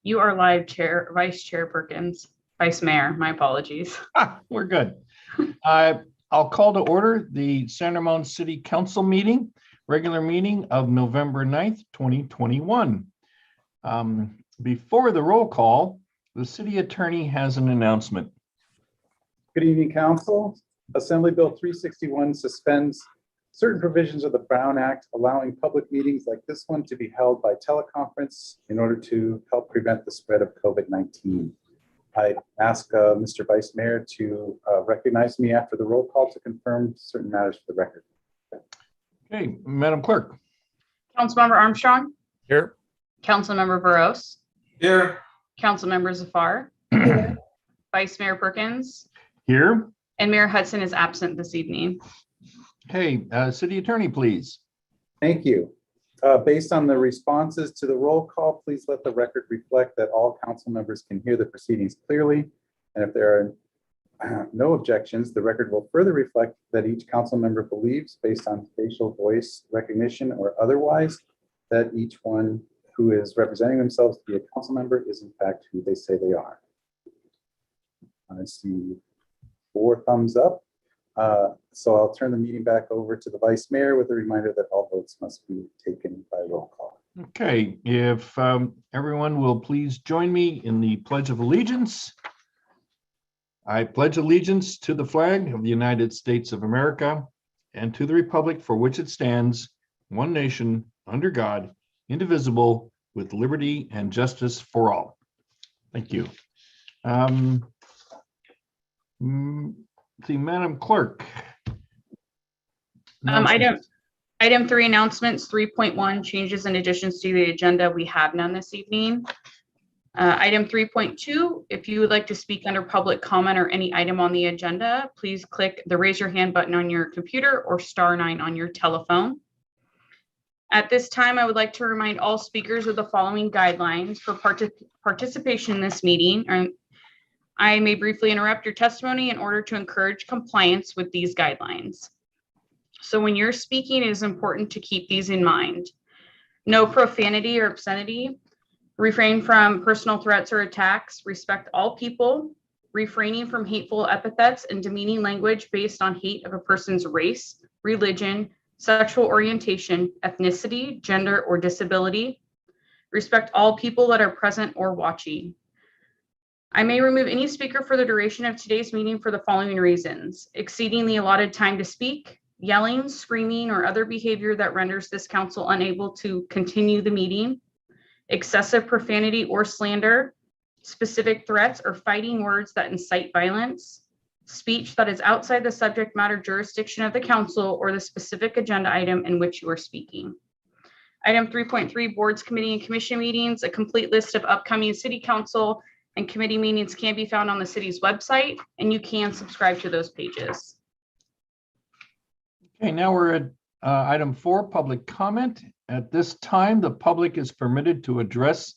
You are live, Vice Chair Perkins. Vice Mayor, my apologies. We're good. I'll call to order the San Ramon City Council meeting, regular meeting of November 9th, 2021. Before the roll call, the city attorney has an announcement. Good evening, Council. Assembly Bill 361 suspends certain provisions of the Brown Act, allowing public meetings like this one to be held by teleconference in order to help prevent the spread of COVID-19. I ask Mr. Vice Mayor to recognize me after the roll call to confirm certain matters for the record. Okay, Madam Clerk. Councilmember Armstrong. Here. Councilmember Burrows. Here. Councilmember Zafar. Here. Vice Mayor Perkins. Here. And Mayor Hudson is absent this evening. Okay, City Attorney, please. Thank you. Based on the responses to the roll call, please let the record reflect that all council members can hear the proceedings clearly. And if there are no objections, the record will further reflect that each council member believes, based on facial voice recognition or otherwise, that each one who is representing themselves to be a council member is in fact who they say they are. I see 4 thumbs up. So I'll turn the meeting back over to the Vice Mayor with a reminder that all votes must be taken by roll call. Okay, if everyone will please join me in the Pledge of Allegiance. I pledge allegiance to the flag of the United States of America and to the republic for which it stands, one nation, under God, indivisible, with liberty and justice for all. Thank you. Madam Clerk. Item 3 announcements, 3.1 changes and additions to the agenda. We have none this evening. Item 3.2, if you would like to speak under public comment or any item on the agenda, please click the raise your hand button on your computer or *9 on your telephone. At this time, I would like to remind all speakers of the following guidelines for participation in this meeting. I may briefly interrupt your testimony in order to encourage compliance with these guidelines. So when you're speaking, it is important to keep these in mind. No profanity or obscenity. Refrain from personal threats or attacks. Respect all people. Refraining from hateful epithets and demeaning language based on hate of a person's race, religion, sexual orientation, ethnicity, gender, or disability. Respect all people that are present or watching. I may remove any speaker for the duration of today's meeting for the following reasons: exceeding the allotted time to speak, yelling, screaming, or other behavior that renders this council unable to continue the meeting, excessive profanity or slander, specific threats or fighting words that incite violence, speech that is outside the subject matter jurisdiction of the council or the specific agenda item in which you are speaking. Item 3.3, boards, committee, and commission meetings. A complete list of upcoming city council and committee meetings can be found on the city's website, and you can subscribe to those pages. Okay, now we're at item 4, public comment. At this time, the public is permitted to address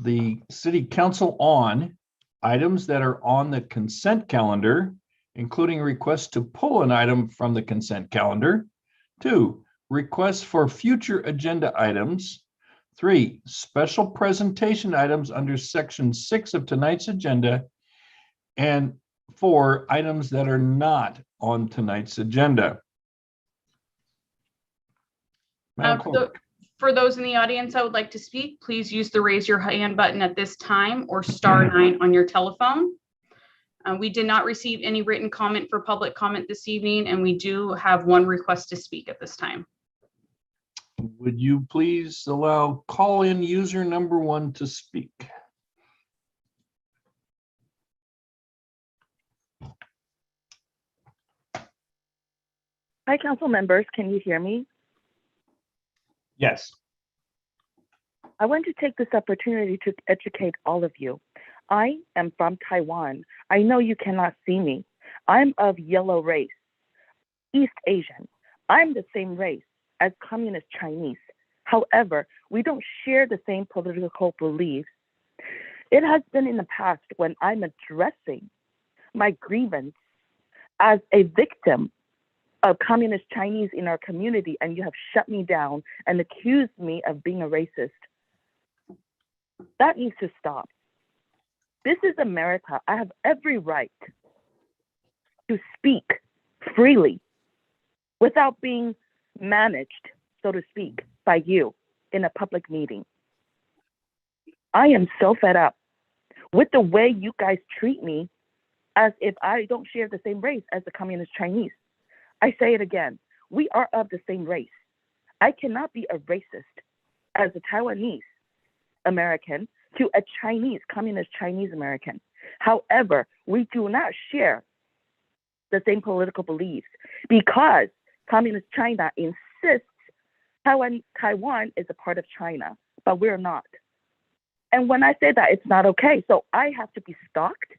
the city council on items that are on the consent calendar, including requests to pull an item from the consent calendar. 2, requests for future agenda items. 3, special presentation items under section 6 of tonight's agenda. And 4, items that are not on tonight's agenda. For those in the audience that would like to speak, please use the raise your hand button at this time or *9 on your telephone. We did not receive any written comment for public comment this evening, and we do have 1 request to speak at this time. Would you please allow call-in user number 1 to speak? Hi, council members. Can you hear me? Yes. I want to take this opportunity to educate all of you. I am from Taiwan. I know you cannot see me. I'm of yellow race, East Asian. I'm the same race as communist Chinese. However, we don't share the same political beliefs. It has been in the past when I'm addressing my grievance as a victim of communist Chinese in our community, and you have shut me down and accused me of being a racist. That needs to stop. This is America. I have every right to speak freely without being managed, so to speak, by you in a public meeting. I am so fed up with the way you guys treat me as if I don't share the same race as the communist Chinese. I say it again, we are of the same race. I cannot be a racist as a Taiwanese American to a Chinese, communist Chinese American. However, we do not share the same political beliefs because communist China insists Taiwan is a part of China, but we're not. And when I say that, it's not okay. So I have to be stalked.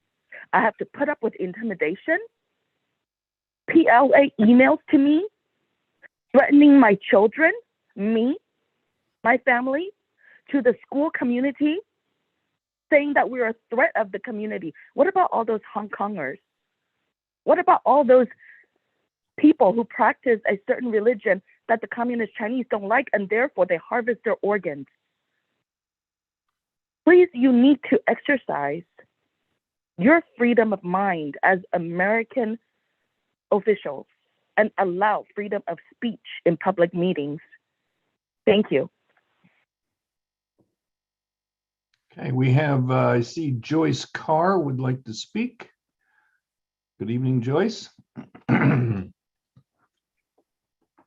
I have to put up with intimidation, PLA emails to me, threatening my children, me, my family, to the school community, saying that we're a threat of the community. What about all those Hong Kongers? What about all those people who practice a certain religion that the communist Chinese don't like, and therefore they harvest their organs? Please, you need to exercise your freedom of mind as American officials and allow freedom of speech in public meetings. Thank you. Okay, we have, I see Joyce Carr would like to speak. Good evening, Joyce. Good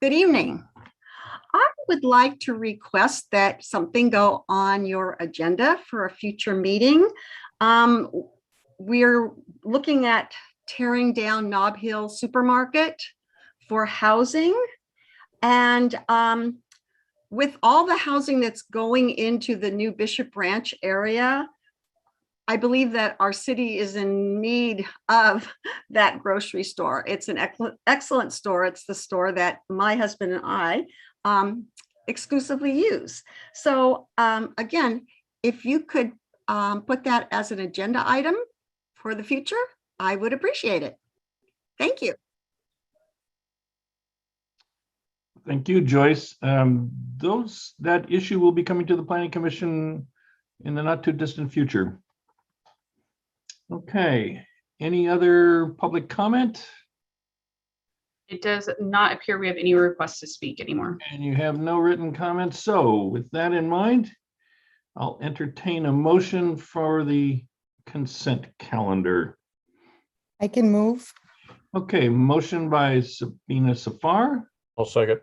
evening. I would like to request that something go on your agenda for a future meeting. We're looking at tearing down Nob Hill Supermarket for housing. And with all the housing that's going into the new Bishop Ranch area, I believe that our city is in need of that grocery store. It's an excellent store. It's the store that my husband and I exclusively use. So again, if you could put that as an agenda item for the future, I would appreciate it. Thank you. Thank you, Joyce. That issue will be coming to the Planning Commission in the not too distant future. Okay, any other public comment? It does not appear we have any requests to speak anymore. And you have no written comments. So with that in mind, I'll entertain a motion for the consent calendar. I can move. Okay, motion by Sabina Safar I'll second.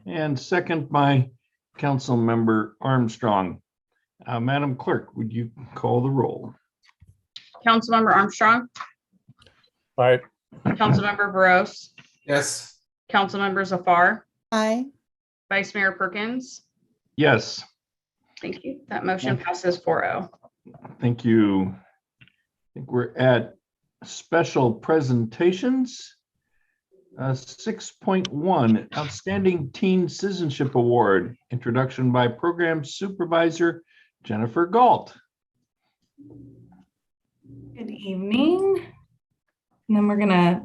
and second by Council Member Armstrong. Madam Clerk, would you call the roll? Councilmember Armstrong, Aye. Councilmember Burrows, Yes. Councilmember Zafar, Aye. Vice Mayor Perkins. Yes, Thank you. That motion passes 4-0. thank you. I think we're at special presentations. 6.1 Outstanding Teen Citizenship Award, introduction by Program Supervisor Jennifer Galt. Good evening. And then we're going to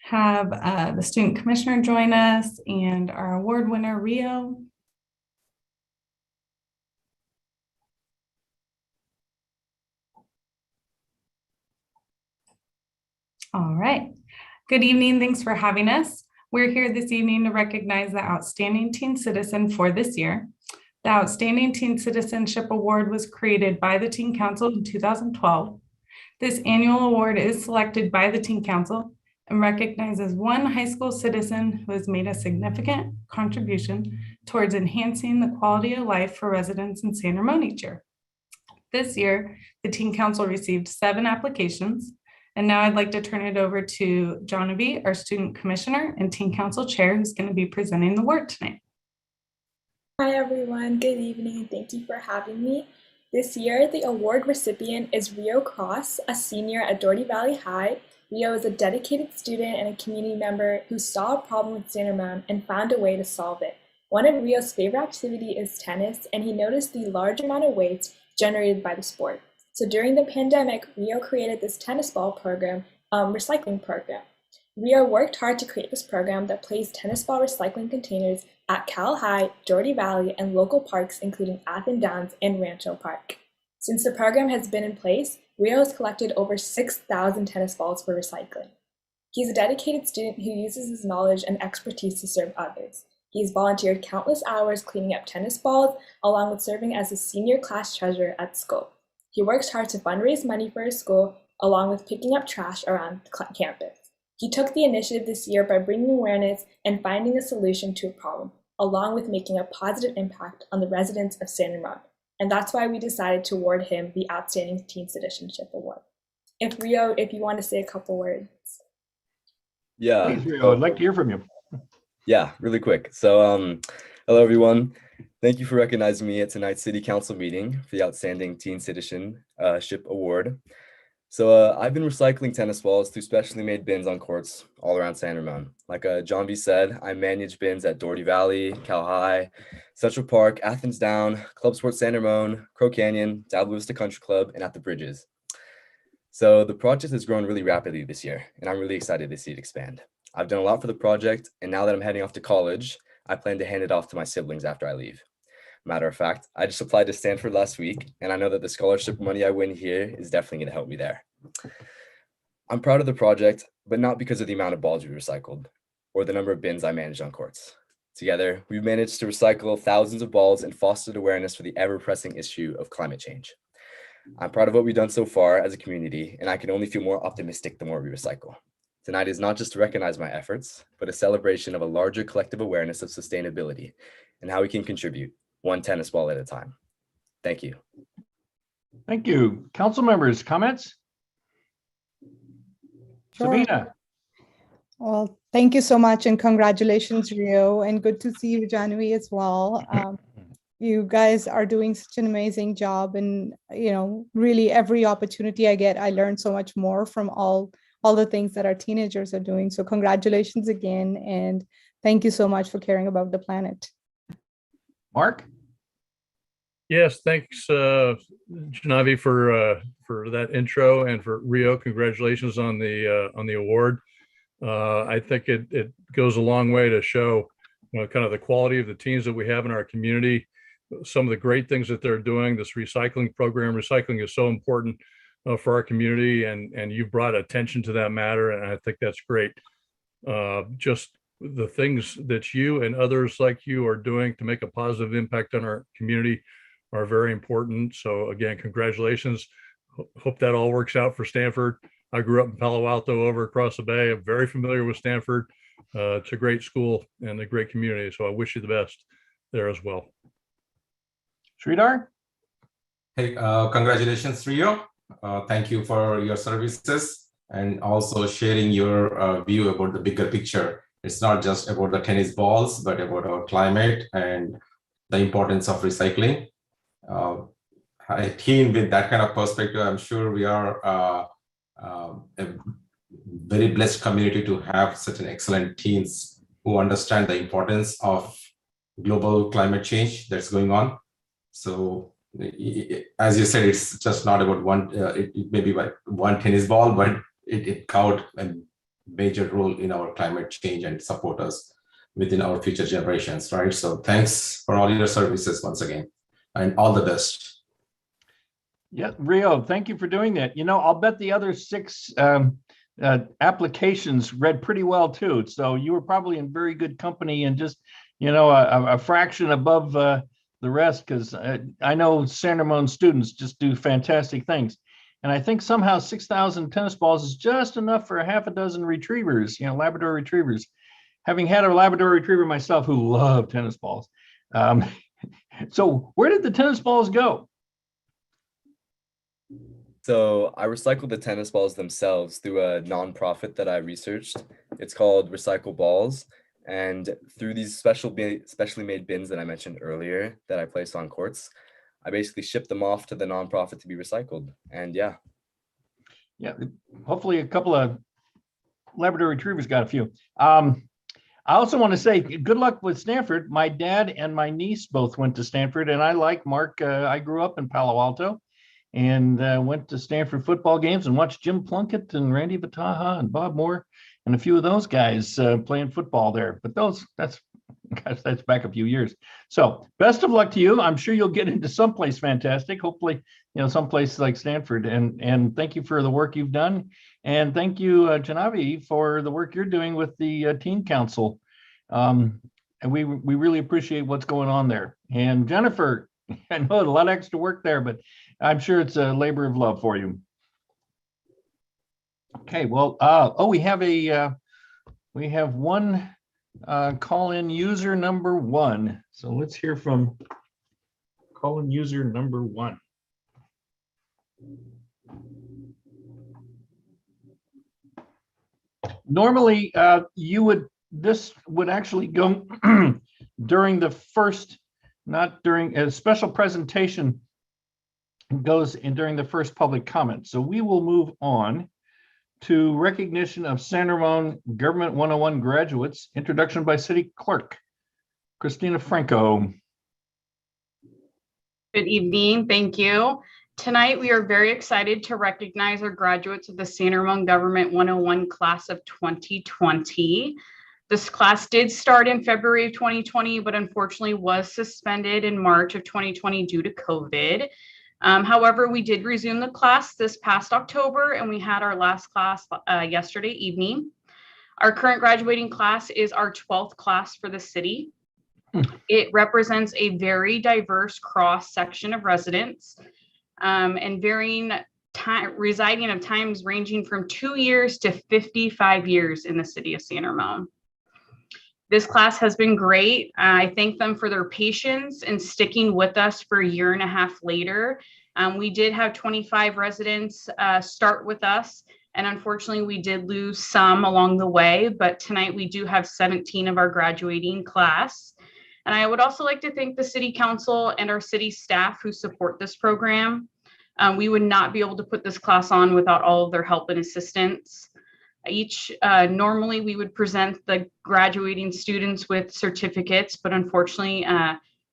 have the student commissioner join us and our award winner, Rio. All right. Good evening. Thanks for having us. We're here this evening to recognize the Outstanding Teen Citizen for this year. The Outstanding Teen Citizenship Award was created by the Teen Council in 2012. This annual award is selected by the Teen Council and recognizes one high school citizen who has made a significant contribution towards enhancing the quality of life for residents in San Ramon each year. This year, the Teen Council received 7 applications. And now I'd like to turn it over to Genevieve, our student commissioner and Teen Council chair, who's going to be presenting the award tonight. Hi everyone, good evening. Thank you for having me. This year, the award recipient is Rio Cross, a senior at Doherty Valley High. Rio is a dedicated student and a community member who saw a problem with San Ramon and found a way to solve it. One of Rio's favorite activity is tennis, and he noticed the large amount of waste generated by the sport. So during the pandemic, Rio created this tennis ball program, recycling program. Rio worked hard to create this program that placed tennis ball recycling containers at Cal High, Doherty Valley, and local parks including Athens Downs and Rancho Park. Since the program has been in place, Rio has collected over 6,000 tennis balls for recycling. He's a dedicated student who uses his knowledge and expertise to serve others. He's volunteered countless hours cleaning up tennis balls, along with serving as a senior class treasurer at school. He works hard to fundraise money for his school, along with picking up trash around the campus. He took the initiative this year by bringing awareness and finding a solution to a problem, along with making a positive impact on the residents of San Ramon. And that's why we decided to award him the Outstanding Teen Citizenship Award. Rio, if you want to say a couple words. Yeah. Please, Rio, I'd like to hear from you. Yeah, really quick. So, hello, everyone. Thank you for recognizing me at tonight's City Council meeting for the Outstanding Teen Citizenship Award. So I've been recycling tennis balls through specially made bins on courts all around San Ramon. Like John B. said, I manage bins at Doherty Valley, Cal High, Central Park, Athens Down, Club Sports San Ramon, Crow Canyon, Dallas Vista Country Club, and at the Bridges. So the project has grown really rapidly this year, and I'm really excited to see it expand. I've done a lot for the project, and now that I'm heading off to college, I plan to hand it off to my siblings after I leave. Matter of fact, I just applied to Stanford last week, and I know that the scholarship money I win here is definitely going to help me there. I'm proud of the project, but not because of the amount of balls we recycled or the number of bins I managed on courts. Together, we've managed to recycle thousands of balls and fostered awareness for the ever-pressing issue of climate change. I'm proud of what we've done so far as a community, and I can only feel more optimistic the more we recycle. Tonight is not just to recognize my efforts, but a celebration of a larger collective awareness of sustainability and how we can contribute one tennis ball at a time. Thank you. Thank you. Council members, comments? Sure. Sabina. Well, thank you so much and congratulations, Rio, and good to see you, Janvi, as well. You guys are doing such an amazing job, and really every opportunity I get, I learn so much more from all the things that our teenagers are doing. So congratulations again, and thank you so much for caring about the planet. Mark? Yes, thanks, Janavi, for that intro, and for Rio, congratulations on the award. I think it goes a long way to show kind of the quality of the teams that we have in our community, some of the great things that they're doing. This recycling program, recycling is so important for our community, and you've brought attention to that matter, and I think that's great. Just the things that you and others like you are doing to make a positive impact on our community are very important. So again, congratulations. Hope that all works out for Stanford. I grew up in Palo Alto over across the bay. I'm very familiar with Stanford. It's a great school and a great community. So I wish you the best there as well. Sridhar? Hey, congratulations, Rio. Thank you for your services and also sharing your view about the bigger picture. It's not just about the tennis balls, but about our climate and the importance of recycling. A team with that kind of perspective, I'm sure we are a very blessed community to have such an excellent teams who understand the importance of global climate change that's going on. So as you said, it's just not about one, it may be like one tennis ball, but it count a major role in our climate change and support us within our future generations, right? So thanks for all your services once again, and all the best. Yeah, Rio, thank you for doing that. I'll bet the other 6 applications read pretty well too. So you were probably in very good company, and just, a fraction above the rest, because I know San Ramon students just do fantastic things. And I think somehow 6,000 tennis balls is just enough for a half a dozen retrievers, Labrador retrievers. Having had a Labrador retriever myself who loved tennis balls. So where did the tennis balls go? So I recycled the tennis balls themselves through a nonprofit that I researched. It's called Recycle Balls. And through these specially made bins that I mentioned earlier that I placed on courts, I basically shipped them off to the nonprofit to be recycled. And yeah. Hopefully a couple of Labrador retrievers got a few. I also want to say good luck with Stanford. My dad and my niece both went to Stanford, and I like Mark. I grew up in Palo Alto and went to Stanford football games and watched Jim Plunkett and Randy Vataha and Bob Moore. and a few of those guys playing football there. But that's back a few years. So best of luck to you. I'm sure you'll get into someplace fantastic. Hopefully, someplace like Stanford. And thank you for the work you've done. And thank you, Janavi, for the work you're doing with the Teen Council. And we really appreciate what's going on there. And Jennifer, I know a lot of extra work there, but I'm sure it's a labor of love for you. Okay, well, we have one call-in user number 1. So let's hear from call-in user number 1. Normally, this would actually go during the first, not during a special presentation goes in during the first public comment. So we will move on to recognition of San Ramon Government 101 graduates, introduction by City Clerk, Christina Franco. Good evening, thank you. Tonight, we are very excited to recognize our graduates of the San Ramon Government 101 class of 2020. This class did start in February of 2020, but unfortunately was suspended in March of 2020 due to COVID. However, we did resume the class this past October, and we had our last class yesterday evening. Our current graduating class is our 12th class for the city. It represents a very diverse cross section of residents and varying time, residing of times ranging from 2 years to 55 years in the city of San Ramon. This class has been great. I thank them for their patience and sticking with us for a year and a half later. We did have 25 residents start with us, and unfortunately we did lose some along the way, but tonight we do have 17 of our graduating class. And I would also like to thank the City Council and our city staff who support this program. We would not be able to put this class on without all of their help and assistance. Normally we would present the graduating students with certificates, but unfortunately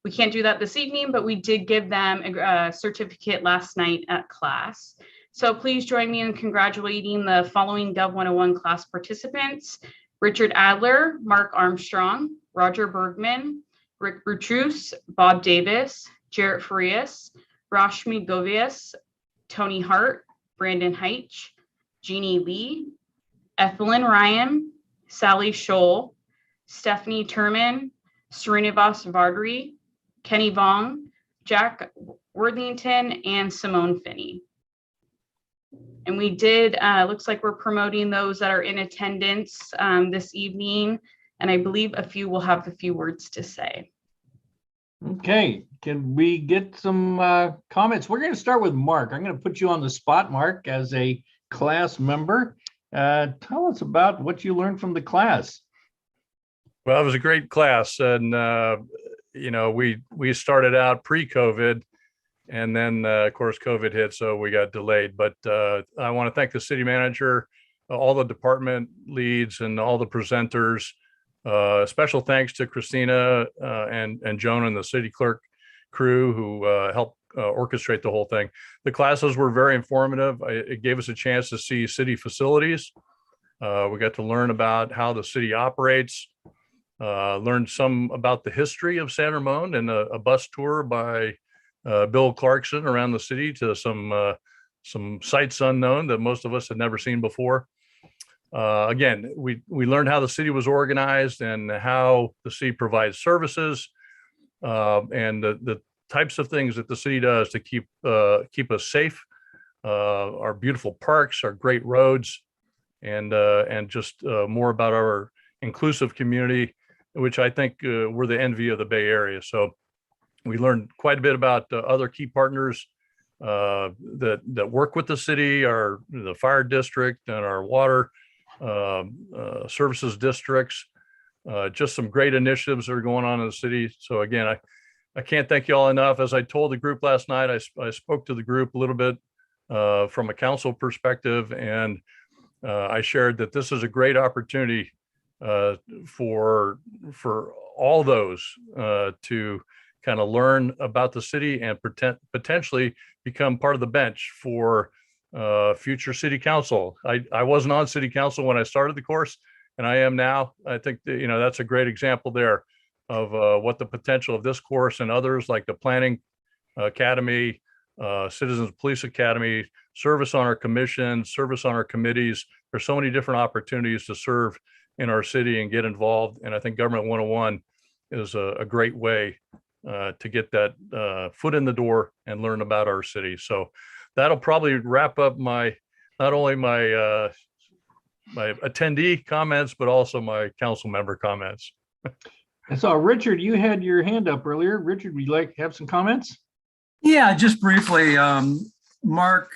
we can't do that this evening, but we did give them a certificate last night at class. So please join me in congratulating the following Gov 101 class participants: Richard Adler, Mark Armstrong, Roger Bergman, Rick Brutrus, Bob Davis, Jarrett Farias, Rashmi Govias, Tony Hart, Brandon Heitch, Jeannie Lee, Ethelyn Ryan, Sally Scholl, Stephanie Turman, Srinivas Vardari, Kenny Vong, Jack Worthington, and Simone Finney. And we did, looks like we're promoting those that are in attendance this evening, and I believe a few will have a few words to say. Okay, can we get some comments? We're going to start with Mark. I'm going to put you on the spot, Mark, as a class member. Tell us about what you learned from the class. Well, it was a great class, and we started out pre-COVID, and then of course COVID hit, so we got delayed. But I want to thank the city manager, all the department leads, and all the presenters. Special thanks to Christina and Joan and the city clerk crew who helped orchestrate the whole thing. The classes were very informative. It gave us a chance to see city facilities. We got to learn about how the city operates, learned some about the history of San Ramon, and a bus tour by Bill Clarkson around the city to some sights unknown that most of us had never seen before. Again, we learned how the city was organized and how the city provides services, and the types of things that the city does to keep us safe, our beautiful parks, our great roads, and just more about our inclusive community, which I think we're the envy of the Bay Area. So we learned quite a bit about other key partners that work with the city, the fire district and our water services districts. Just some great initiatives that are going on in the city. So again, I can't thank you all enough. As I told the group last night, I spoke to the group a little bit from a council perspective, and I shared that this is a great opportunity for all those to kind of learn about the city and potentially become part of the bench for future city council. I wasn't on city council when I started the course, and I am now. I think that, that's a great example there of what the potential of this course and others like the Planning Academy, Citizens Police Academy, service on our commissions, service on our committees. There's so many different opportunities to serve in our city and get involved. And I think Government 101 is a great way to get that foot in the door and learn about our city. So that'll probably wrap up not only my attendee comments, but also my council member comments. I saw Richard, you had your hand up earlier. Richard, would you like to have some comments? Yeah, just briefly, Mark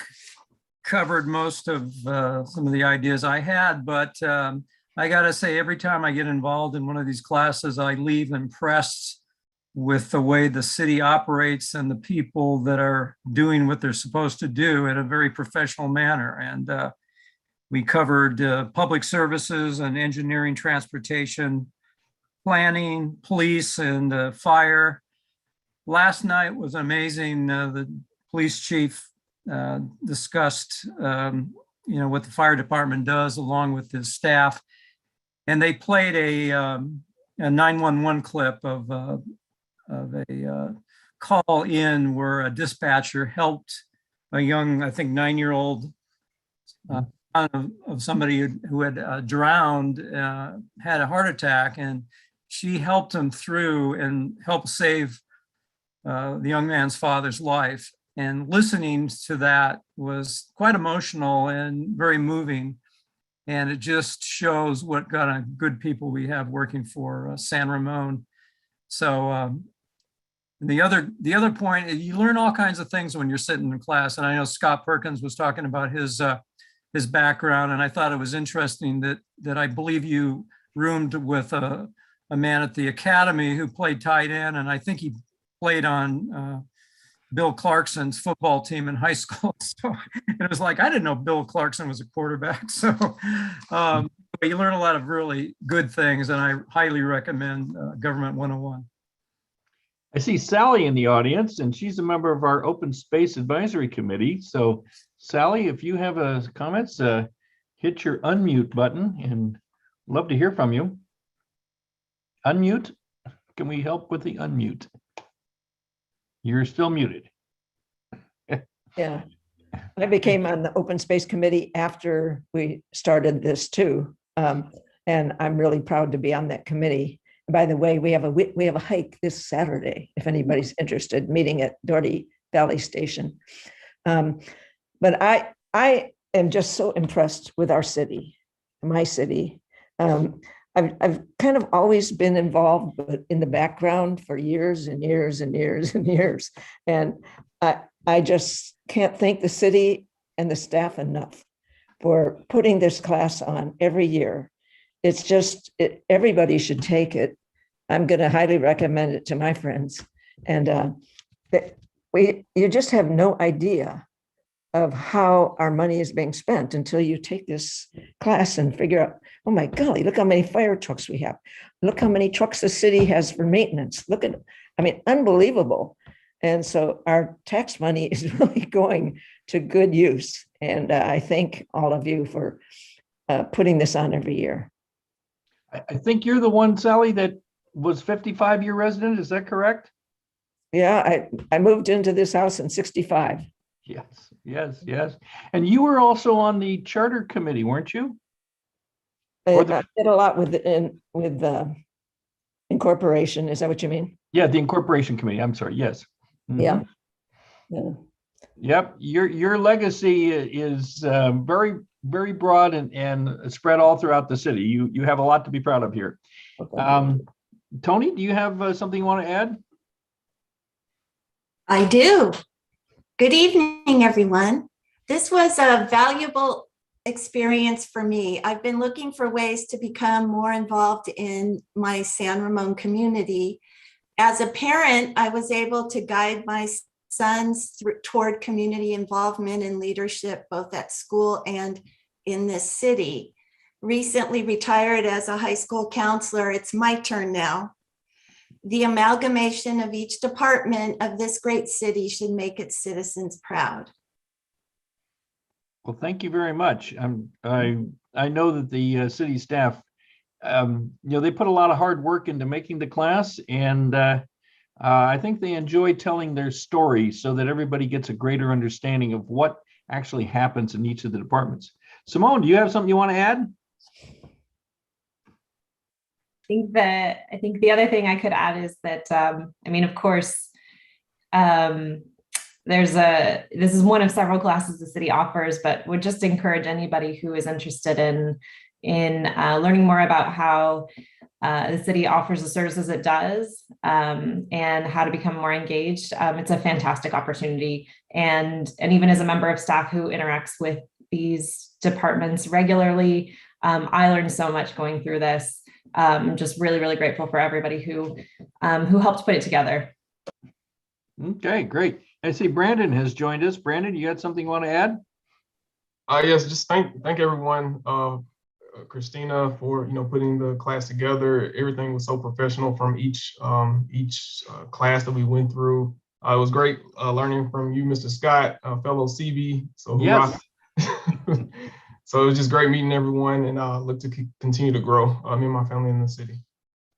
covered most of some of the ideas I had, but I gotta say, every time I get involved in one of these classes, I leave impressed with the way the city operates and the people that are doing what they're supposed to do in a very professional manner. And we covered public services and engineering, transportation, planning, police, and fire. Last night was amazing. The police chief discussed, what the fire department does along with his staff, and they played a 911 clip of a call in where a dispatcher helped a young, I think 9-year-old of somebody who had drowned, had a heart attack, and she helped him through and helped save the young man's father's life. And listening to that was quite emotional and very moving. And it just shows what kind of good people we have working for San Ramon. So the other point, you learn all kinds of things when you're sitting in class. And I know Scott Perkins was talking about his background, and I thought it was interesting that I believe you roomed with a man at the academy who played tight end, and I think he played on Bill Clarkson's football team in high school. So it was like, I didn't know Bill Clarkson was a quarterback. So you learn a lot of really good things, and I highly recommend Government 101. I see Sally in the audience, and she's a member of our Open Space Advisory Committee. So Sally, if you have comments, hit your unmute button, and love to hear from you. Unmute. Can we help with the unmute? You're still muted. Yeah, I became on the Open Space Committee after we started this too. And I'm really proud to be on that committee. And by the way, we have a hike this Saturday, if anybody's interested, meeting at Doherty Valley Station. But I am just so impressed with our city, my city. I've kind of always been involved, but in the background for years and years and years and years. And I just can't thank the city and the staff enough for putting this class on every year. It's just, everybody should take it. I'm going to highly recommend it to my friends. And you just have no idea of how our money is being spent until you take this class and figure out, oh my golly, look how many fire trucks we have. Look how many trucks the city has for maintenance. Look at, unbelievable. And so our tax money is really going to good use. And I thank all of you for putting this on every year. I think you're the one, Sally, that was 55-year resident. Is that correct? Yeah, I moved into this house in 65. Yes. And you were also on the charter committee, weren't you? I did a lot with incorporation. Is that what you mean? Yeah, the incorporation committee. I'm sorry. Yes. Mm-hmm. Yeah. Yep. Your legacy is very, very broad and spread all throughout the city. You have a lot to be proud of here. Okay. Tony, do you have something you want to add? I do. Good evening, everyone. This was a valuable experience for me. I've been looking for ways to become more involved in my San Ramon community. As a parent, I was able to guide my sons toward community involvement and leadership, both at school and in this city. Recently retired as a high school counselor, it's my turn now. The amalgamation of each department of this great city should make its citizens proud. Well, thank you very much. I know that the city staff they put a lot of hard work into making the class, and I think they enjoy telling their story so that everybody gets a greater understanding of what actually happens in each of the departments. Simone, do you have something you want to add? I think the other thing I could add is that, I mean, of course, this is one of several classes the city offers, but would just encourage anybody who is interested in learning more about how the city offers the services it does, and how to become more engaged. It's a fantastic opportunity. And even as a member of staff who interacts with these departments regularly, I learned so much going through this. I'm just really, really grateful for everybody who helped put it together. Okay, great. I see Brandon has joined us. Brandon, you got something you want to add? Yes, just thank everyone, Christina, for putting the class together. Everything was so professional from each class that we went through. It was great learning from you, Mr. Scott, fellow CB. So yes. So it was just great meeting everyone, and look to continue to grow me and my family in the city.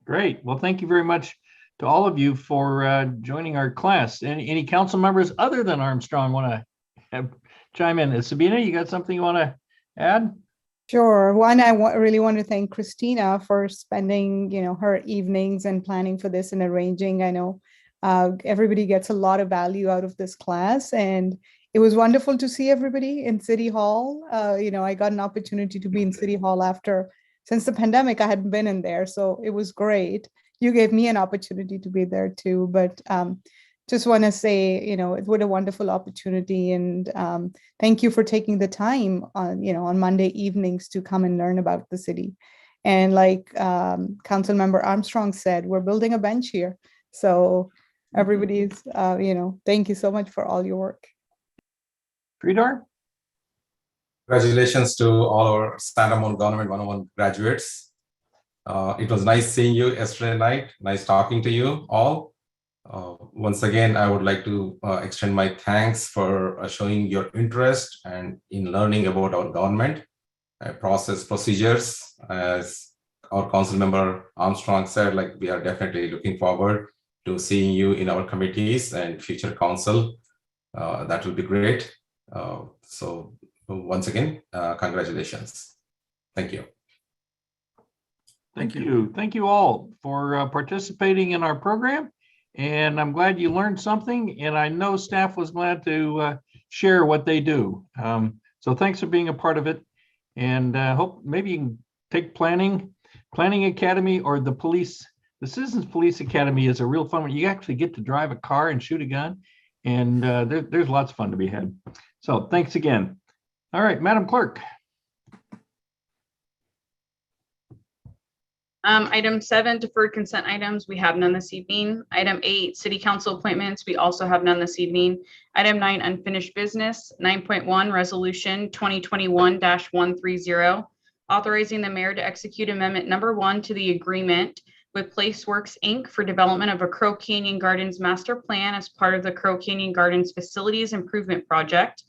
Great. Well, thank you very much to all of you for joining our class. Any council members other than Armstrong want to chime in? Sabina, you got something you want to add? Sure. One, I really want to thank Christina for spending, her evenings and planning for this and arranging. I know everybody gets a lot of value out of this class, and it was wonderful to see everybody in City Hall. I got an opportunity to be in City Hall since the pandemic. I hadn't been in there, so it was great. You gave me an opportunity to be there too, but just want to say, what a wonderful opportunity, and thank you for taking the time on Monday evenings to come and learn about the city. And like Council Member Armstrong said, we're building a bench here. So everybody's, thank you so much for all your work. Sridhar? Congratulations to all our Santa Monica Government 101 graduates. It was nice seeing you yesterday night. Nice talking to you all. Once again, I would like to extend my thanks for showing your interest and in learning about our government, procedures. As our council member Armstrong said, we are definitely looking forward to seeing you in our committees and future council. That will be great. So once again, congratulations. Thank you. Thank you. Thank you all for participating in our program. And I'm glad you learned something. And I know staff was glad to share what they do. So thanks for being a part of it. And hope maybe you can take Planning Academy or the Citizens Police Academy is a real fun one. You actually get to drive a car and shoot a gun. And there's lots of fun to be had. So thanks again. All right, Madam Clerk. Item 7, deferred consent items, we have none this evening. Item 8, city council appointments, we also have none this evening. Item 9, unfinished business. 9.1, resolution 2021-130, authorizing the mayor to execute amendment number 1 to the agreement with Placeworks Inc. for development of a Crow Canyon Gardens master plan as part of the Crow Canyon Gardens Facilities Improvement Project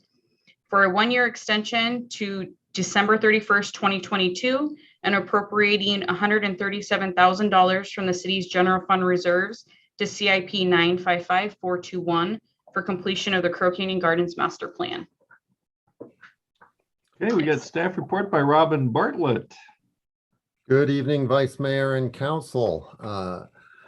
for a 1-year extension to December 31st, 2022, and appropriating $137,000 from the city's general fund reserves to CIP 955421 for completion of the Crow Canyon Gardens master plan. Okay, we got staff report by Robin Bartlett. Good evening, Vice Mayor and Council.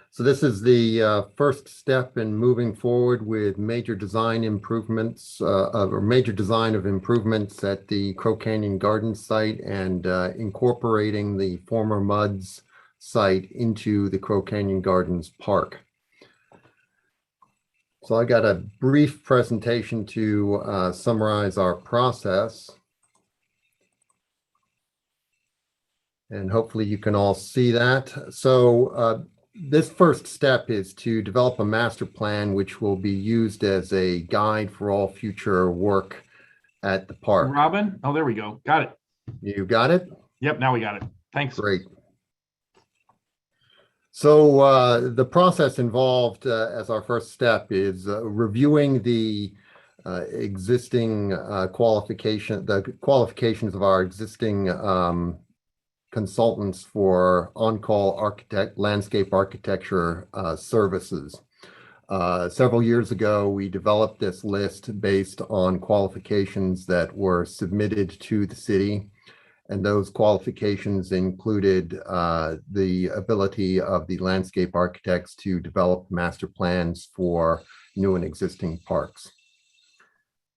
So this is the first step in moving forward with major design improvements major design of improvements at the Crow Canyon Gardens site and incorporating the former MUDS site into the Crow Canyon Gardens Park. So I got a brief presentation to summarize our process. And hopefully you can all see that. So this first step is to develop a master plan, which will be used as a guide for all future work at the park. Robin? Oh, there we go. Got it. You got it? Yep, now we got it. Thanks. Great. So the process involved as our first step is reviewing the existing qualifications of our existing consultants for on-call landscape architecture services. Several years ago, we developed this list based on qualifications that were submitted to the city. And those qualifications included the ability of the landscape architects to develop master plans for new and existing parks.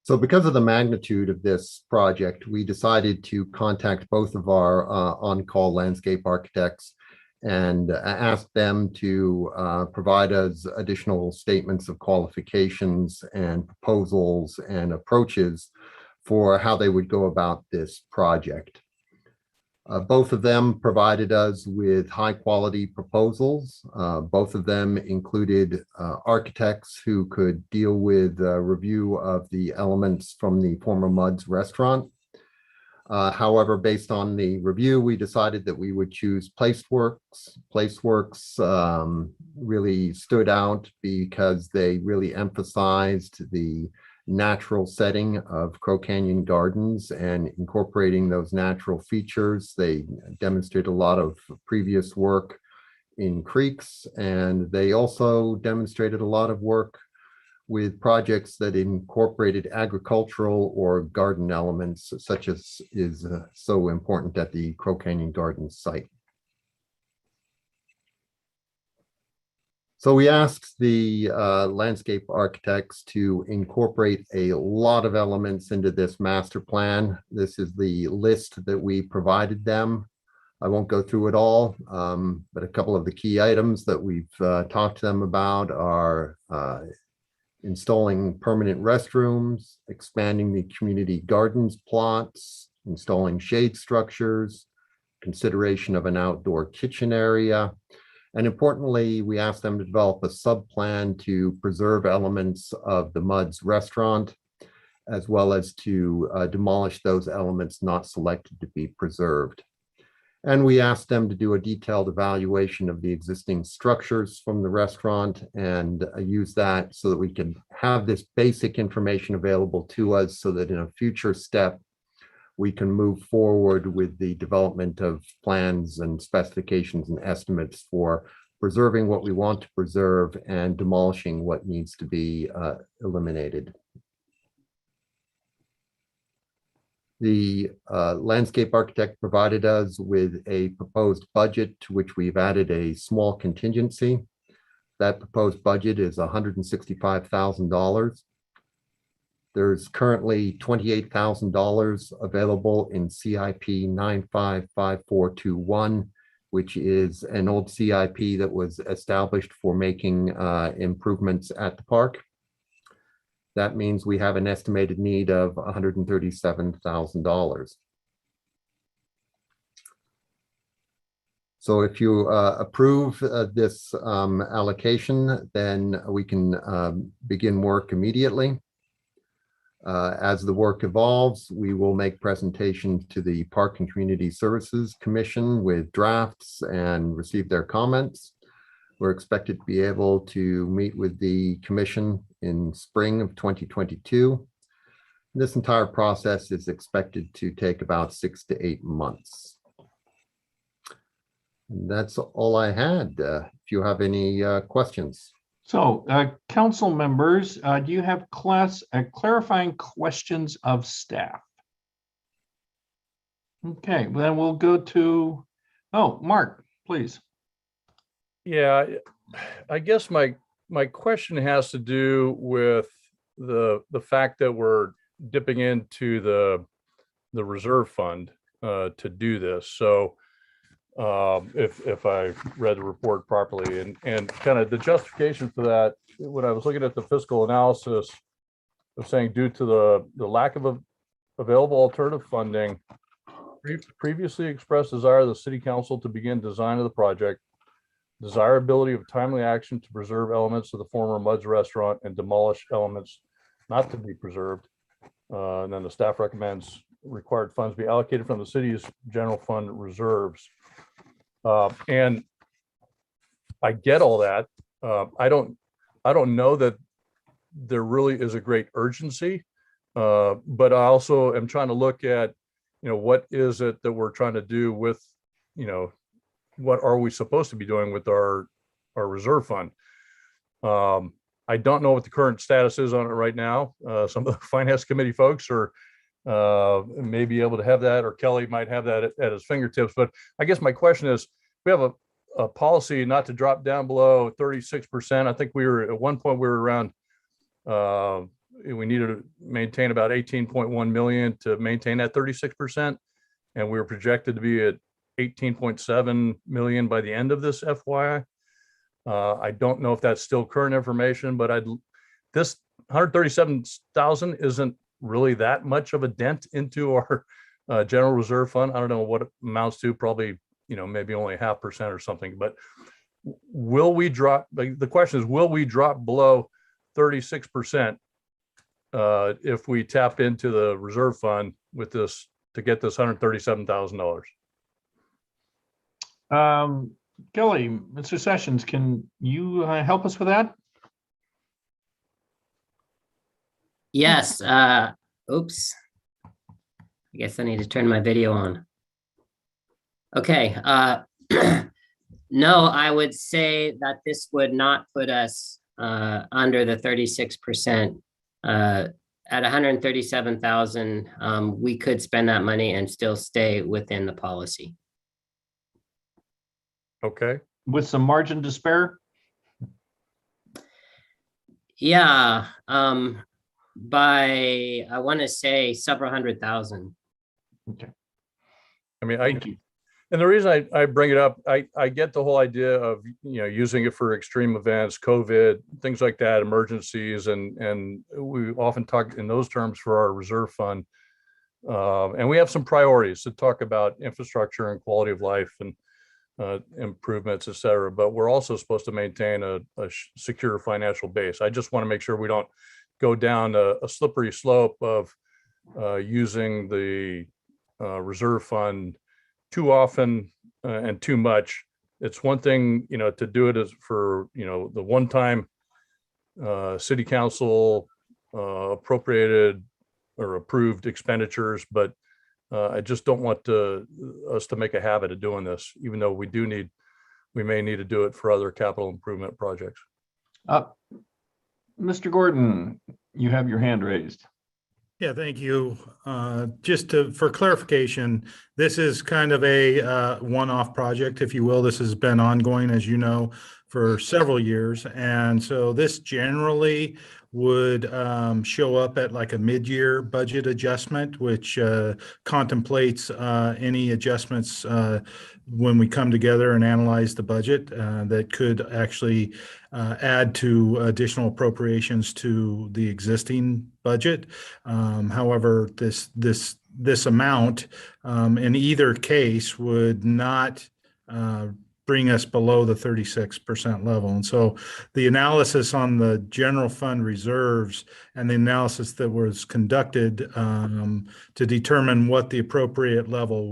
So because of the magnitude of this project, we decided to contact both of our on-call landscape architects and ask them to provide us additional statements of qualifications and proposals and approaches for how they would go about this project. Both of them provided us with high quality proposals. Both of them included architects who could deal with review of the elements from the former Mudd's restaurant. However, based on the review, we decided that we would choose Placeworks. Placeworks really stood out because they really emphasized the natural setting of Crow Canyon Gardens and incorporating those natural features. They demonstrated a lot of previous work in creeks, and they also demonstrated a lot of work with projects that incorporated agricultural or garden elements, such as is so important at the Crow Canyon Gardens site. So we asked the landscape architects to incorporate a lot of elements into this master plan. This is the list that we provided them. I won't go through it all, but a couple of the key items that we've talked to them about are installing permanent restrooms, expanding the community gardens plots, installing shade structures, consideration of an outdoor kitchen area. And importantly, we asked them to develop a sub-plan to preserve elements of the Mudd's restaurant, as well as to demolish those elements not selected to be preserved. And we asked them to do a detailed evaluation of the existing structures from the restaurant and use that so that we can have this basic information available to us so that in a future step, we can move forward with the development of plans and specifications and estimates for preserving what we want to preserve and demolishing what needs to be eliminated. The landscape architect provided us with a proposed budget to which we've added a small contingency. That proposed budget is $165,000. There's currently $28,000 available in CIP 955421, which is an old CIP that was established for making improvements at the park. That means we have an estimated need of $137,000. So if you approve this allocation, then we can begin work immediately. As the work evolves, we will make presentations to the Park and Community Services Commission with drafts and receive their comments. We're expected to be able to meet with the commission in spring of 2022. This entire process is expected to take about 6 to 8 months. And that's all I had. If you have any questions. So, council members, do you have clarifying questions of staff? Okay, then we'll go to, Mark, please. Yeah, I guess my question has to do with the fact that we're dipping into the reserve fund to do this. So if I read the report properly, and kind of the justification for that, when I was looking at the fiscal analysis, of saying due to the lack of available alternative funding, previously expressed desire of the city council to begin design of the project, desirability of timely action to preserve elements of the former Mudd's restaurant and demolish elements not to be preserved. And then the staff recommends required funds be allocated from the city's general fund reserves. And I get all that. I don't know that there really is a great urgency, but I also am trying to look at, what is it that we're trying to do with, what are we supposed to be doing with our reserve fund? I don't know what the current status is on it right now. Some of the finance committee folks are may be able to have that, or Kelly might have that at his fingertips. But I guess my question is, we have a policy not to drop down below 36%. I think we were at one point, we were around, we needed to maintain about 18.1 million to maintain that 36%. And we were projected to be at 18.7 million by the end of this FYI. I don't know if that's still current information, but this 137,000 isn't really that much of a dent into our general reserve fund. I don't know what it amounts to, probably, maybe only 0.5% or something, but will we drop, the question is, will we drop below 36% if we tap into the reserve fund with this to get this $137,000? Kelly, Mr. Sessions, can you help us with that? Yes. Oops. I guess I need to turn my video on. Okay. No, I would say that this would not put us under the 36%. At 137,000, we could spend that money and still stay within the policy. Okay. With some margin to spare? Yeah. By, I want to say, several 100,000. Okay. I mean, and the reason I bring it up, I get the whole idea of, using it for extreme events, COVID, things like that, emergencies, and we often talk in those terms for our reserve fund. And we have some priorities to talk about infrastructure and quality of life and improvements, et cetera. But we're also supposed to maintain a secure financial base. I just want to make sure we don't go down a slippery slope of using the reserve fund too often and too much. It's one thing, to do it as for, the one-time city council appropriated or approved expenditures, but I just don't want us to make a habit of doing this, even though we may need to do it for other capital improvement projects. Mr. Gordon, you have your hand raised. Yeah, thank you. Just for clarification, this is kind of a one-off project, if you will. This has been ongoing, as you know, for several years. And so this generally would show up at like a mid-year budget adjustment, which contemplates any adjustments when we come together and analyze the budget that could actually add to additional appropriations to the existing budget. However, this amount in either case would not bring us below the 36% level. And so the analysis on the general fund reserves and the analysis that was conducted to determine what the appropriate level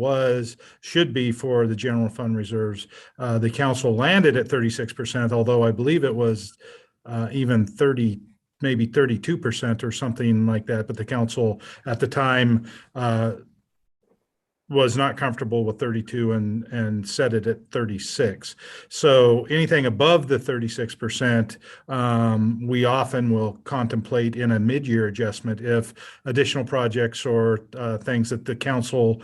should be for the general fund reserves, the council landed at 36%, although I believe it was even 30, maybe 32% or something like that. But the council at the time was not comfortable with 32 and set it at 36. So anything above the 36%, we often will contemplate in a mid-year adjustment if additional projects or things that the council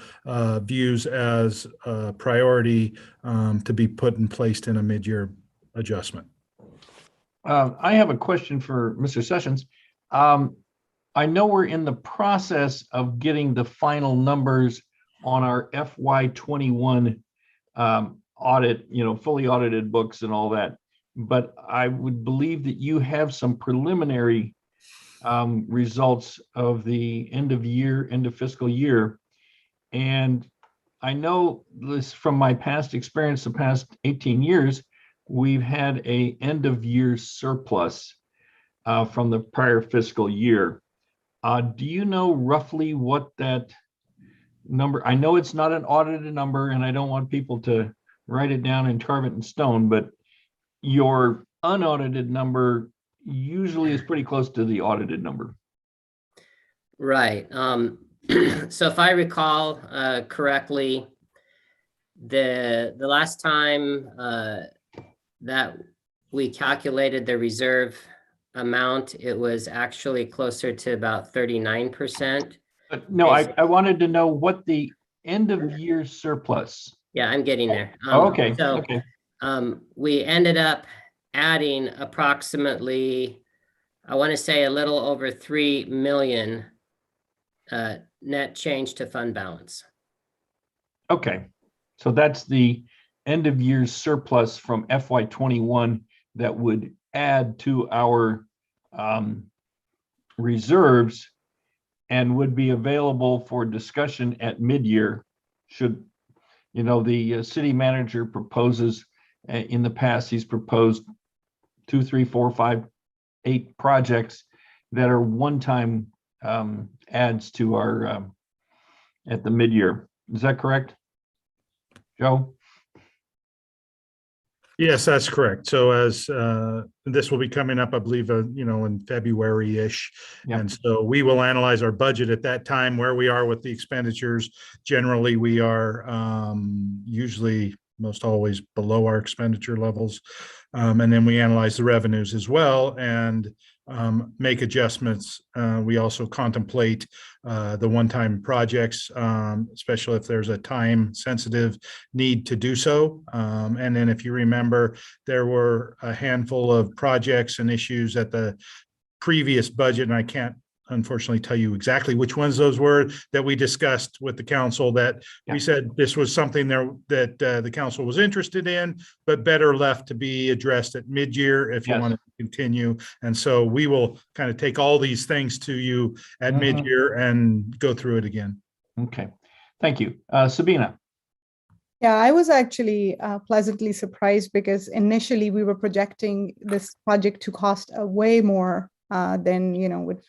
views as a priority to be put in place in a mid-year adjustment. I have a question for Mr. Sessions. I know we're in the process of getting the final numbers on our FY21 audit, fully audited books and all that. But I would believe that you have some preliminary results of the end of fiscal year. And I know this from my past experience, the past 18 years, we've had a end of year surplus from the prior fiscal year. Do you know roughly what that number? I know it's not an audited number, and I don't want people to write it down and carve it in stone, but your unaudited number usually is pretty close to the audited number. Right. So if I recall correctly, the last time that we calculated the reserve amount, it was actually closer to about 39%. But no, I wanted to know what the end of year surplus. Yeah, I'm getting there. Okay, So okay. we ended up adding approximately, I want to say a little over 3 million net change to fund balance. Okay, so that's the end of year surplus from FY21 that would add to our reserves and would be available for discussion at mid-year should, the city manager proposes, in the past, he's proposed 2, 3, 4, 5, 8 projects that are one-time adds to our at the mid-year. Is that correct, Joe? Yes, that's correct. So as this will be coming up, I believe, in February-ish. Yep. And so we will analyze our budget at that time, where we are with the expenditures. Generally, we are usually most always below our expenditure levels. And then we analyze the revenues as well and make adjustments. We also contemplate the one-time projects, especially if there's a time-sensitive need to do so. And then if you remember, there were a handful of projects and issues at the previous budget, and I can't unfortunately tell you exactly which ones those were, that we discussed with the council, that we said this was something there that the council was interested in, but better left to be addressed at mid-year if you want to continue. And so we will kind of take all these things to you at mid-year and go through it again. Okay, thank you. Sabina. Yeah, I was actually pleasantly surprised because initially we were projecting this project to cost way more than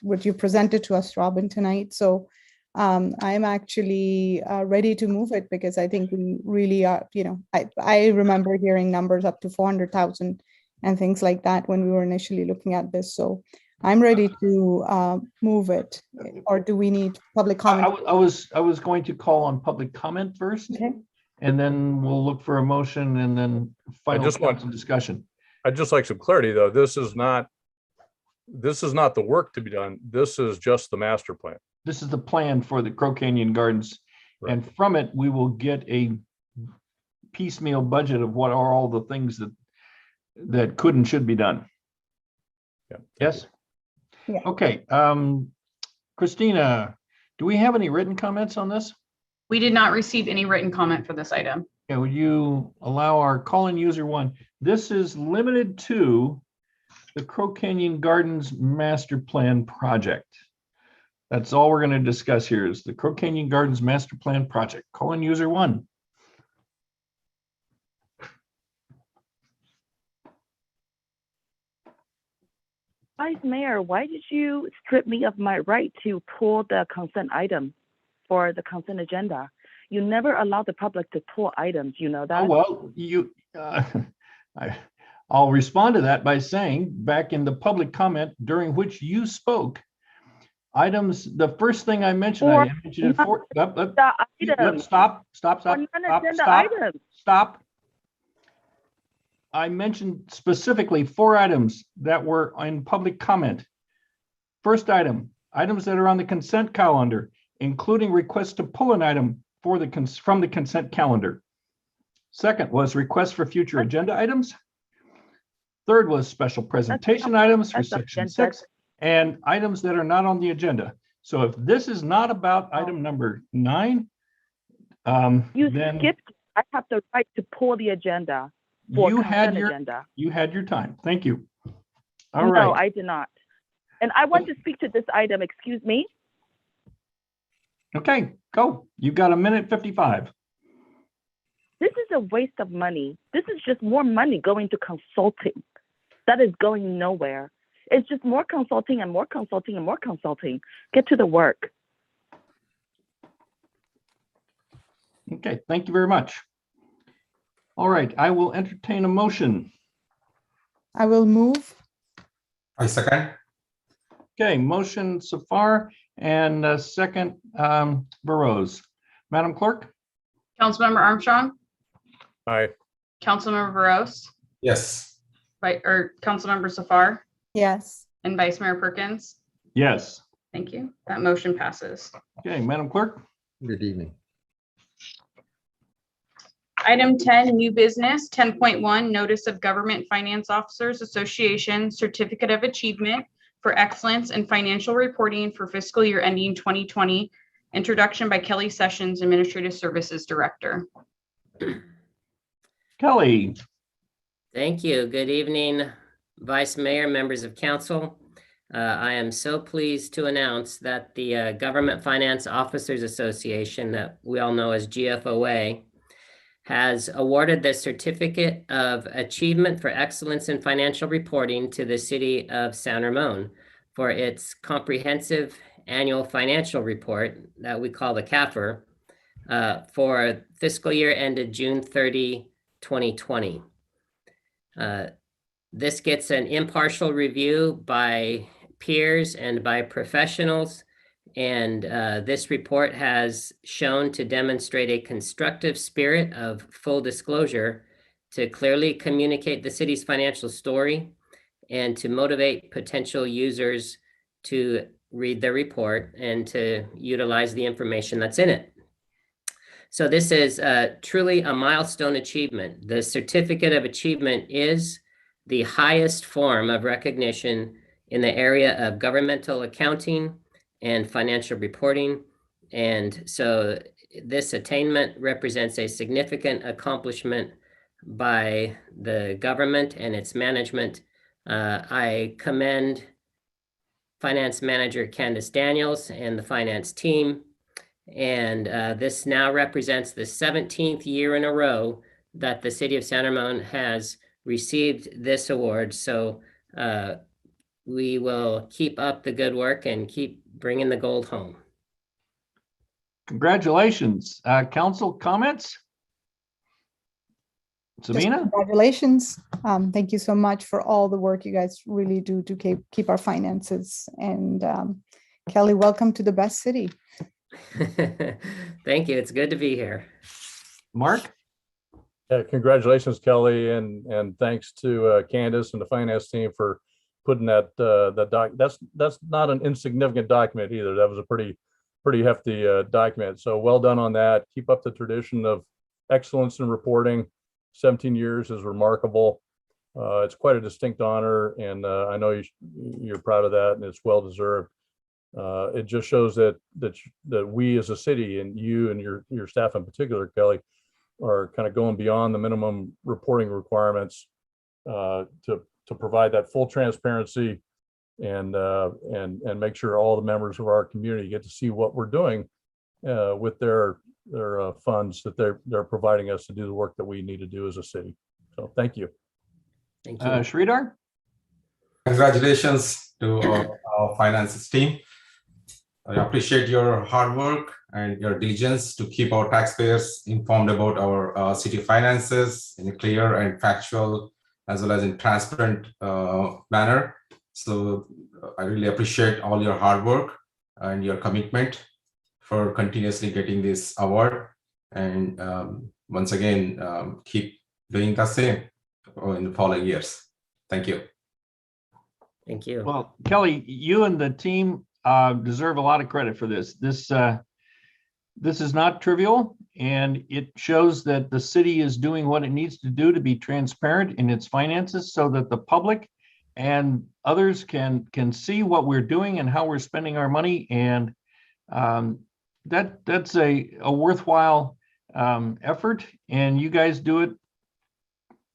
what you presented to us, Robin, tonight. So I'm actually ready to move it because I think we really are. I remember hearing numbers up to 400,000 and things like that when we were initially looking at this. So I'm ready to move it. Or do we need public comment? I was going to call on public comment first. Okay. And then we'll look for a motion and then final council discussion. I'd just like some clarity, though. This is not the work to be done. This is just the master plan. This is the plan for the Crow Canyon Gardens. Right. And from it, we will get a piecemeal budget of what are all the things that could and should be done. Yeah. Yes? Yeah. Okay. Christina, do we have any written comments on this? We did not receive any written comment for this item. Okay, would you allow our call-in user one? This is limited to the Crow Canyon Gardens Master Plan project. That's all we're going to discuss here is the Crow Canyon Gardens Master Plan project. Call-in user one. Vice Mayor, why did you strip me of my right to pull the consent item for the consent agenda? You never allow the public to pull items, you know that? Oh, well, I'll respond to that by saying back in the public comment during which you spoke, items, the first thing I mentioned, I mentioned it for, stop. I mentioned specifically 4 items that were in public comment. First item, items that are on the consent calendar, including requests to pull an item from the consent calendar. Second was requests for future agenda items. Third was special presentation items for section 6 and items that are not on the agenda. So if this is not about item number 9, you then skipped. I have the right to pull the agenda. You had your time. Thank you. All right. No, I did not. And I want to speak to this item. Excuse me. Okay, go. You've got 1:55. This is a waste of money. This is just more money going to consulting. That is going nowhere. It's just more consulting and more consulting and more consulting. Get to the work. Okay, thank you very much. All right, I will entertain a motion. I will move. I second. Okay, motion Safar and second Burrows. Madam Clerk? Councilmember Armstrong, Aye. Councilmember Veros, Yes. or Councilmember Safar, Yes. and Vice Mayor Perkins. Yes. Thank you. That motion passes. Okay, Madam Clerk. Good evening. Item 10, new business, 10.1, Notice of Government Finance Officers Association Certificate of Achievement for Excellence in Financial Reporting for fiscal year ending 2020. Introduction by Kelly Sessions, Administrative Services Director. Kelly. Thank you. Good evening, Vice Mayor, members of council. I am so pleased to announce that the Government Finance Officers Association, that we all know as GFOA, has awarded the Certificate of Achievement for Excellence in Financial Reporting to the City of San Ramon for its comprehensive annual financial report that we call the CAFR for fiscal year ended June 30, 2020. This gets an impartial review by peers and by professionals, and this report has shown to demonstrate a constructive spirit of full disclosure to clearly communicate the city's financial story and to motivate potential users to read the report and to utilize the information that's in it. So this is truly a milestone achievement. The Certificate of Achievement is the highest form of recognition in the area of governmental accounting and financial reporting. And so this attainment represents a significant accomplishment by the government and its management. I commend Finance Manager Candace Daniels and the finance team. And this now represents the 17th year in a row that the City of San Ramon has received this award. So we will keep up the good work and keep bringing the gold home. Congratulations. Council comments? Sabina? Just congratulations. Thank you so much for all the work you guys really do to keep our finances. And Kelly, welcome to the best city. Thank you. It's good to be here. Mark? Yeah, congratulations, Kelly, and thanks to Candace and the finance team for putting that that's not an insignificant document either. That was a pretty hefty document. So well done on that. Keep up the tradition of excellence in reporting. 17 years is remarkable. It's quite a distinct honor, and I know you're proud of that, and it's well deserved. It just shows that we as a city, and you and your staff in particular, Kelly, are kind of going beyond the minimum reporting requirements to provide that full transparency and make sure all the members of our community get to see what we're doing with their funds that they're providing us to do the work that we need to do as a city. So thank you. Thank you. Sridhar? Congratulations to our finances team. I appreciate your hard work and your diligence to keep our taxpayers informed about our city finances in a clear and factual as well as in transparent manner. So I really appreciate all your hard work and your commitment for continuously getting this award. And once again, keep doing the same in the following years. Thank you. Thank you. Well, Kelly, you and the team deserve a lot of credit for this. This is not trivial, and it shows that the city is doing what it needs to do to be transparent in its finances so that the public and others can see what we're doing and how we're spending our money. And that's a worthwhile effort, and you guys do it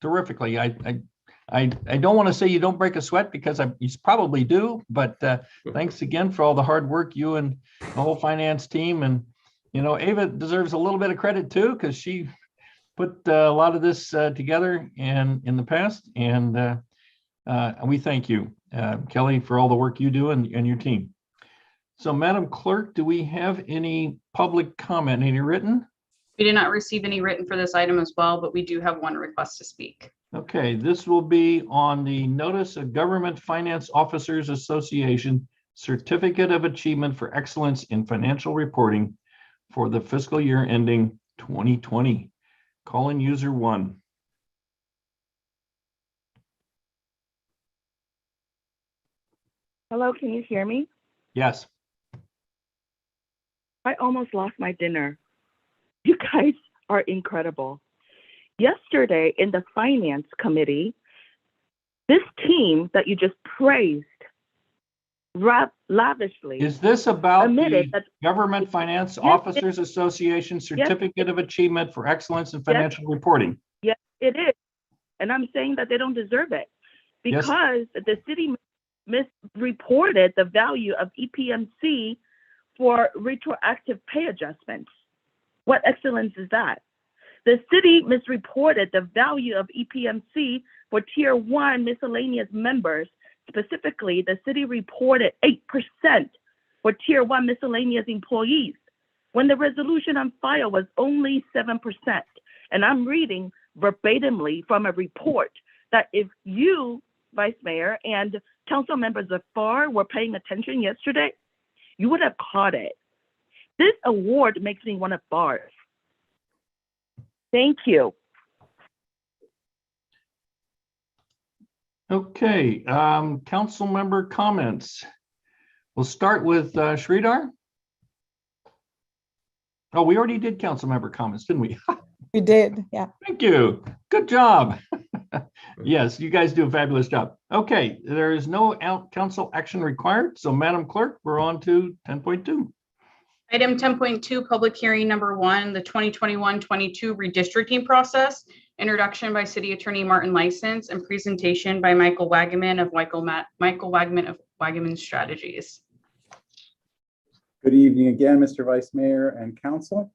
terrifically. I don't want to say you don't break a sweat, because you probably do, but thanks again for all the hard work you and the whole finance team. And Ava deserves a little bit of credit too, because she put a lot of this together in the past, and we thank you, Kelly, for all the work you do and your team. So, Madam Clerk, do we have any public comment, any written? We did not receive any written for this item as well, but we do have one request to speak. Okay, this will be on the Notice of Government Finance Officers Association Certificate of Achievement for Excellence in Financial Reporting for the fiscal year ending 2020. Calling user 1. Hello, can you hear me? Yes. I almost lost my dinner. You guys are incredible. Yesterday in the Finance Committee, this team that you just praised lavishly. Is this about admitted the that Government Finance Yes, Officers Association Certificate of Achievement for Excellence in Financial Reporting? yes, it is. And I'm saying that they don't deserve it Yes. because the city misreported the value of EPMC for retroactive pay adjustments. What excellence is that? The city misreported the value of EPMC for Tier 1 miscellaneous members. Specifically, the city reported 8% for Tier 1 miscellaneous employees, when the resolution on file was only 7%. And I'm reading verbatimly from a report that if you, Vice Mayor, and council members of FAR were paying attention yesterday, you would have caught it. This award makes me want to barf. Thank you. Okay, council member comments. We'll start with Sridhar. Oh, we already did council member comments, didn't we? We did, yeah. Thank you. Good job. Yes, you guys do a fabulous job. Okay, there is no council action required. So Madam Clerk, we're on to 10.2. Item 10.2, public hearing number 1, the 2021-22 redistricting process, introduction by City Attorney Martin License, and presentation by Michael Wagaman of Wagaman Strategies. Good evening again, Mr. Vice Mayor and Council.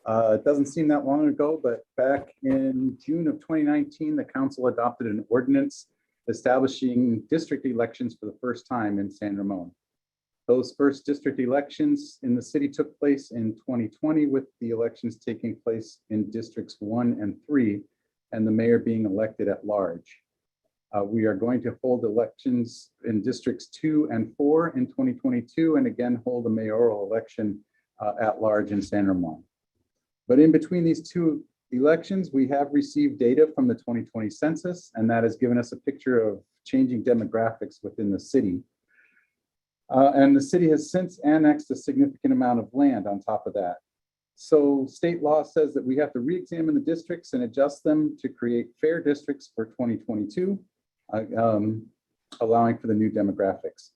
It doesn't seem that long ago, but back in June of 2019, the Council adopted an ordinance establishing district elections for the first time in San Ramon. Those first district elections in the city took place in 2020, with the elections taking place in districts 1 and 3, and the mayor being elected at large. We are going to hold elections in districts 2 and 4 in 2022, and again hold a mayoral election at large in San Ramon. But in between these two elections, we have received data from the 2020 census, and that has given us a picture of changing demographics within the city. And the city has since annexed a significant amount of land on top of that. So state law says that we have to re-examine the districts and adjust them to create fair districts for 2022, allowing for the new demographics.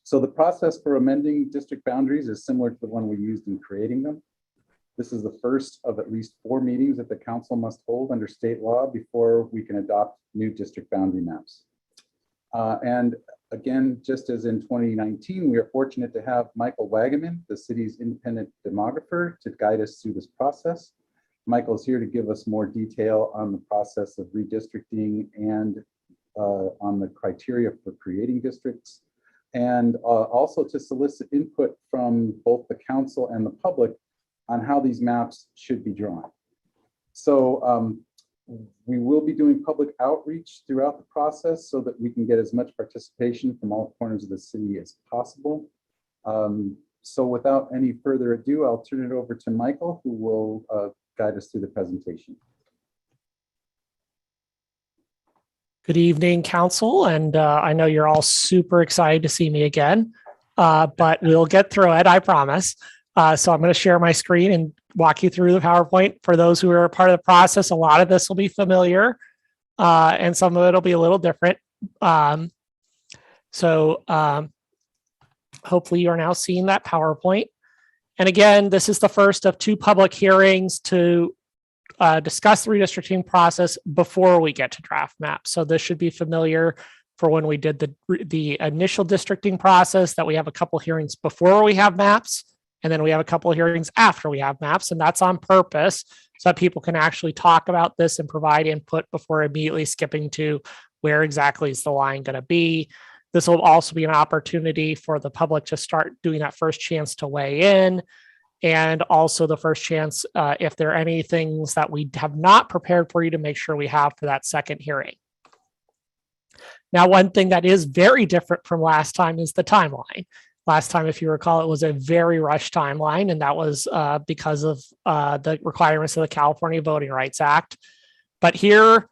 So the process for amending district boundaries is similar to the one we used in creating them. This is the first of at least 4 meetings that the council must hold under state law before we can adopt new district boundary maps. And again, just as in 2019, we are fortunate to have Michael Wagaman, the city's independent demographer, to guide us through this process. Michael is here to give us more detail on the process of redistricting and on the criteria for creating districts, and also to solicit input from both the council and the public on how these maps should be drawn. So we will be doing public outreach throughout the process so that we can get as much participation from all corners of the city as possible. So without any further ado, I'll turn it over to Michael, who will guide us through the presentation. Good evening, Council, and I know you're all super excited to see me again, but we'll get through it, I promise. So I'm going to share my screen and walk you through the PowerPoint. For those who are a part of the process, a lot of this will be familiar, and some of it will be a little different. Hopefully you are now seeing that PowerPoint. And again, this is the first of 2 public hearings to discuss the redistricting process before we get to draft maps. So this should be familiar for when we did the initial districting process, that we have a couple hearings before we have maps, and then we have a couple of hearings after we have maps, and that's on purpose so that people can actually talk about this and provide input before immediately skipping to where exactly is the line going to be. This will also be an opportunity for the public to start doing that first chance to weigh in, and also the first chance, if there are any things that we have not prepared for you, to make sure we have for that second hearing. Now, one thing that is very different from last time is the timeline. Last time, if you recall, it was a very rushed timeline, and that was because of the requirements of the California Voting Rights Act. But here,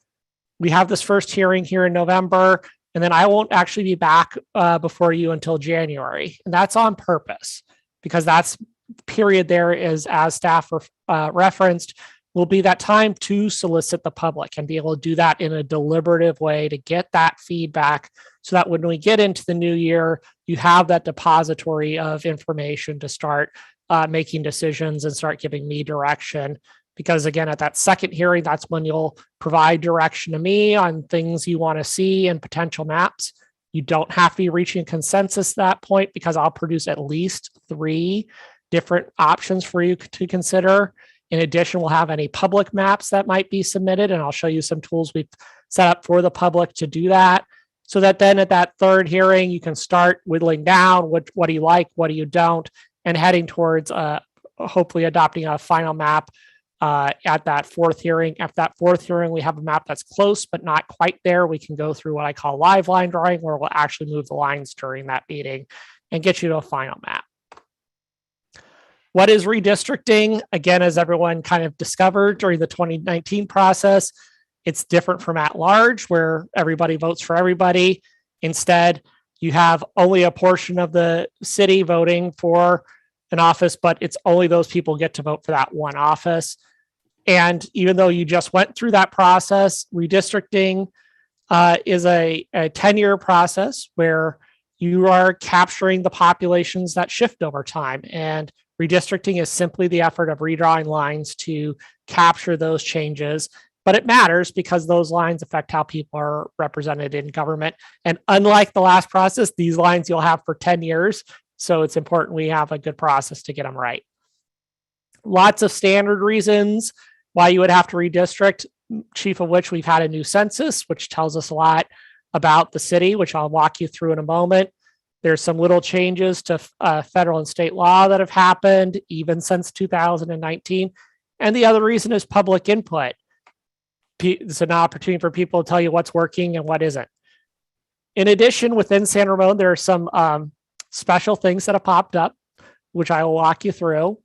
we have this first hearing here in November, and then I won't actually be back before you until January. And that's on purpose, because that's period there is, as staff referenced, will be that time to solicit the public and be able to do that in a deliberative way to get that feedback, so that when we get into the new year, you have that depository of information to start making decisions and start giving me direction. Because again, at that second hearing, that's when you'll provide direction to me on things you want to see and potential maps. You don't have to be reaching consensus at that point, because I'll produce at least 3 different options for you to consider. In addition, we'll have any public maps that might be submitted, and I'll show you some tools we've set up for the public to do that. So that then at that third hearing, you can start whittling down what do you like, what do you don't, and heading towards hopefully adopting a final map at that fourth hearing. At that fourth hearing, we have a map that's close but not quite there. We can go through what I call live line drawing, where we'll actually move the lines during that meeting and get you to a final map. What is redistricting? Again, as everyone kind of discovered during the 2019 process, it's different from at large, where everybody votes for everybody. Instead, you have only a portion of the city voting for an office, but it's only those people get to vote for that one office. And even though you just went through that process, redistricting is a 10-year process where you are capturing the populations that shift over time. And redistricting is simply the effort of redrawing lines to capture those changes. But it matters because those lines affect how people are represented in government. And unlike the last process, these lines you'll have for 10 years. So it's important we have a good process to get them right. Lots of standard reasons why you would have to redistrict, chief of which we've had a new census, which tells us a lot about the city, which I'll walk you through in a moment. There's some little changes to federal and state law that have happened even since 2019. And the other reason is public input. It's an opportunity for people to tell you what's working and what isn't. In addition, within San Ramon, there are some special things that have popped up, which I will walk you through.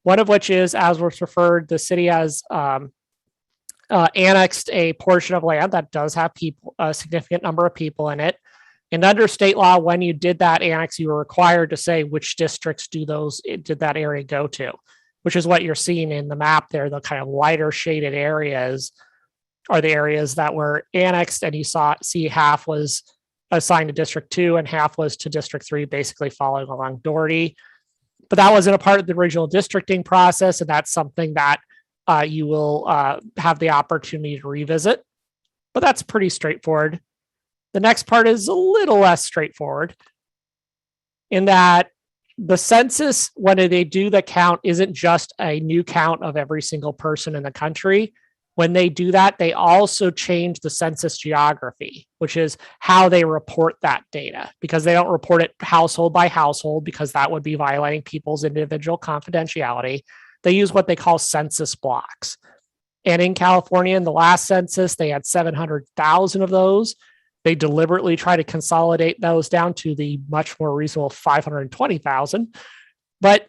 One of which is, as was referred, the city has annexed a portion of land that does have people, a significant number of people in it. And under state law, when you did that annex, you were required to say which districts did that area go to, which is what you're seeing in the map there. The kind of lighter shaded areas are the areas that were annexed, and you see half was assigned to District 2 and half was to District 3, basically following along Doherty. But that wasn't a part of the original districting process, and that's something that you will have the opportunity to revisit. But that's pretty straightforward. The next part is a little less straightforward in that the census, when they do the count, isn't just a new count of every single person in the country. When they do that, they also change the census geography, which is how they report that data, because they don't report it household by household, because that would be violating people's individual confidentiality. They use what they call census blocks. And in California, in the last census, they had 700,000 of those. They deliberately try to consolidate those down to the much more reasonable 520,000. But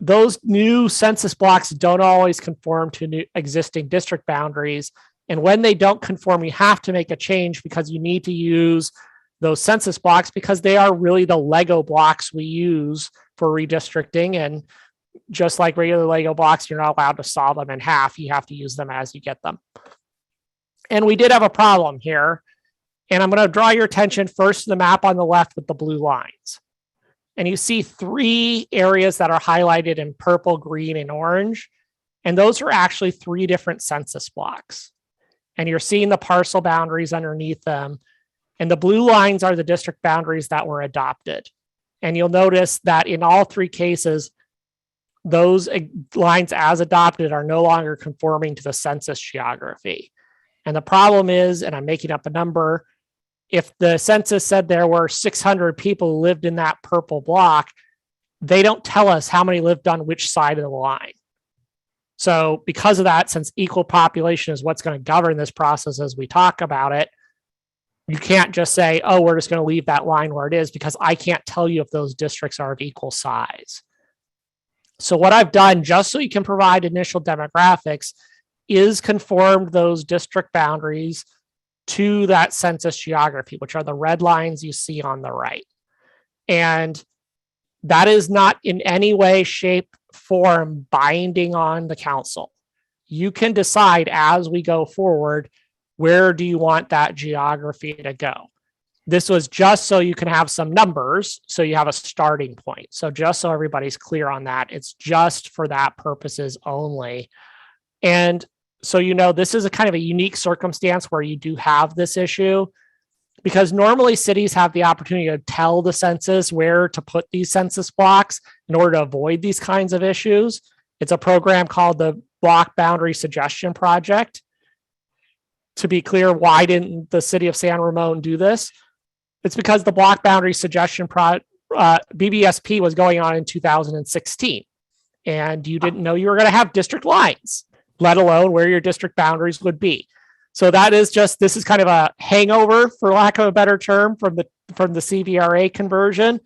those new census blocks don't always conform to new existing district boundaries. And when they don't conform, you have to make a change, because you need to use those census blocks, because they are really the Lego blocks we use for redistricting. And just like regular Lego blocks, you're not allowed to saw them in half. You have to use them as you get them. And we did have a problem here. And I'm going to draw your attention first to the map on the left with the blue lines. And you see 3 areas that are highlighted in purple, green, and orange. And those are actually 3 different census blocks. And you're seeing the parcel boundaries underneath them. And the blue lines are the district boundaries that were adopted. And you'll notice that in all 3 cases, those lines as adopted are no longer conforming to the census geography. And the problem is, and I'm making up a number, if the census said there were 600 people who lived in that purple block, they don't tell us how many lived on which side of the line. So because of that, since equal population is what's going to govern this process as we talk about it, You can't just say, oh, we're just going to leave that line where it is, because I can't tell you if those districts are of equal size. So what I've done, just so you can provide initial demographics, is conformed those district boundaries to that census geography, which are the red lines you see on the right. And that is not in any way, shape, form binding on the council. You can decide as we go forward, where do you want that geography to go? This was just so you can have some numbers, so you have a starting point. So just so everybody's clear on that, it's just for that purposes only. And so, you know, this is a kind of a unique circumstance where you do have this issue, because normally cities have the opportunity to tell the census where to put these census blocks in order to avoid these kinds of issues. It's a program called the Block Boundary Suggestion Project. To be clear, why didn't the city of San Ramon do this? It's because the Block Boundary Suggestion BBSP was going on in 2016, and you didn't know you were going to have district lines, let alone where your district boundaries would be. So that is just, this is kind of a hangover, for lack of a better term, from the CVRA conversion.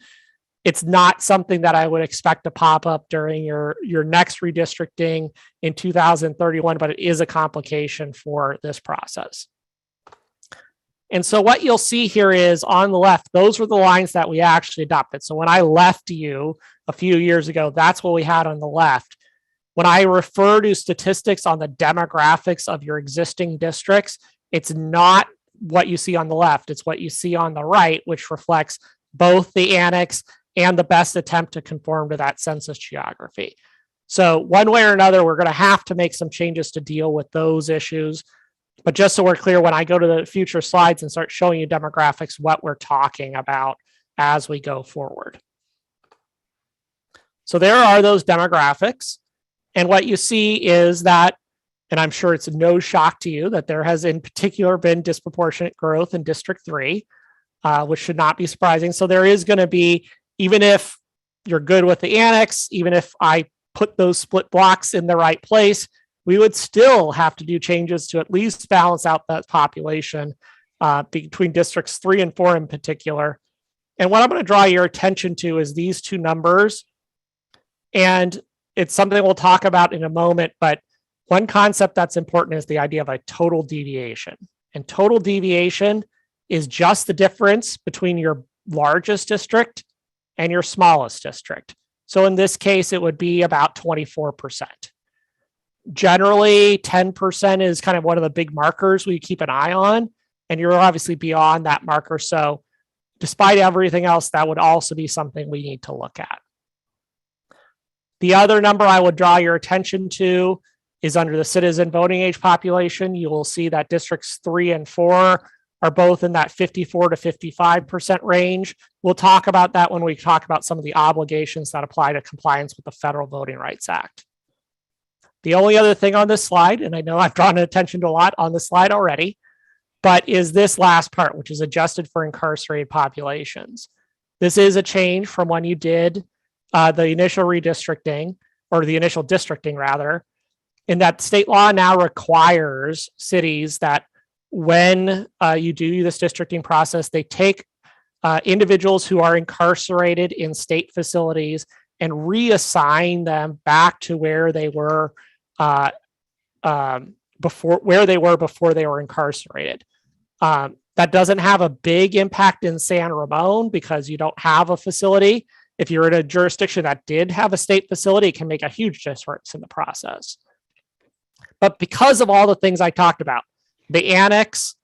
It's not something that I would expect to pop up during your next redistricting in 2031, but it is a complication for this process. And so what you'll see here is on the left, those were the lines that we actually adopted. So when I left you a few years ago, that's what we had on the left. When I refer to statistics on the demographics of your existing districts, it's not what you see on the left, it's what you see on the right, which reflects both the annex and the best attempt to conform to that census geography. So one way or another, we're going to have to make some changes to deal with those issues. But just so we're clear, when I go to the future slides and start showing you demographics, what we're talking about as we go forward. So there are those demographics. And what you see is that, and I'm sure it's no shock to you, that there has in particular been disproportionate growth in District 3, which should not be surprising. So there is going to be, even if you're good with the annex, even if I put those split blocks in the right place, we would still have to do changes to at least balance out that population between Districts 3 and 4 in particular. And what I'm going to draw your attention to is these two numbers. And it's something we'll talk about in a moment, but one concept that's important is the idea of a total deviation. And total deviation is just the difference between your largest district and your smallest district. So in this case, it would be about 24%. Generally, 10% is kind of one of the big markers we keep an eye on, and you're obviously beyond that marker. So despite everything else, that would also be something we need to look at. The other number I would draw your attention to is under the citizen voting age population. You will see that Districts 3 and 4 are both in that 54 to 55% range. We'll talk about that when we talk about some of the obligations that apply to compliance with the Federal Voting Rights Act. The only other thing on this slide, and I know I've drawn attention to a lot on the slide already, but is this last part, which is adjusted for incarcerated populations. This is a change from when you did the initial redistricting, or the initial districting rather, in that state law now requires cities that when you do this districting process, they take individuals who are incarcerated in state facilities and reassign them back to where they were before they were incarcerated. That doesn't have a big impact in San Ramon because you don't have a facility. If you're in a jurisdiction that did have a state facility, it can make a huge difference in the process. But because of all the things I talked about, the annex,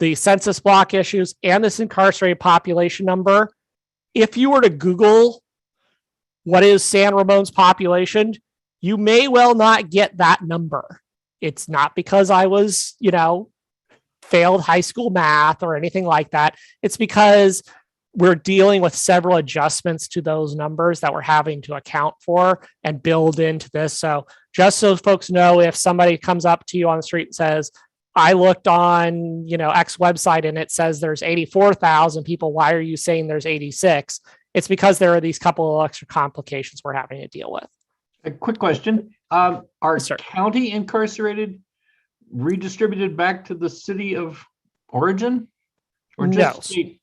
the census block issues, and this incarcerated population number, if you were to Google what is San Ramon's population, you may well not get that number. It's not because I was, failed high school math or anything like that. It's because we're dealing with several adjustments to those numbers that we're having to account for and build into this. So just so folks know, if somebody comes up to you on the street and says, I looked on, X website and it says there's 84,000 people, why are you saying there's 86? It's because there are these couple of extra complications we're having to deal with. A quick question. Are county incarcerated redistributed back to the city of origin? Or No. just state?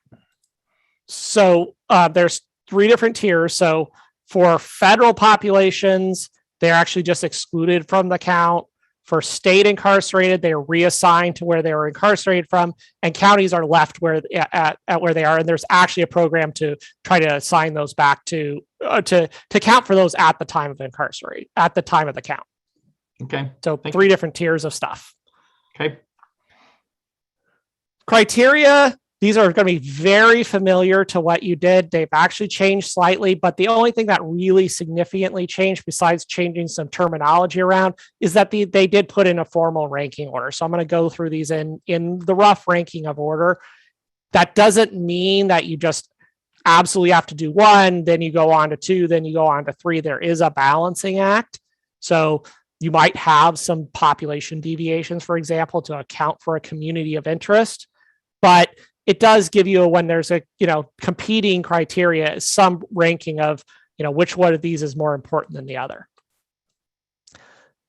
So there's 3 different tiers. So for federal populations, they're actually just excluded from the count. For state incarcerated, they are reassigned to where they were incarcerated from, and counties are left where at where they are. And there's actually a program to try to assign those back to count for those at the time of incarcerate, at the time of the count. Okay. So 3 different tiers of stuff. Okay. Criteria, these are going to be very familiar to what you did. They've actually changed slightly, but the only thing that really significantly changed, besides changing some terminology around, is that they did put in a formal ranking order. So I'm going to go through these in the rough ranking of order. That doesn't mean that you just absolutely have to do 1, then you go on to 2, then you go on to 3. There is a balancing act. So you might have some population deviations, for example, to account for a community of interest, but it does give you, when there's a, competing criteria, some ranking of, which one of these is more important than the other.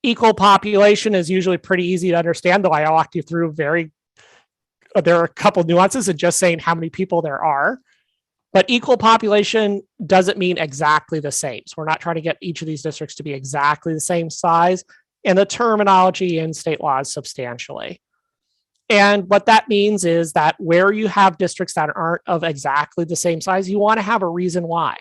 Equal population is usually pretty easy to understand, though I walked you through there are a couple nuances in just saying how many people there are. But equal population doesn't mean exactly the same. So we're not trying to get each of these districts to be exactly the same size. And the terminology in state law is substantially. And what that means is that where you have districts that aren't of exactly the same size, you want to have a reason why.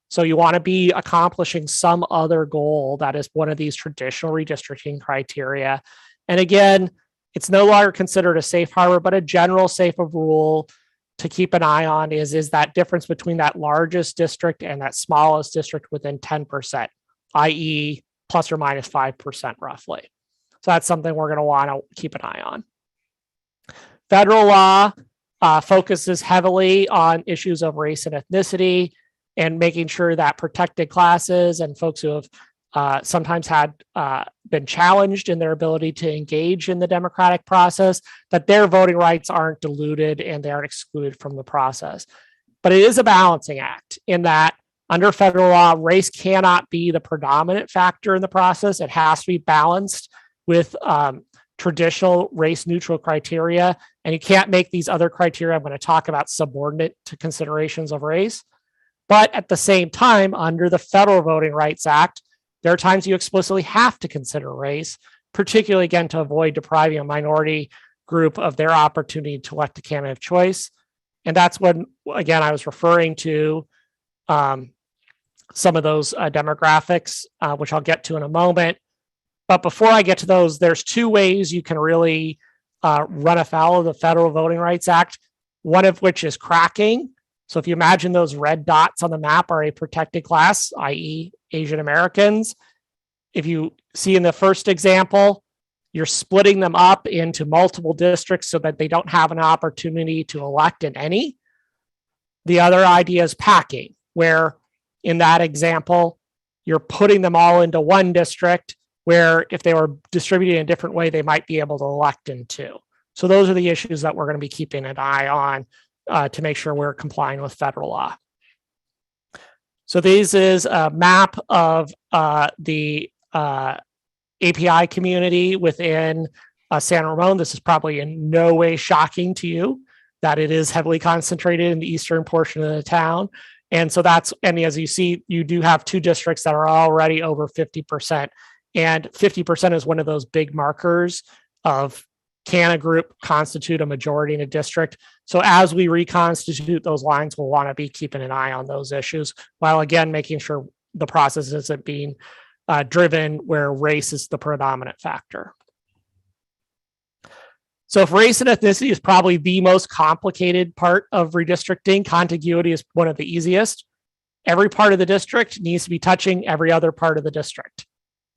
So you want to be accomplishing some other goal that is one of these traditional redistricting criteria. And again, it's no longer considered a safe harbor, but a general safe of rule to keep an eye on is that difference between that largest district and that smallest district within 10%, i.e. plus or minus 5% roughly. So that's something we're going to want to keep an eye on. Federal law focuses heavily on issues of race and ethnicity and making sure that protected classes and folks who have sometimes had been challenged in their ability to engage in the democratic process, that their voting rights aren't diluted and they aren't excluded from the process. But it is a balancing act in that under federal law, race cannot be the predominant factor in the process. It has to be balanced with traditional race neutral criteria. And you can't make these other criteria I'm going to talk about subordinate to considerations of race. But at the same time, under the Federal Voting Rights Act, there are times you explicitly have to consider race, particularly again to avoid depriving a minority group of their opportunity to elect a candidate of choice. And that's when, again, I was referring to some of those demographics, which I'll get to in a moment. But before I get to those, there's 2 ways you can really run afoul of the Federal Voting Rights Act, one of which is cracking. So if you imagine those red dots on the map are a protected class, i.e. Asian Americans. If you see in the first example, you're splitting them up into multiple districts so that they don't have an opportunity to elect in any. The other idea is packing, where in that example, you're putting them all into one district where if they were distributed in a different way, they might be able to elect in 2. So those are the issues that we're going to be keeping an eye on to make sure we're complying with federal law. So this is a map of the API community within San Ramon. This is probably in no way shocking to you that it is heavily concentrated in the eastern portion of the town. And so and as you see, you do have 2 districts that are already over 50%. And 50% is one of those big markers of can a group constitute a majority in a district. So as we reconstitute those lines, we'll want to be keeping an eye on those issues, while again, making sure the process isn't being driven where race is the predominant factor. So if race and ethnicity is probably the most complicated part of redistricting, contiguity is one of the easiest. Every part of the district needs to be touching every other part of the district.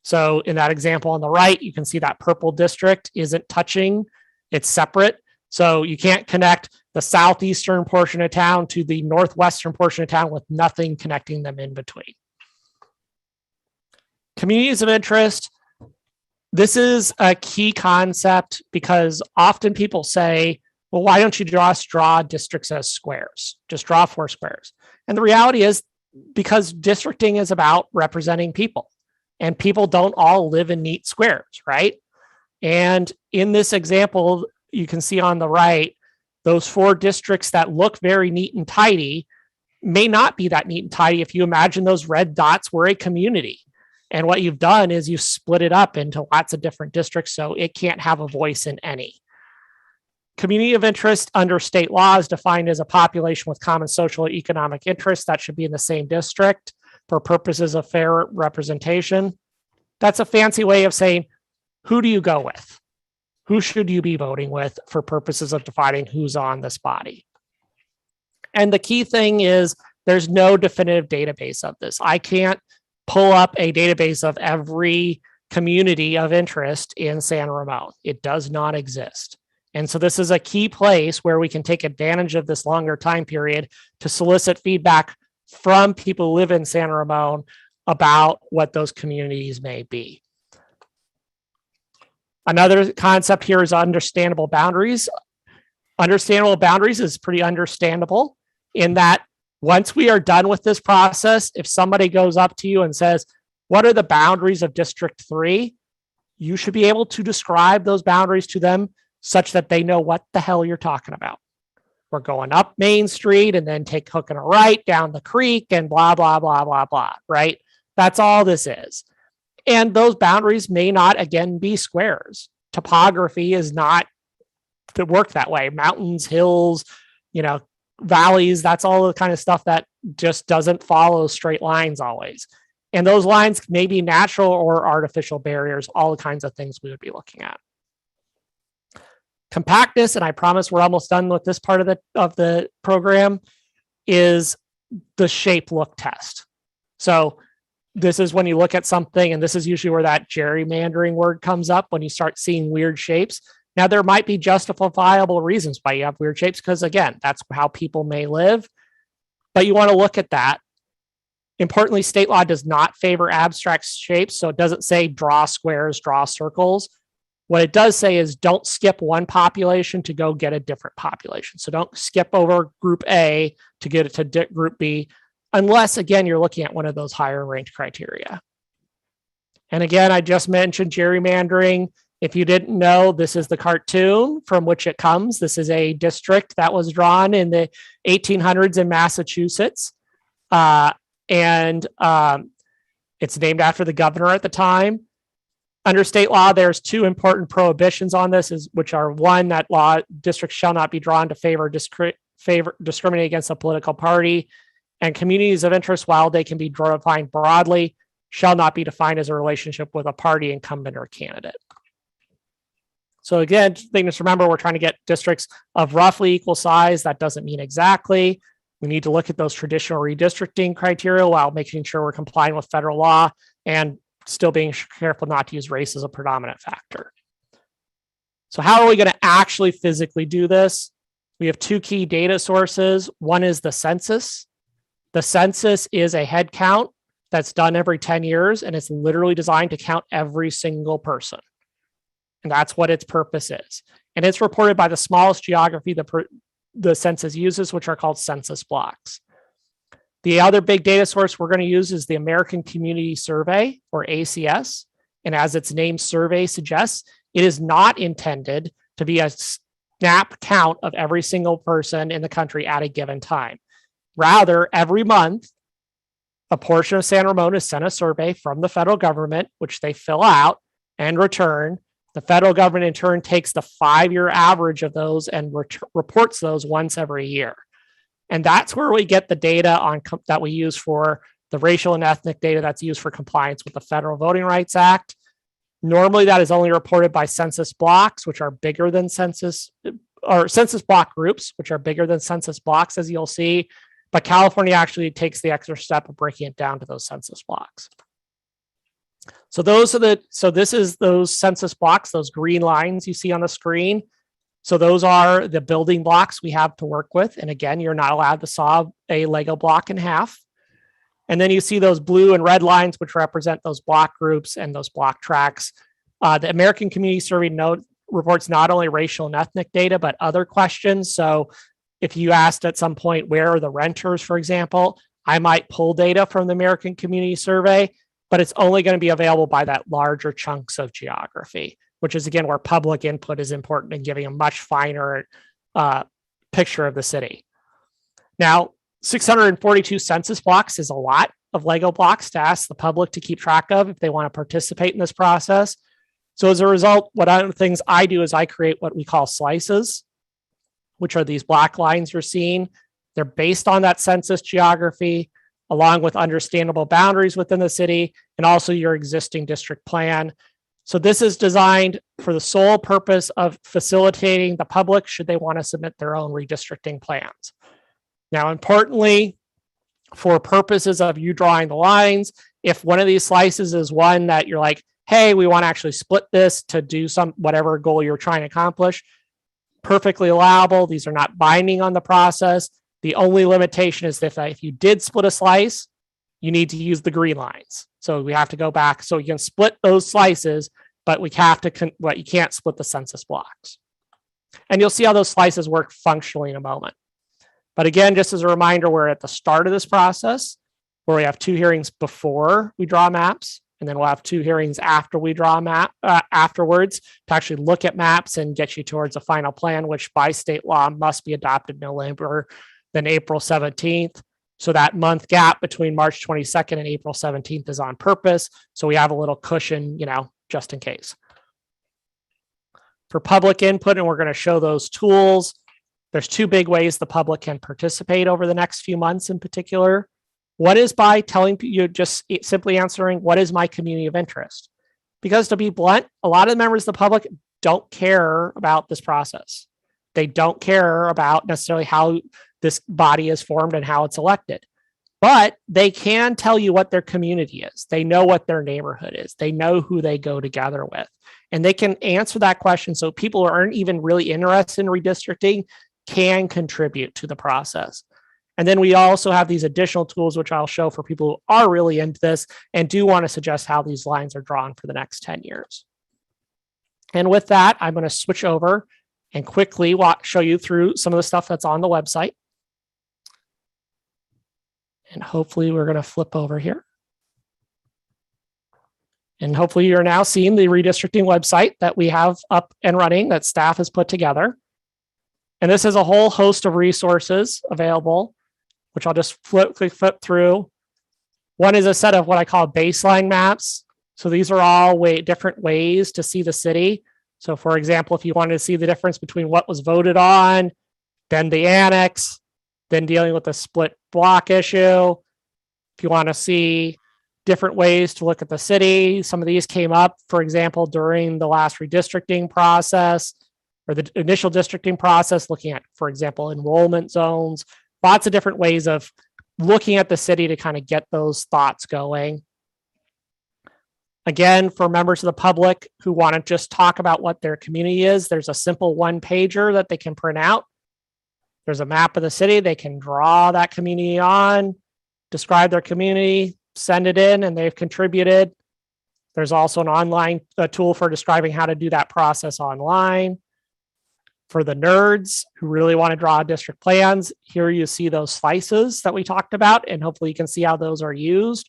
So in that example on the right, you can see that purple district isn't touching, it's separate. So you can't connect the southeastern portion of town to the northwestern portion of town with nothing connecting them in between. Communities of interest. This is a key concept because often people say, well, why don't you just draw districts as squares? Just draw 4 squares. And the reality is because districting is about representing people. And people don't all live in neat squares, right? And in this example, you can see on the right, Those 4 districts that look very neat and tidy may not be that neat and tidy if you imagine those red dots were a community. And what you've done is you split it up into lots of different districts, so it can't have a voice in any. Community of interest under state law is defined as a population with common social or economic interests that should be in the same district for purposes of fair representation. That's a fancy way of saying, who do you go with? Who should you be voting with for purposes of defining who's on this body? And the key thing is there's no definitive database of this. I can't pull up a database of every community of interest in San Ramon. It does not exist. And so this is a key place where we can take advantage of this longer time period to solicit feedback from people who live in San Ramon about what those communities may be. Another concept here is understandable boundaries. Understandable boundaries is pretty understandable in that once we are done with this process, if somebody goes up to you and says, what are the boundaries of District 3? You should be able to describe those boundaries to them such that they know what the hell you're talking about. We're going up Main Street and then take hook and a right down the creek and blah, blah, blah, blah, blah, right? That's all this is. And those boundaries may not, again, be squares. Topography is not to work that way. Mountains, hills, valleys, that's all the kind of stuff that just doesn't follow straight lines always. And those lines may be natural or artificial barriers, all the kinds of things we would be looking at. Compactness, and I promise we're almost done with this part of the program, is the shape look test. So this is when you look at something, and this is usually where that gerrymandering word comes up, when you start seeing weird shapes. Now, there might be justifiable reasons why you have weird shapes, because again, that's how people may live, but you want to look at that. Importantly, state law does not favor abstract shapes, so it doesn't say draw squares, draw circles. What it does say is don't skip one population to go get a different population. So don't skip over group A to get it to group B, unless, again, you're looking at one of those higher ranked criteria. And again, I just mentioned gerrymandering. If you didn't know, this is the cartoon from which it comes. This is a district that was drawn in the 1800s in Massachusetts. And it's named after the governor at the time. Under state law, there's 2 important prohibitions on this, which are 1, that law districts shall not be drawn to discriminate against a political party, and communities of interest, while they can be defined broadly, shall not be defined as a relationship with a party, incumbent, or candidate. So again, just remember, we're trying to get districts of roughly equal size. That doesn't mean exactly. We need to look at those traditional redistricting criteria while making sure we're complying with federal law and still being careful not to use race as a predominant factor. So how are we going to actually physically do this? We have 2 key data sources. One is the census. The census is a head count that's done every 10 years, and it's literally designed to count every single person. And that's what its purpose is. And it's reported by the smallest geography the census uses, which are called census blocks. The other big data source we're going to use is the American Community Survey, or ACS. And as its name survey suggests, it is not intended to be a snap count of every single person in the country at a given time. Rather, every month, a portion of San Ramon is sent a survey from the federal government, which they fill out and return. The federal government in turn takes the 5-year average of those and reports those once every year. And that's where we get the data that we use for the racial and ethnic data that's used for compliance with the Federal Voting Rights Act. Normally, that is only reported by census blocks, which are bigger than census block groups, which are bigger than census blocks, as you'll see. But California actually takes the extra step of breaking it down to those census blocks. So this is those census blocks, those green lines you see on the screen. So those are the building blocks we have to work with. And again, you're not allowed to saw a Lego block in half. And then you see those blue and red lines, which represent those block groups and those block tracks. The American Community Survey reports not only racial and ethnic data, but other questions. So if you asked at some point, where are the renters, for example, I might pull data from the American Community Survey, but it's only going to be available by that larger chunks of geography, which is, again, where public input is important in giving a much finer picture of the city. Now, 642 census blocks is a lot of Lego blocks to ask the public to keep track of if they want to participate in this process. So as a result, one of the things I do is I create what we call slices, which are these black lines you're seeing. They're based on that census geography, along with understandable boundaries within the city, and also your existing district plan. So this is designed for the sole purpose of facilitating the public should they want to submit their own redistricting plans. Now, importantly, for purposes of you drawing the lines, if one of these slices is one that you're like, hey, we want to actually split this to do some whatever goal you're trying to accomplish, perfectly allowable. These are not binding on the process. The only limitation is if you did split a slice, you need to use the green lines. So we have to go back. So you can split those slices, but we have to, you can't split the census blocks. And you'll see how those slices work functionally in a moment. But again, just as a reminder, we're at the start of this process where we have 2 hearings before we draw maps, and then we'll have 2 hearings after we draw a map afterwards to actually look at maps and get you towards a final plan, which by state law must be adopted no later than April 17th. So that month gap between March 22nd and April 17th is on purpose. So we have a little cushion, just in case. For public input, and we're going to show those tools, there's 2 big ways the public can participate over the next few months in particular. One is by telling you, just simply answering, what is my community of interest? Because to be blunt, a lot of the members of the public don't care about this process. They don't care about necessarily how this body is formed and how it's elected. But they can tell you what their community is. They know what their neighborhood is. They know who they go together with. And they can answer that question so people who aren't even really interested in redistricting can contribute to the process. And then we also have these additional tools, which I'll show for people who are really into this and do want to suggest how these lines are drawn for the next 10 years. And with that, I'm going to switch over and quickly show you through some of the stuff that's on the website. And hopefully we're going to flip over here. And hopefully you're now seeing the redistricting website that we have up and running that staff has put together. And this is a whole host of resources available, which I'll just flip through. One is a set of what I call baseline maps. So these are all different ways to see the city. So for example, if you wanted to see the difference between what was voted on, then the annex, then dealing with the split block issue. If you want to see different ways to look at the city, some of these came up, for example, during the last redistricting process or the initial districting process, looking at, for example, enrollment zones, lots of different ways of looking at the city to kind of get those thoughts going. Again, for members of the public who want to just talk about what their community is, there's a simple 1-pager that they can print out. There's a map of the city. They can draw that community on, describe their community, send it in, and they've contributed. There's also an online tool for describing how to do that process online. For the nerds who really want to draw district plans, here you see those slices that we talked about, and hopefully you can see how those are used,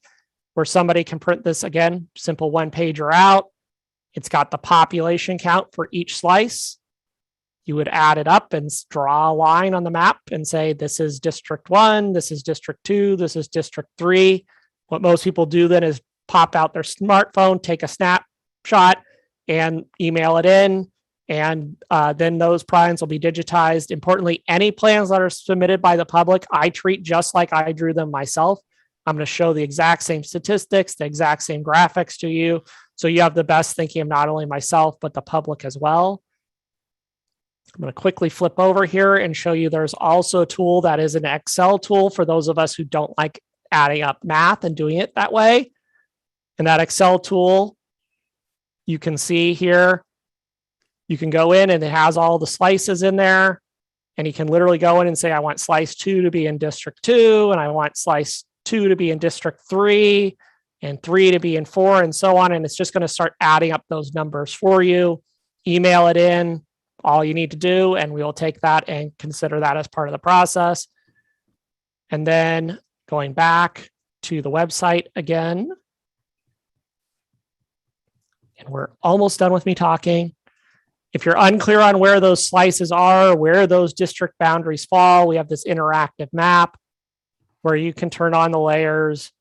where somebody can print this, again, simple 1-pager out. It's got the population count for each slice. You would add it up and draw a line on the map and say, this is District 1, this is District 2, this is District 3. What most people do then is pop out their smartphone, take a snapshot, and email it in. And then those plans will be digitized. Importantly, any plans that are submitted by the public, I treat just like I drew them myself. I'm going to show the exact same statistics, the exact same graphics to you. So you have the best thinking of not only myself, but the public as well. I'm going to quickly flip over here and show you there's also a tool that is an Excel tool for those of us who don't like adding up math and doing it that way. And that Excel tool, you can see here, you can go in and it has all the slices in there. And you can literally go in and say, I want slice 2 to be in District 2, and I want slice 2 to be in District 3, and 3 to be in 4, and so on. And it's just going to start adding up those numbers for you. Email it in, all you need to do, and we will take that and consider that as part of the process. And then going back to the website again, and we're almost done with me talking. If you're unclear on where those slices are, where those district boundaries fall, we have this interactive map where you can turn on the layers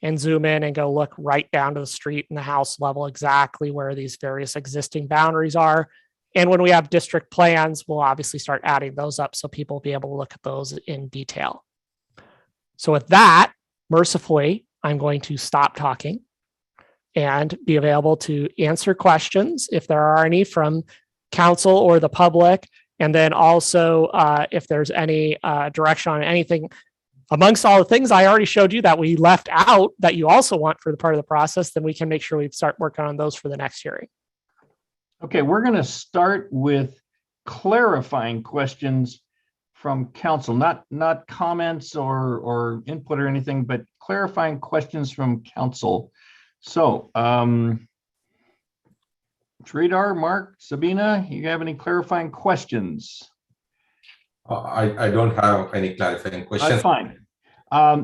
and zoom in and go look right down to the street and the house level exactly where these various existing boundaries are. And when we have district plans, we'll obviously start adding those up so people will be able to look at those in detail. So with that, mercifully, I'm going to stop talking and be available to answer questions if there are any from council or the public. And then also if there's any direction on anything amongst all the things I already showed you that we left out that you also want for the part of the process, then we can make sure we start working on those for the next hearing. Okay, we're going to start with clarifying questions from council, not comments or input or anything, but clarifying questions from council. So, Sridhar, Mark, Sabina, you have any clarifying questions? I don't have any clarifying questions. Fine.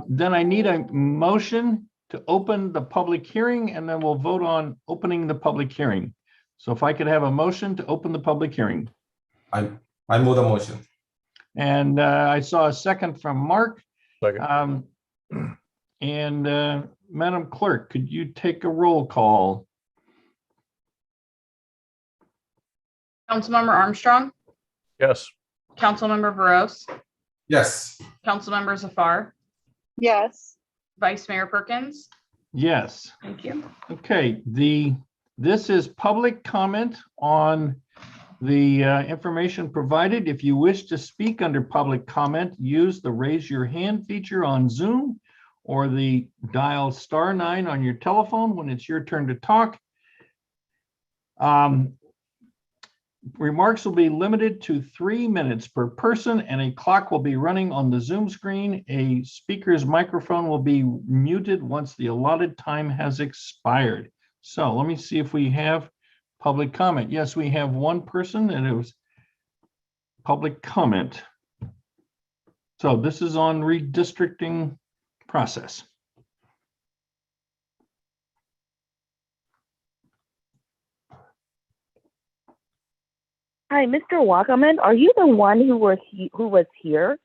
Then I need a motion to open the public hearing, and then we'll vote on opening the public hearing. So if I could have a motion to open the public hearing. I move the motion. And I saw a second from Mark. Second. Madam Clerk, could you take a roll call? Councilmember Armstrong, Yes. Councilmember Veros, Yes. Councilmember Zafar, Yes. Vice Mayor Perkins. Yes. Thank you. Okay, this is public comment on the information provided. If you wish to speak under public comment, use the raise your hand feature on Zoom or the dial *9 on your telephone when it's your turn to talk. Remarks will be limited to 3 minutes per person, and a clock will be running on the Zoom screen. A speaker's microphone will be muted once the allotted time has expired. So let me see if we have public comment. Yes, we have one person, and it was public comment. So this is on redistricting process. Hi, Mr. Wackerman. Are you the one who was here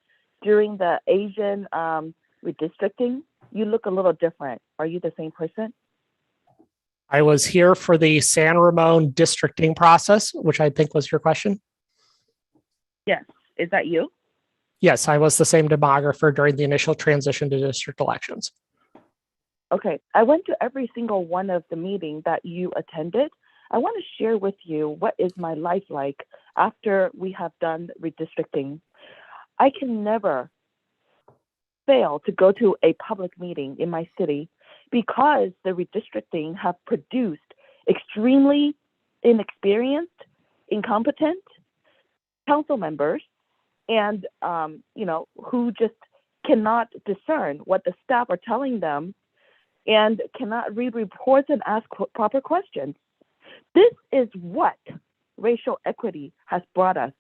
during the Asian redistricting? You look a little different. Are you the same person? I was here for the San Ramon districting process, which I think was your question. Yes. Is that you? Yes, I was the same demographer during the initial transition to district elections. Okay. I went to every single one of the meetings that you attended. I want to share with you what is my life like after we have done redistricting. I can never fail to go to a public meeting in my city because the redistricting have produced extremely inexperienced, incompetent council members and who just cannot discern what the staff are telling them and cannot read reports and ask proper questions. This is what racial equity has brought us: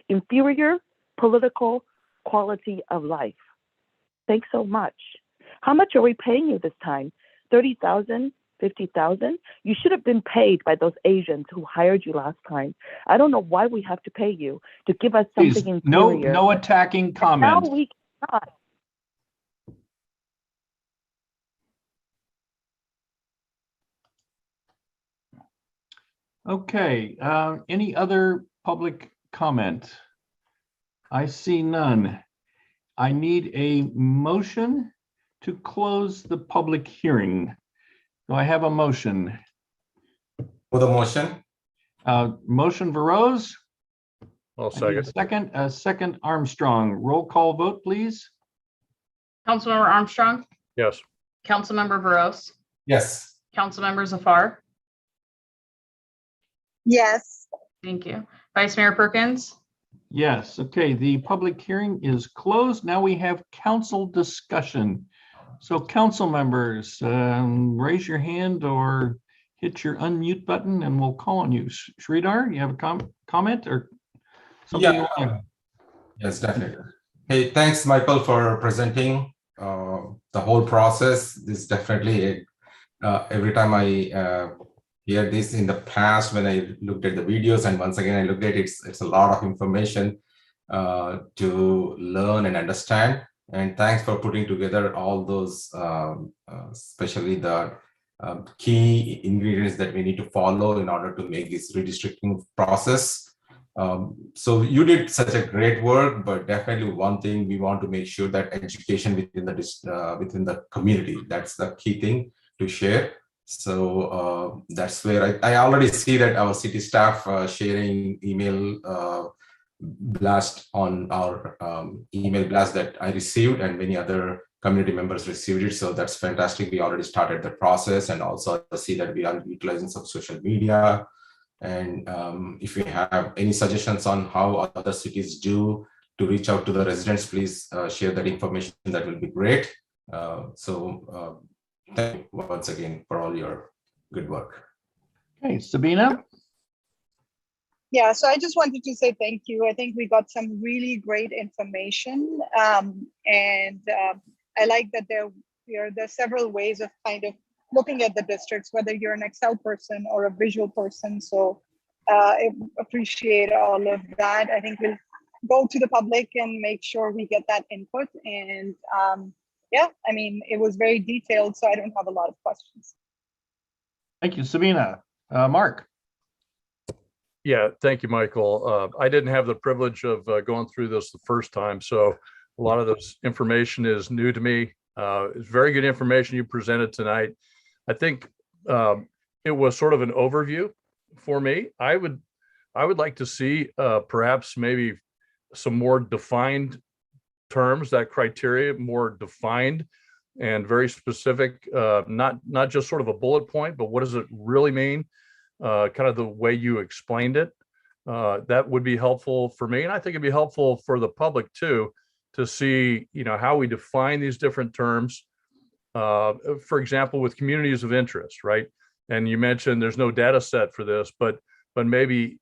inferior political quality of life. Thanks so much. How much are we paying you this time? 30,000, 50,000? You should have been paid by those Asians who hired you last time. I don't know why we have to pay you to give us something Please, inferior. no attacking comments. Now we cannot. Okay, any other public comment? I see none. I need a motion to close the public hearing. Do I have a motion? For the motion. Motion Veros. I'll second. Second Armstrong. Roll call vote, please. Councilmember Armstrong, Yes. Councilmember Veros, Yes. Councilmember Zafar. Yes. Thank you. Vice Mayor Perkins. Yes, okay, the public hearing is closed. Now we have council discussion. So council members, raise your hand or hit your unmute button and we'll call on you. Sridhar, you have a comment or something? Yeah. Yes, definitely. Hey, thanks, Michael, for presenting the whole process. This definitely, every time I hear this in the past when I looked at the videos, and once again I looked at it. It's a lot of information to learn and understand. And thanks for putting together all those, especially the key ingredients that we need to follow in order to make this redistricting process. So you did such a great work, but definitely one thing we want to make sure that education within the community, that's the key thing to share. So that's where I already see that our city staff sharing email blast on our email blast that I received, and many other community members received it. So that's fantastic. We already started the process, and also see that we are utilizing some social media. And if you have any suggestions on how other cities do to reach out to the residents, please share that information. That will be great. Thank you once again for all your good work. Okay, Sabina. Yeah, so I just wanted to say thank you. I think we got some really great information, and I like that there's several ways of kind of looking at the districts, whether you're an Excel person or a visual person. So I appreciate all of that. I think we'll go to the public and make sure we get that input. And yeah, I mean, it was very detailed, so I don't have a lot of questions. Thank you, Sabina. Mark. Yeah, thank you, Michael. I didn't have the privilege of going through this the first time, so a lot of this information is new to me. It's very good information you presented tonight. I think it was sort of an overview for me. I would like to see perhaps maybe some more defined terms, that criteria more defined and very specific, not just sort of a bullet point, but what does it really mean? Kind of the way you explained it. That would be helpful for me. And I think it'd be helpful for the public too, to see, how we define these different terms. For example, with communities of interest, right? And you mentioned there's no data set for this, but maybe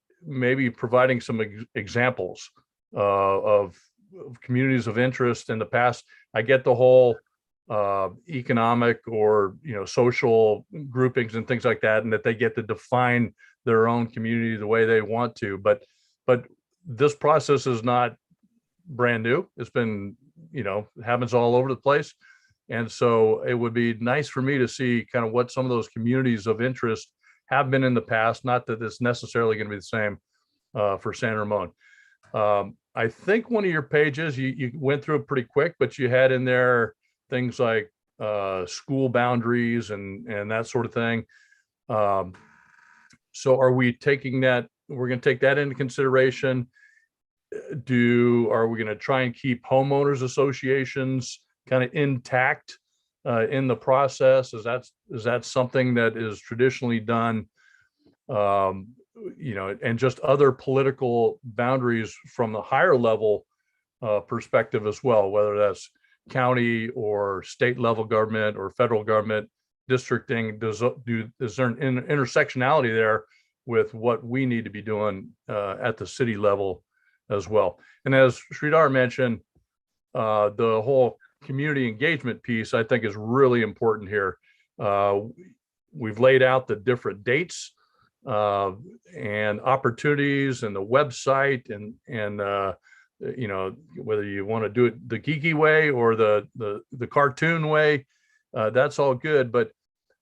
providing some examples of communities of interest in the past. I get the whole economic or social groupings and things like that, and that they get to define their own community the way they want to. But this process is not brand new. It's been, happens all over the place. And so it would be nice for me to see kind of what some of those communities of interest have been in the past. Not that it's necessarily going to be the same for San Ramon. I think one of your pages, you went through it pretty quick, but you had in there things like school boundaries and that sort of thing. So are we taking that, we're going to take that into consideration? Are we going to try and keep homeowners associations kind of intact in the process? Is that something that is traditionally done? And just other political boundaries from the higher level perspective as well, whether that's county or state level government or federal government districting. Is there an intersectionality there with what we need to be doing at the city level as well? And as Sridhar mentioned, the whole community engagement piece, I think, is really important here. We've laid out the different dates and opportunities and the website and whether you want to do it the geeky way or the cartoon way, that's all good. But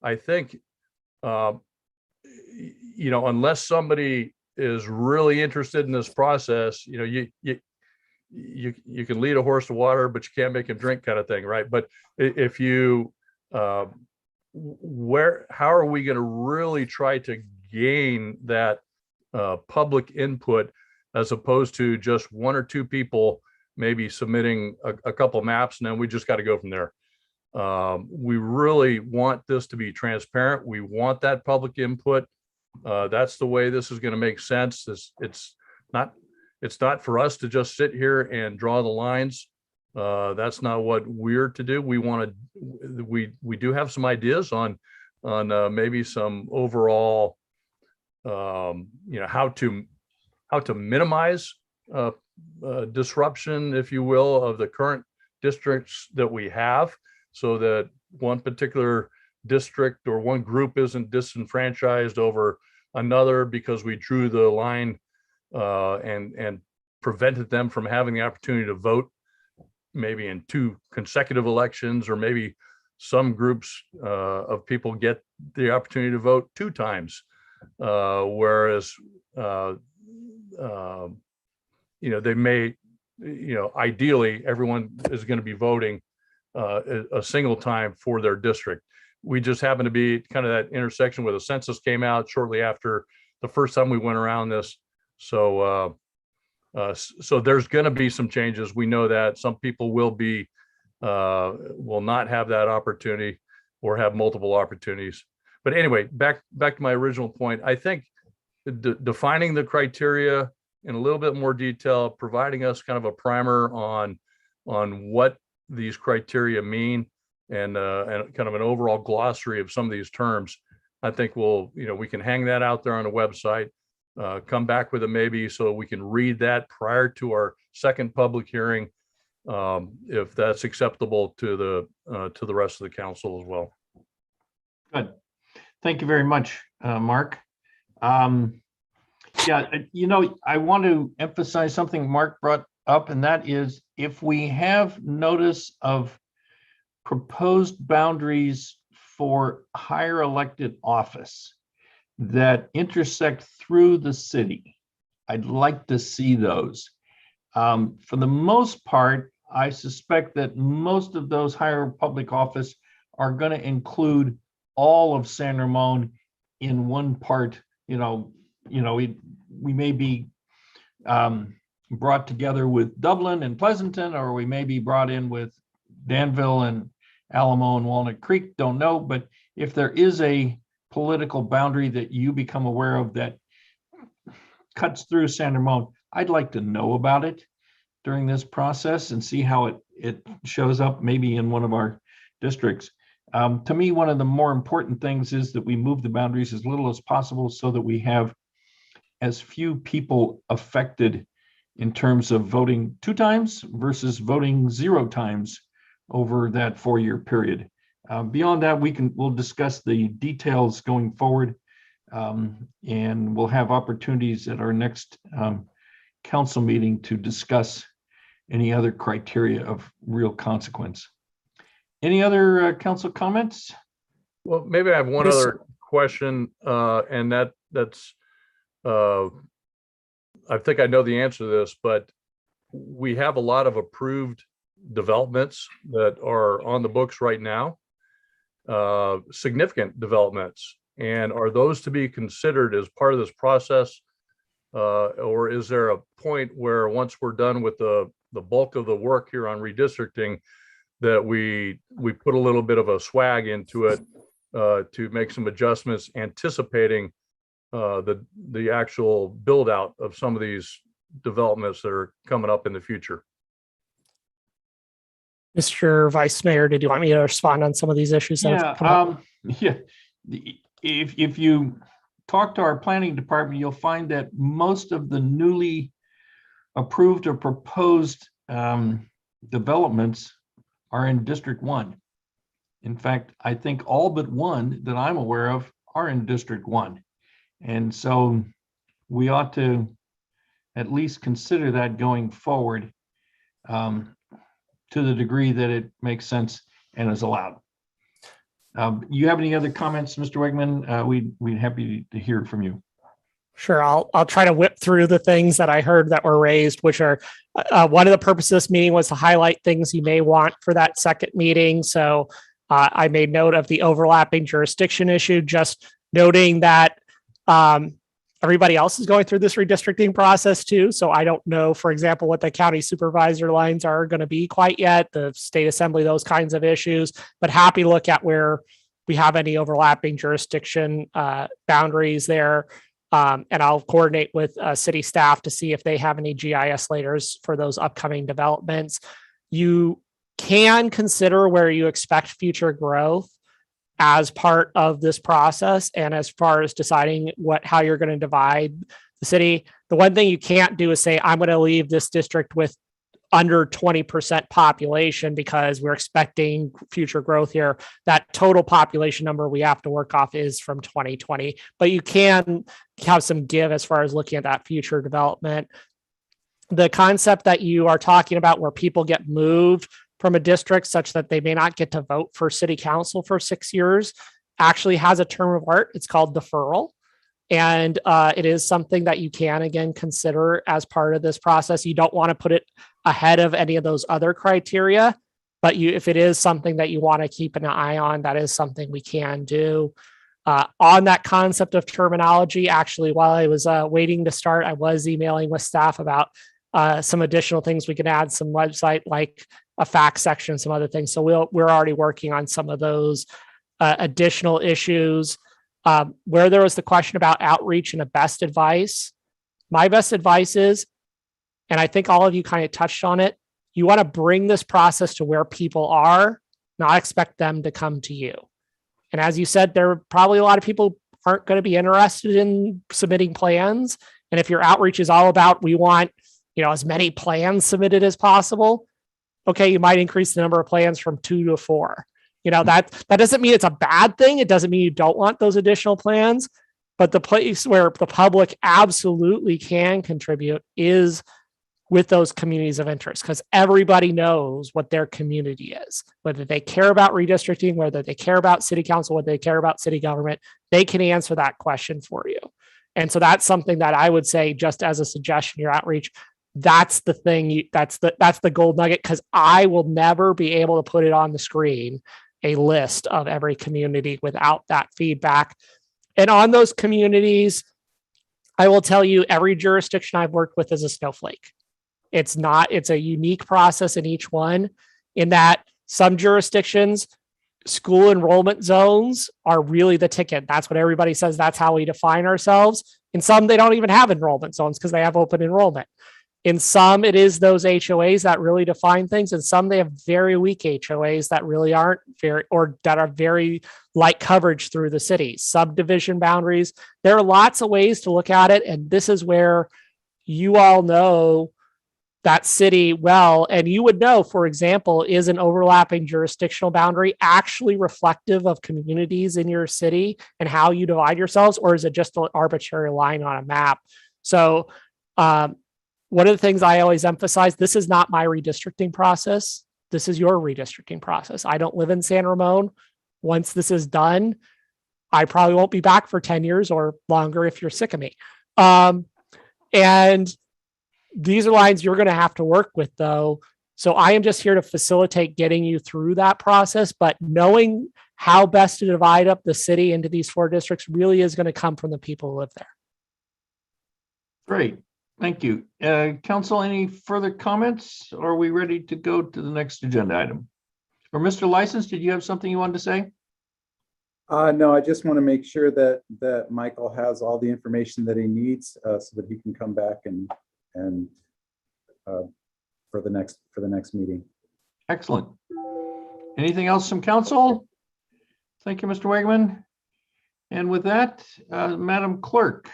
I think, unless somebody is really interested in this process, you can lead a horse to water, but you can't make him drink, kind of thing, right? But if you, how are we going to really try to gain that public input, as opposed to just one or two people maybe submitting a couple maps, and then we just got to go from there? We really want this to be transparent. We want that public input. That's the way this is going to make sense. It's not for us to just sit here and draw the lines. That's not what we're to do. We do have some ideas on maybe some overall, how to minimize disruption, if you will, of the current districts that we have, so that one particular district or one group isn't disenfranchised over another because we drew the line and prevented them from having the opportunity to vote maybe in 2 consecutive elections, or maybe some groups of people get the opportunity to vote 2 times, whereas they may, ideally everyone is going to be voting a single time for their district. We just happen to be kind of that intersection where the census came out shortly after the first time we went around this. So there's going to be some changes. We know that some people will not have that opportunity or have multiple opportunities. But anyway, back to my original point. I think defining the criteria in a little bit more detail, providing us kind of a primer on what these criteria mean, and kind of an overall glossary of some of these terms. I think we can hang that out there on the website, come back with it maybe so we can read that prior to our second public hearing, if that's acceptable to the rest of the council as well. Good. Thank you very much, Mark. Yeah, I want to emphasize something Mark brought up, and that is if we have notice of proposed boundaries for higher elected office that intersect through the city, I'd like to see those. For the most part, I suspect that most of those higher public office are going to include all of San Ramon in one part. We may be brought together with Dublin and Pleasanton, or we may be brought in with Danville and Alamo and Walnut Creek, don't know. But if there is a political boundary that you become aware of that cuts through San Ramon, I'd like to know about it during this process and see how it shows up maybe in one of our districts. To me, one of the more important things is that we move the boundaries as little as possible so that we have as few people affected in terms of voting 2 times versus voting 0 times over that 4-year period. Beyond that, we'll discuss the details going forward, and we'll have opportunities at our next council meeting to discuss any other criteria of real consequence. Any other council comments? Well, maybe I have one other question, and that's I think I know the answer to this, but we have a lot of approved developments that are on the books right now, significant developments. And are those to be considered as part of this process? Or is there a point where once we're done with the bulk of the work here on redistricting, that we put a little bit of a swag into it to make some adjustments, anticipating the actual build out of some of these developments that are coming up in the future? Mr. Vice Mayor, did you want me to respond on some of these issues? Yeah. If you talk to our planning department, you'll find that most of the newly approved or proposed developments are in District 1. In fact, I think all but one that I'm aware of are in District 1. And so we ought to at least consider that going forward, to the degree that it makes sense and is allowed. You have any other comments, Mr. Wegman? We'd happy to hear from you. Sure, I'll try to whip through the things that I heard that were raised, which are one of the purposes of this meeting was to highlight things you may want for that second meeting. So I made note of the overlapping jurisdiction issue, just noting that everybody else is going through this redistricting process too. So I don't know, for example, what the county supervisor lines are going to be quite yet, the state assembly, those kinds of issues, but happy to look at where we have any overlapping jurisdiction boundaries there. And I'll coordinate with city staff to see if they have any GIS laters for those upcoming developments. You can consider where you expect future growth as part of this process, and as far as deciding how you're going to divide the city. The one thing you can't do is say, I'm going to leave this district with under 20% population because we're expecting future growth here. That total population number we have to work off is from 2020, but you can have some give as far as looking at that future development. The concept that you are talking about where people get moved from a district such that they may not get to vote for city council for 6 years actually has a term of art. It's called deferral. And it is something that you can, again, consider as part of this process. You don't want to put it ahead of any of those other criteria, but if it is something that you want to keep an eye on, that is something we can do. On that concept of terminology, actually, while I was waiting to start, I was emailing with staff about some additional things we can add, some website like a fact section, some other things. So we're already working on some of those additional issues. Where there was the question about outreach and a best advice, my best advice is, and I think all of you kind of touched on it, you want to bring this process to where people are, not expect them to come to you. And as you said, there are probably a lot of people aren't going to be interested in submitting plans. And if your outreach is all about, we want, as many plans submitted as possible, okay, you might increase the number of plans from 2 to 4. That doesn't mean it's a bad thing. It doesn't mean you don't want those additional plans, but the place where the public absolutely can contribute is with those communities of interest, because everybody knows what their community is, whether they care about redistricting, whether they care about city council, whether they care about city government, they can answer that question for you. And so that's something that I would say, just as a suggestion, your outreach, that's the thing, that's the gold nugget, because I will never be able to put it on the screen, a list of every community without that feedback. And on those communities, I will tell you, every jurisdiction I've worked with is a snowflake. It's a unique process in each one, in that some jurisdictions, school enrollment zones are really the ticket. That's what everybody says. That's how we define ourselves. In some, they don't even have enrollment zones because they have open enrollment. In some, it is those HOAs that really define things. And some, they have very weak HOAs that really aren't that are very light coverage through the city. Subdivision boundaries. There are lots of ways to look at it. And this is where you all know that city well. And you would know, for example, is an overlapping jurisdictional boundary actually reflective of communities in your city and how you divide yourselves? Or is it just an arbitrary line on a map? So, one of the things I always emphasize, this is not my redistricting process. This is your redistricting process. I don't live in San Ramon. Once this is done, I probably won't be back for 10 years or longer if you're sick of me. And these are lines you're going to have to work with, though. So I am just here to facilitate getting you through that process. But knowing how best to divide up the city into these 4 districts really is going to come from the people who live there. Great. Thank you. Council, any further comments? Or are we ready to go to the next agenda item? Or Mr. License, did you have something you wanted to say? No, I just want to make sure that Michael has all the information that he needs so that he can come back and for the next meeting. Excellent. Anything else from council? Thank you, Mr. Wegman. And with that, Madam Clerk.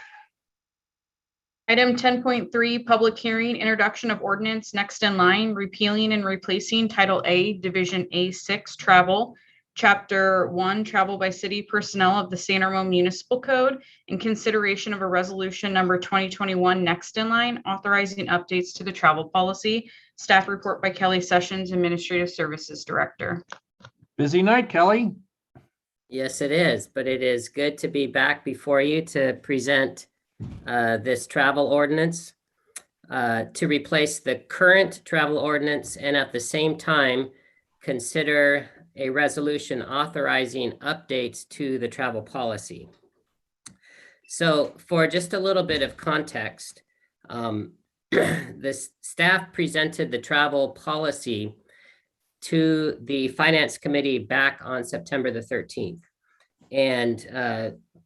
Item 10.3, public hearing, introduction of ordinance next in line, repealing and replacing Title A, Division A6, Travel, Chapter 1, Travel by City Personnel of the San Ramon Municipal Code, in consideration of a resolution number 2021 next in line, authorizing updates to the travel policy. Staff report by Kelly Sessions, Administrative Services Director. Busy night, Kelly. Yes, it is, but it is good to be back before you to present this travel ordinance to replace the current travel ordinance, and at the same time consider a resolution authorizing updates to the travel policy. So for just a little bit of context, the staff presented the travel policy to the Finance Committee back on September the 13th. And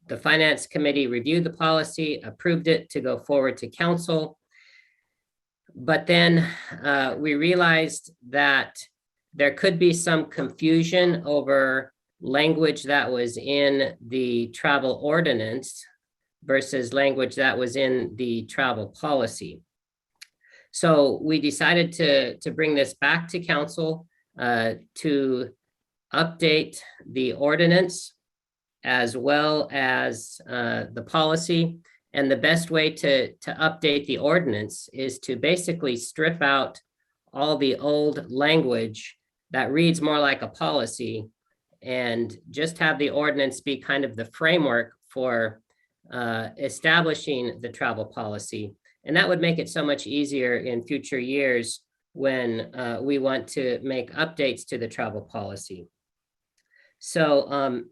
the Finance Committee reviewed the policy, approved it to go forward to council. But then we realized that there could be some confusion over language that was in the travel ordinance versus language that was in the travel policy. So we decided to bring this back to council to update the ordinance as well as the policy. And the best way to update the ordinance is to basically strip out all the old language that reads more like a policy and just have the ordinance be kind of the framework for establishing the travel policy. And that would make it so much easier in future years when we want to make updates to the travel policy. So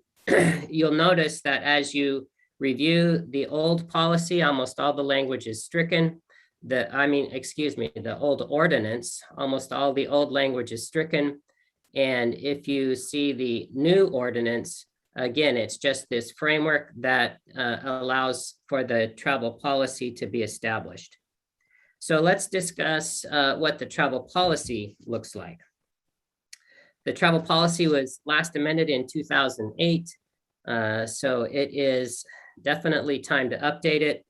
you'll notice that as you review the old policy, almost all the language is stricken. The old ordinance, almost all the old language is stricken. And if you see the new ordinance, again, it's just this framework that allows for the travel policy to be established. So let's discuss what the travel policy looks like. The travel policy was last amended in 2008. So it is definitely time to update it.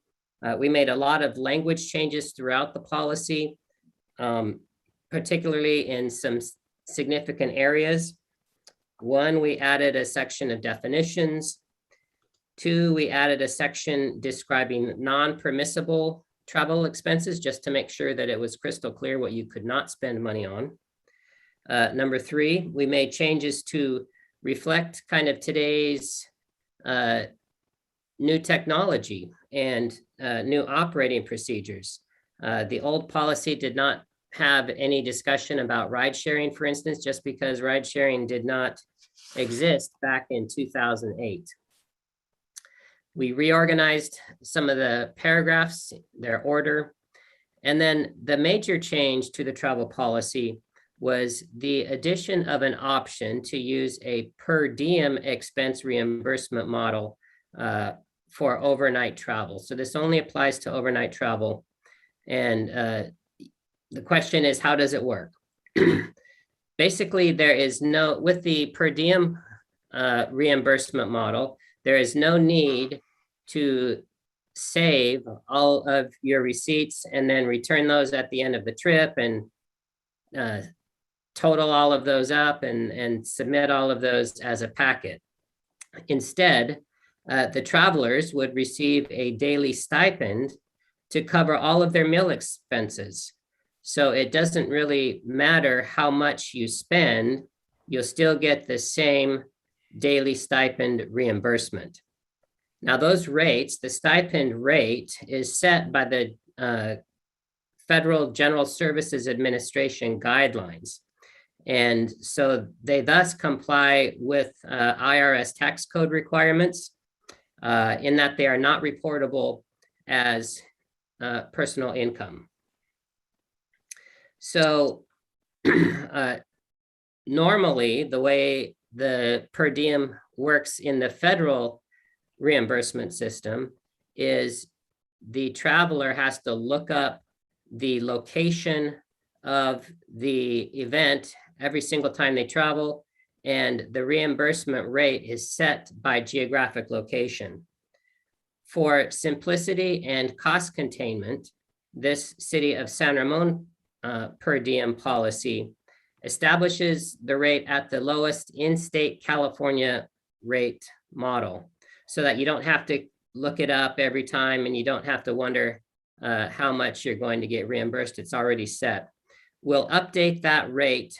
We made a lot of language changes throughout the policy, particularly in some significant areas. One, we added a section of definitions. Two, we added a section describing non-permissible travel expenses, just to make sure that it was crystal clear what you could not spend money on. Number three, we made changes to reflect kind of today's new technology and new operating procedures. The old policy did not have any discussion about ride sharing, for instance, just because ride sharing did not exist back in 2008. We reorganized some of the paragraphs, their order. And then the major change to the travel policy was the addition of an option to use a per diem expense reimbursement model for overnight travel. So this only applies to overnight travel. And the question is, how does it work? Basically, there is no, with the per diem reimbursement model, there is no need to save all of your receipts and then return those at the end of the trip and total all of those up and submit all of those as a packet. Instead, the travelers would receive a daily stipend to cover all of their meal expenses. So it doesn't really matter how much you spend, you'll still get the same daily stipend reimbursement. Now those rates, the stipend rate is set by the Federal General Services Administration guidelines. And so they thus comply with IRS tax code requirements in that they are not reportable as personal income. So normally the way the per diem works in the federal reimbursement system is the traveler has to look up the location of the event every single time they travel, and the reimbursement rate is set by geographic location. For simplicity and cost containment, this City of San Ramon per diem policy establishes the rate at the lowest in-state California rate model, so that you don't have to look it up every time and you don't have to wonder how much you're going to get reimbursed. It's already set. We'll update that rate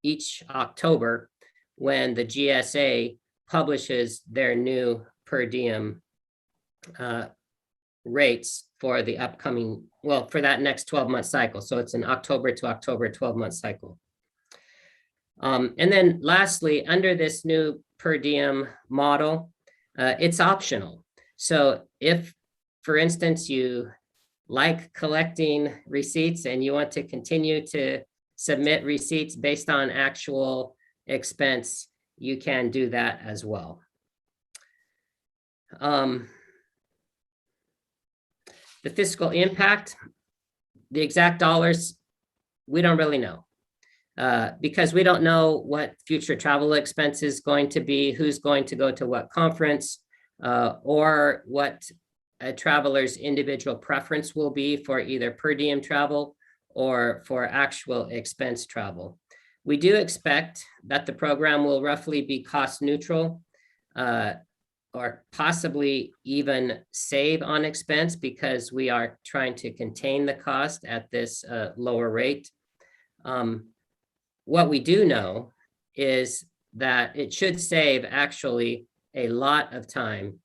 each October when the GSA publishes their new per diem rates for the upcoming, well, for that next 12-month cycle. So it's an October to October 12-month cycle. And then lastly, under this new per diem model, it's optional. So if, for instance, you like collecting receipts and you want to continue to submit receipts based on actual expense, you can do that as well. The fiscal impact, the exact dollars, we don't really know. Because we don't know what future travel expense is going to be, who's going to go to what conference, or what a traveler's individual preference will be for either per diem travel or for actual expense travel. We do expect that the program will roughly be cost neutral, or possibly even save on expense, because we are trying to contain the cost at this lower rate. What we do know is that it should save actually a lot of time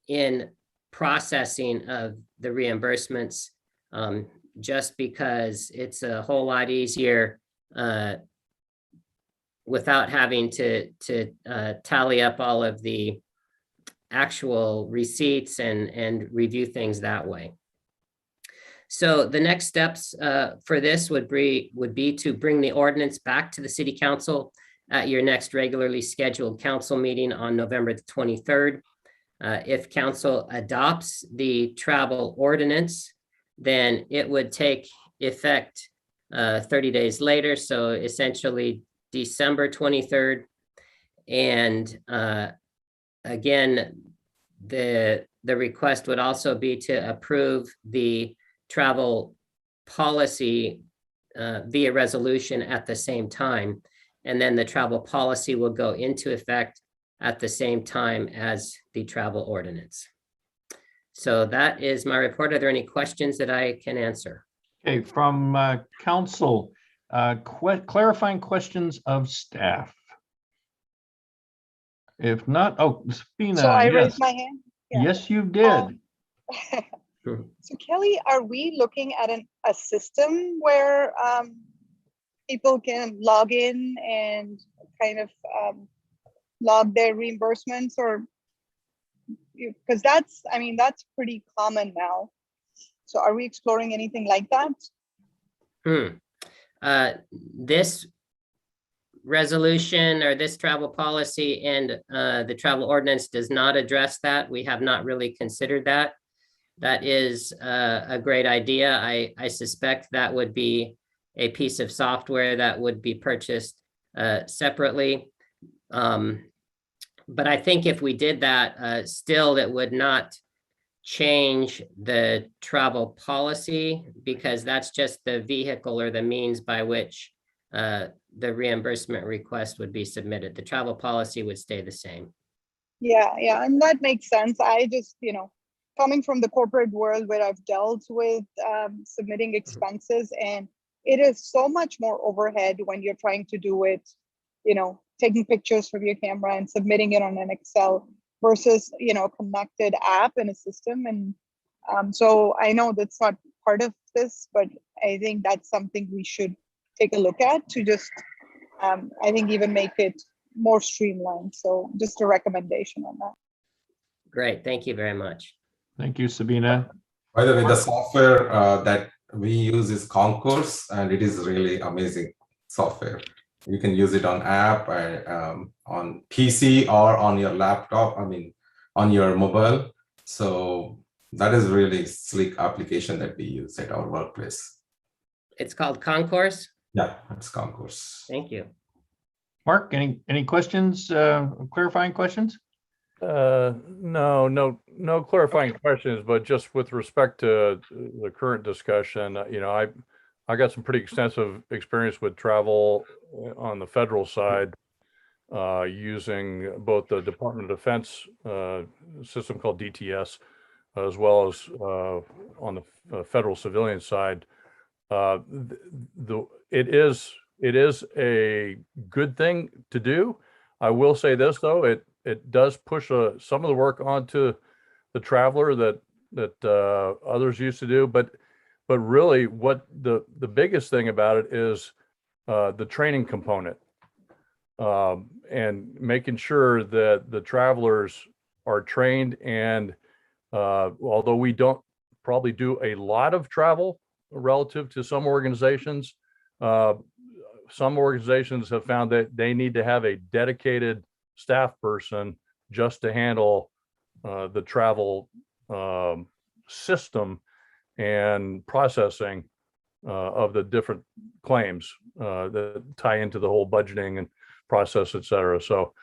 in processing of the reimbursements, just because it's a whole lot easier without having to tally up all of the actual receipts and review things that way. So the next steps for this would be to bring the ordinance back to the City Council at your next regularly scheduled council meeting on November the 23rd. If council adopts the travel ordinance, then it would take effect 30 days later, so essentially December 23rd. And again, the request would also be to approve the travel policy via resolution at the same time. And then the travel policy will go into effect at the same time as the travel ordinance. So that is my report. Are there any questions that I can answer? Okay, from council, clarifying questions of staff. If not, oh, Spina, So I yes. raised my hand? Yeah. Yes, you did. So Kelly, are we looking at a system where people can log in and kind of log their reimbursements, or because that's pretty common now. So are we exploring anything like that? This resolution or this travel policy and the travel ordinance does not address that. We have not really considered that. That is a great idea. I suspect that would be a piece of software that would be purchased separately. But I think if we did that, still it would not change the travel policy, because that's just the vehicle or the means by which the reimbursement request would be submitted. The travel policy would stay the same. Yeah, and that makes sense. I just, coming from the corporate world where I've dealt with submitting expenses, and it is so much more overhead when you're trying to do it, taking pictures from your camera and submitting it on an Excel versus, a connected app in a system. And so I know that's not part of this, but I think that's something we should take a look at to just, I think, even make it more streamlined. So just a recommendation on that. Great, thank you very much. Thank you, Sabina. By the way, the software that we use is Concourse, and it is really amazing software. You can use it on app, on PC, or on your laptop, on your mobile. So that is really sleek application that we use at our workplace. It's called Concourse? Yeah, it's Concourse. Thank you. Mark, any questions, clarifying questions? No clarifying questions, but just with respect to the current discussion, I got some pretty extensive experience with travel on the federal side, using both the Department of Defense system called DTS, as well as on the federal civilian side. It is a good thing to do. I will say this though, it does push some of the work onto the traveler that others used to do, but really what the biggest thing about it is the training component, and making sure that the travelers are trained. And although we don't probably do a lot of travel relative to some organizations have found that they need to have a dedicated staff person just to handle the travel system and processing of the different claims that tie into the whole budgeting and process, et cetera. So,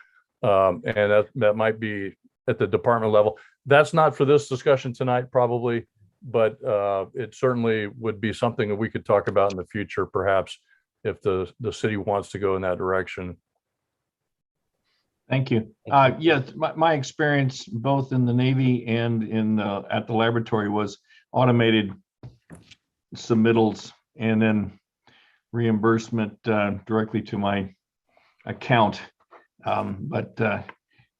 and that might be at the department level. That's not for this discussion tonight, probably, but it certainly would be something that we could talk about in the future, perhaps, if the city wants to go in that direction. Thank you. Yes, my experience both in the Navy and in at the laboratory was automated submittals and then reimbursement directly to my account. But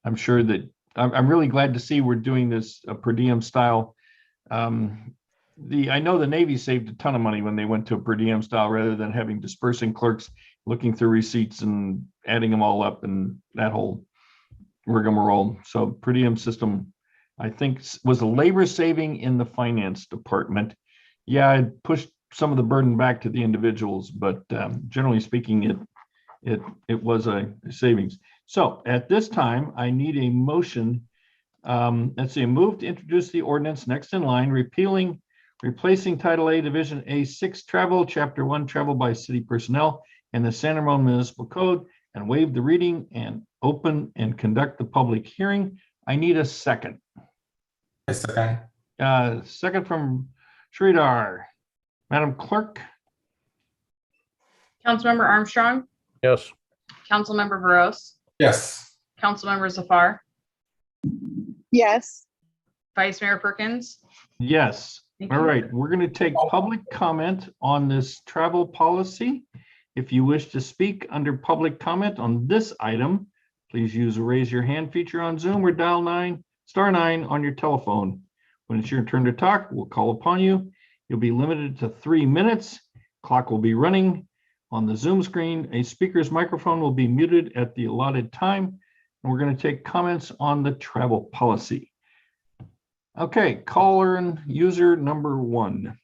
I'm sure that I'm really glad to see we're doing this per diem style. I know the Navy saved a ton of money when they went to a per diem style rather than having dispersing clerks looking through receipts and adding them all up and that whole rigmarole. So per diem system, I think, was a labor saving in the finance department. Yeah, it pushed some of the burden back to the individuals, but generally speaking, it was a savings. So at this time, I need a motion. Let's see, a move to introduce the ordinance next in line, replacing Title A, Division A6 Travel, Chapter 1 Travel by City Personnel, and the San Ramon Municipal Code, and waive the reading and open and conduct the public hearing. I need a second. A second. Second from Sridhar. Madam Clerk. Councilmember Armstrong, Yes. Councilmember Veros, Yes. Councilmember Zafar, Yes. Vice Mayor Perkins. Yes. Thank All you. right, we're going to take public comment on this travel policy. If you wish to speak under public comment on this item, please use the raise your hand feature on Zoom or dial *9 on your telephone. When it's your turn to talk, we'll call upon you. You'll be limited to 3 minutes. Clock will be running on the Zoom screen. A speaker's microphone will be muted at the allotted time. And we're going to take comments on the travel policy. Okay, caller and user number 1.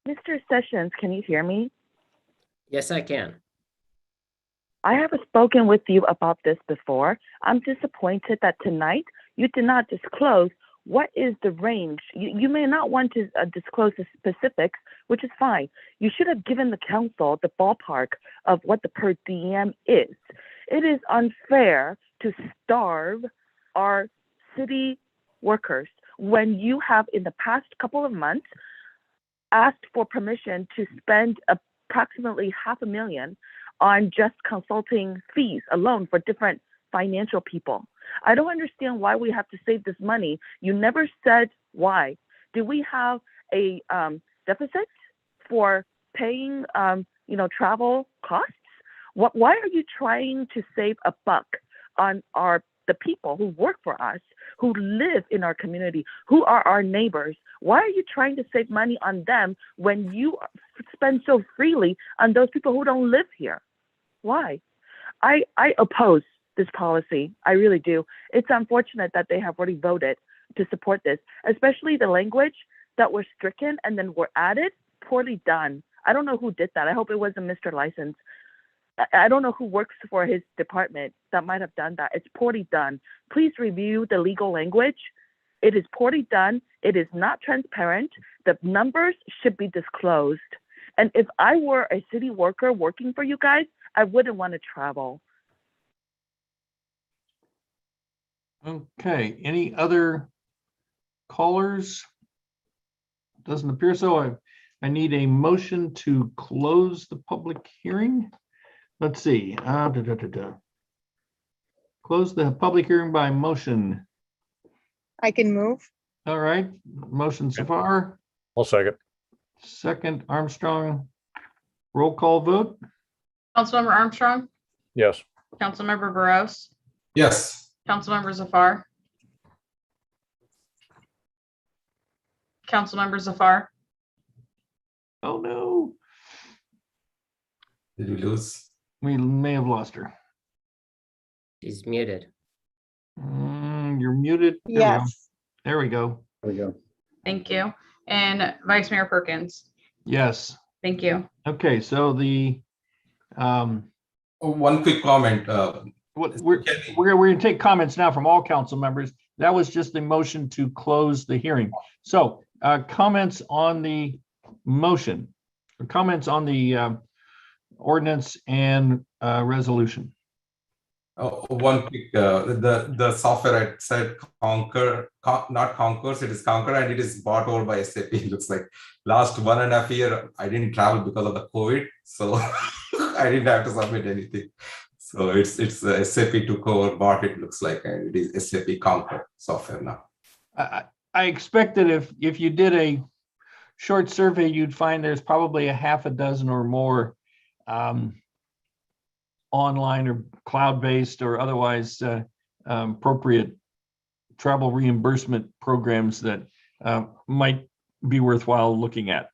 Mr. Sessions, can you hear me? Yes, I can. I have spoken with you about this before. I'm disappointed that tonight you did not disclose what is the range. You may not want to disclose the specifics, which is fine. You should have given the council the ballpark of what the per diem is. It is unfair to starve our city workers when you have in the past couple of months asked for permission to spend approximately $500,000 on just consulting fees alone for different financial people. I don't understand why we have to save this money. You never said why. Do we have a deficit for paying, travel costs? Why are you trying to save a buck on the people who work for us, who live in our community, who are our neighbors? Why are you trying to save money on them when you spend so freely on those people who don't live here? Why? I oppose this policy. I really do. It's unfortunate that they have already voted to support this, especially the language that were stricken and then were added. Poorly done. I don't know who did that. I hope it wasn't Mr. License. I don't know who works for his department that might have done that. It's poorly done. Please review the legal language. It is poorly done. It is not transparent. The numbers should be disclosed. And if I were a city worker working for you guys, I wouldn't want to travel. Okay, any other callers? Doesn't appear so. I need a motion to close the public hearing. Let's see. Close the public hearing by motion. I can move. All right, motion Zafar. I'll second. Second Armstrong. Roll call vote. Councilmember Armstrong, Yes. Councilmember Veros, Yes. Councilmember Zafar, Councilmember Zafar, Oh no, Did we lose? we may have lost her. She's muted. You're muted. Yes. There we go. There we go. thank you. And Vice Mayor Perkins, Yes. thank you. Okay, so the One quick comment. we're going to take comments now from all council members. That was just the motion to close the hearing. So comments on the motion, or comments on the ordinance and resolution. One quick, the software I said not Concourse, it is Conquer, and it is bought over by SAP. It looks like last 1.5 years, I didn't travel because of the COVID, so I didn't have to submit anything. So it's SAP took over, bought it, looks like, and it is SAP Conquer software now. I expect that if you did a short survey, you'd find there's probably a half a dozen or more online or cloud-based or otherwise appropriate travel reimbursement programs that might be worthwhile looking at.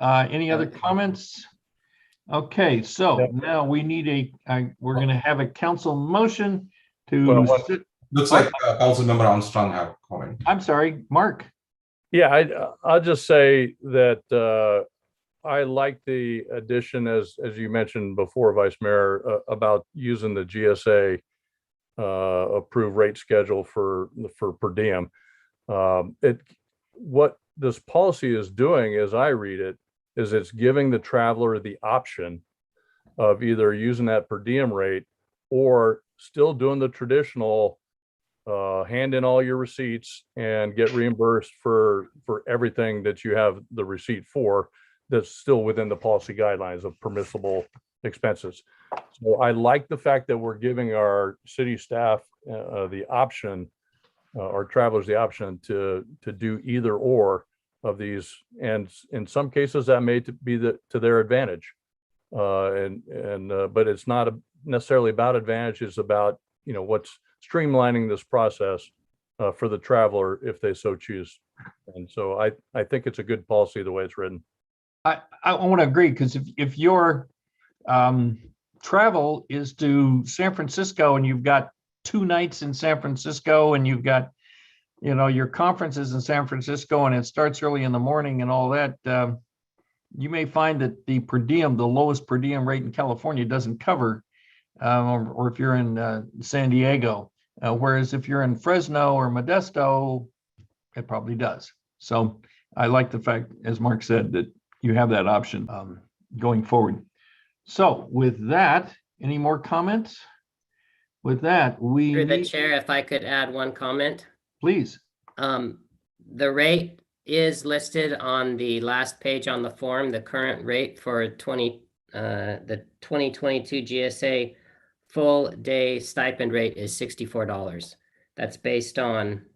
Any other comments? Okay, so now we need we're going to have a council motion to. Looks like Councilmember Armstrong have a comment. I'm sorry, Mark. Yeah, I'll just say that I like the addition, as you mentioned before, Vice Mayor, about using the GSA approved rate schedule for per diem. What this policy is doing, as I read it, is it's giving the traveler the option of either using that per diem rate or still doing the traditional hand in all your receipts and get reimbursed for everything that you have the receipt for, that's still within the policy guidelines of permissible expenses. So I like the fact that we're giving our city staff the option, our travelers the option to do either or of these, and in some cases that may be to their advantage, but it's not necessarily about advantage. It's about what's streamlining this process for the traveler if they so choose. And so I think it's a good policy the way it's written. I want to agree, because if your travel is to San Francisco and you've got 2 nights in San Francisco and you've got your conferences in San Francisco and it starts early in the morning and all that, you may find that the per diem, the lowest per diem rate in California, doesn't cover, or if you're in San Diego, whereas if you're in Fresno or Modesto, it probably does. So I like the fact, as Mark said, that you have that option going forward. So with that, any more comments? With that, Through the chair, if I could add one comment. Please. The rate is listed on the last page on the form. The current rate for the 2022 GSA full day stipend rate is $64. That's based on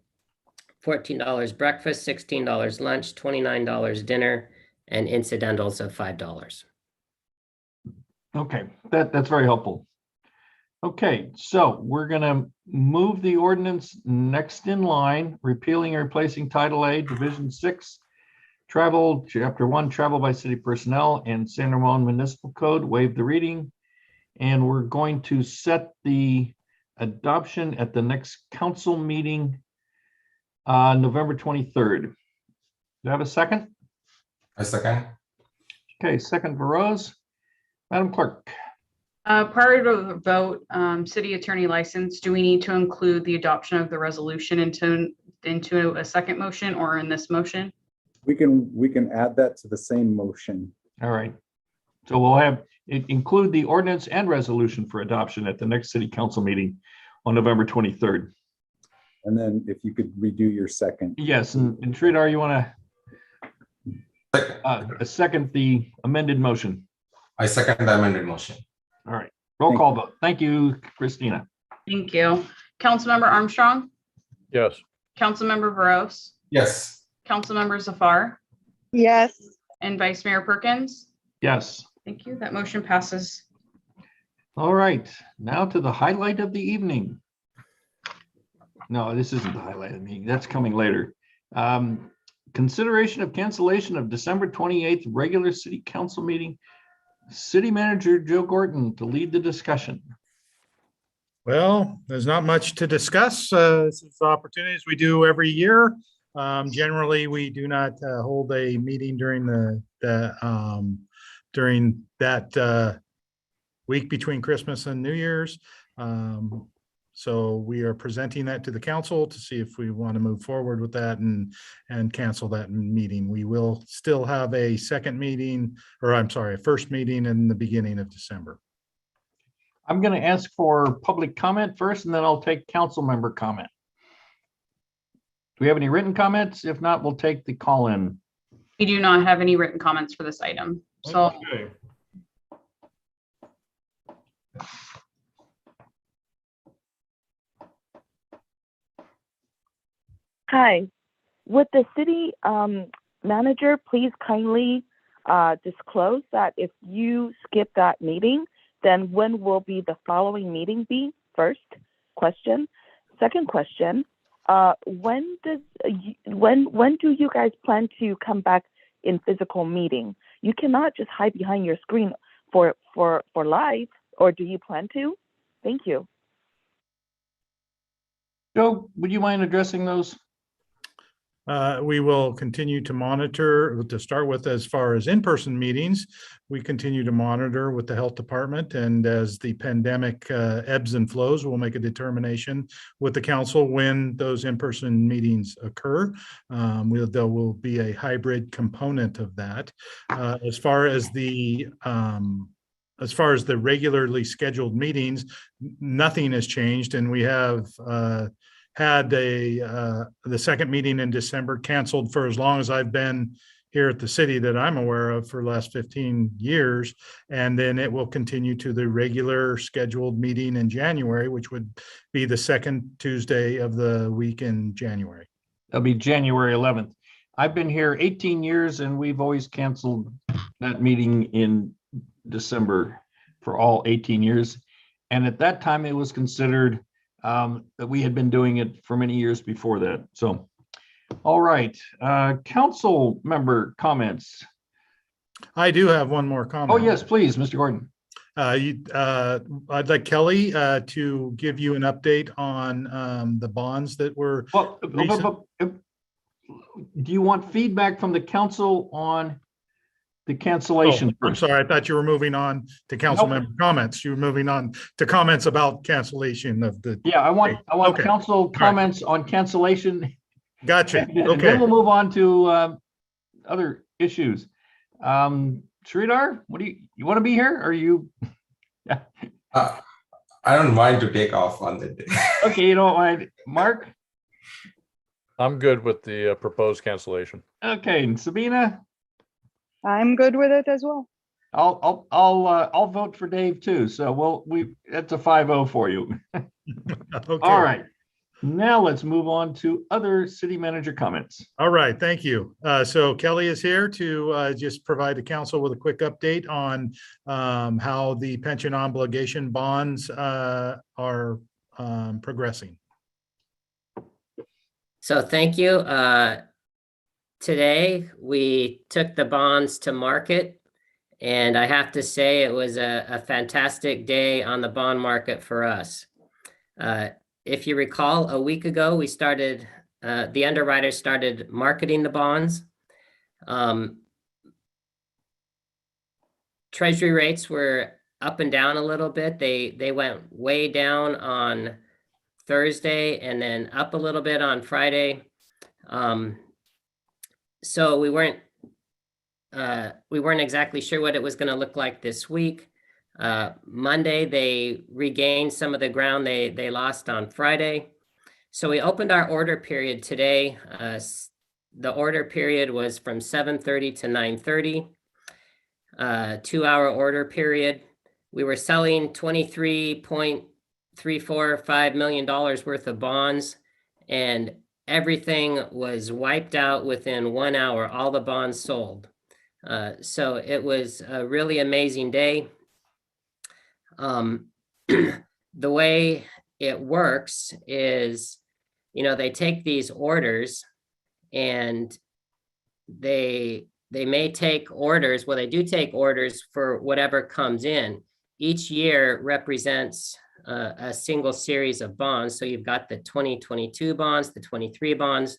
$14 breakfast, $16 lunch, $29 dinner, and incidentals of $5. Okay, that's very helpful. Okay, so we're going to move the ordinance next in line, repealing and replacing Title A, Division 6, Travel, Chapter 1, Travel by City Personnel, and San Ramon Municipal Code, waive the reading. And we're going to set the adoption at the next council meeting, November 23rd. Do you have a second? A second. Okay, second for Rose. Madam Clerk. Prior to the vote, city attorney license, do we need to include the adoption of the resolution into a second motion or in this motion? We can add that to the same motion. All right. So we'll have it include the ordinance and resolution for adoption at the next city council meeting on November 23rd. And then if you could redo your second. Yes, and Sridhar, you want to second the amended motion? I second the amended motion. All right, roll call vote. Thank you, Christina. Thank you. Councilmember Armstrong? Yes. Councilmember Veros? Yes. Councilmember Zafar? Yes. And Vice Mayor Perkins? Yes. Thank you. That motion passes. All right, now to the highlight of the evening. No, this isn't the highlight of the meeting. That's coming later. Consideration of cancellation of December 28th regular city council meeting. City Manager Joe Gorton to lead the discussion. Well, there's not much to discuss. This is opportunities we do every year. Generally, we do not hold a meeting during during that week between Christmas and New Year's. So we are presenting that to the council to see if we want to move forward with that and cancel that meeting. We will still have a second meeting, or I'm sorry, a first meeting in the beginning of December. I'm going to ask for public comment first, and then I'll take council member comment. Do we have any written comments? If not, we'll take the call-in. We do not have any written comments for this item. So Okay. Hi, would the city manager please kindly disclose that if you skip that meeting, then when will be the following meeting be? First question. Second question, when do you guys plan to come back in physical meeting? You cannot just hide behind your screen for live, or do you plan to? Thank you. Joe, would you mind addressing those? We will continue to monitor, to start with, as far as in-person meetings, we continue to monitor with the health department, and as the pandemic ebbs and flows, we'll make a determination with the council when those in-person meetings occur. There will be a hybrid component of that. As far as the regularly scheduled meetings, nothing has changed, and we have had the second meeting in December canceled for as long as I've been here at the city that I'm aware of, for the last 15 years. And then it will continue to the regular scheduled meeting in January, which would be the second Tuesday of the week in January. That'll be January 11th. I've been here 18 years and we've always canceled that meeting in December for all 18 years. And at that time, it was considered that we had been doing it for many years before that. So, all right, council member comments. I do have one more comment. Oh, yes, please, Mr. Gordon. I'd like Kelly to give you an update on the bonds that were. Well, do you want feedback from the council on the cancellation? I'm sorry, I thought you were moving on to council member comments. You were moving on to comments about cancellation of the. Yeah, I want okay. council comments on cancellation. Gotcha. And then we'll move on to other issues. Sridhar, what do you want to be here? Or you? I don't mind to take off on that day. Okay, you don't mind. Mark? I'm good with the proposed cancellation. Okay, and Sabina? I'm good with it as well. I'll vote for Dave too. So that's a 5-0 for you. Okay. All right. Now let's move on to other city manager comments. All right, thank you. So Kelly is here to just provide the council with a quick update on how the pension obligation bonds are progressing. So thank you. Today, we took the bonds to market, and I have to say it was a fantastic day on the bond market for us. If you recall, a week ago, we started, the underwriters started marketing the bonds. Treasury rates were up and down a little bit. They went way down on Thursday and then up a little bit on Friday. So we weren't exactly sure what it was going to look like this week. Monday, they regained some of the ground they lost on Friday. So we opened our order period today. The order period was from 7:30 to 9:30, 2-hour order period. We were selling $23.345 million worth of bonds, and everything was wiped out within 1 hour. All the bonds sold. So it was a really amazing day. The way it works is, they take these orders and they may take orders. Well, they do take orders for whatever comes in. Each year represents a single series of bonds. So you've got the 2022 bonds, the 23 bonds,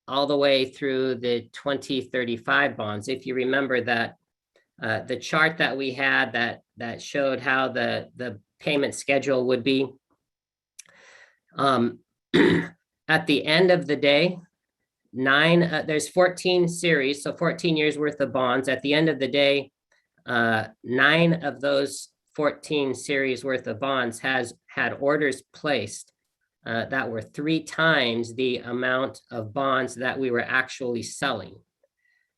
all the way through the 2035 bonds. If you remember that the chart that we had that showed how the payment schedule would be. At the end of the day, there's 14 series, so 14 years worth of bonds. At the end of the day, 9 of those 14 series worth of bonds has had orders placed that were 3 times the amount of bonds that we were actually selling.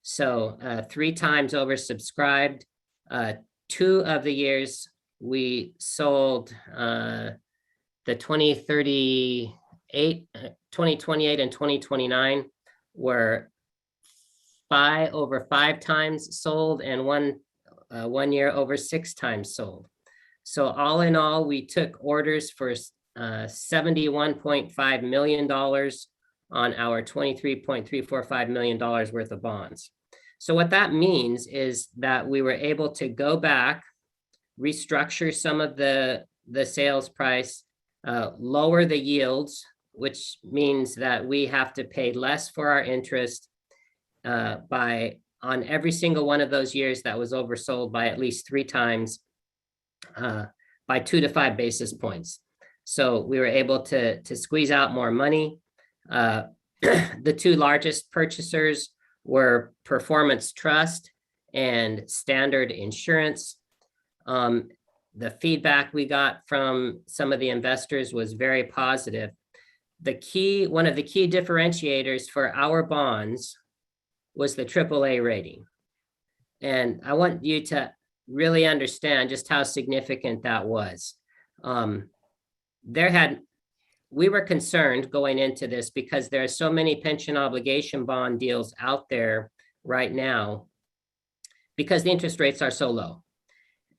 So 3 times oversubscribed. 2 of the years we sold the 2028 and 2029 were over 5 times sold, and one year over 6 times sold. So all in all, we took orders for $71.5 million on our $23.345 million worth of bonds. So what that means is that we were able to go back, restructure some of the sales price, lower the yields, which means that we have to pay less for our interest on every single one of those years that was oversold by at least 3 times, by 2 to 5 basis points. So we were able to squeeze out more money. The 2 largest purchasers were Performance Trust and Standard Insurance. The feedback we got from some of the investors was very positive. One of the key differentiators for our bonds was the AAA rating. And I want you to really understand just how significant that was. We were concerned going into this because there are so many pension obligation bond deals out there right now because the interest rates are so low.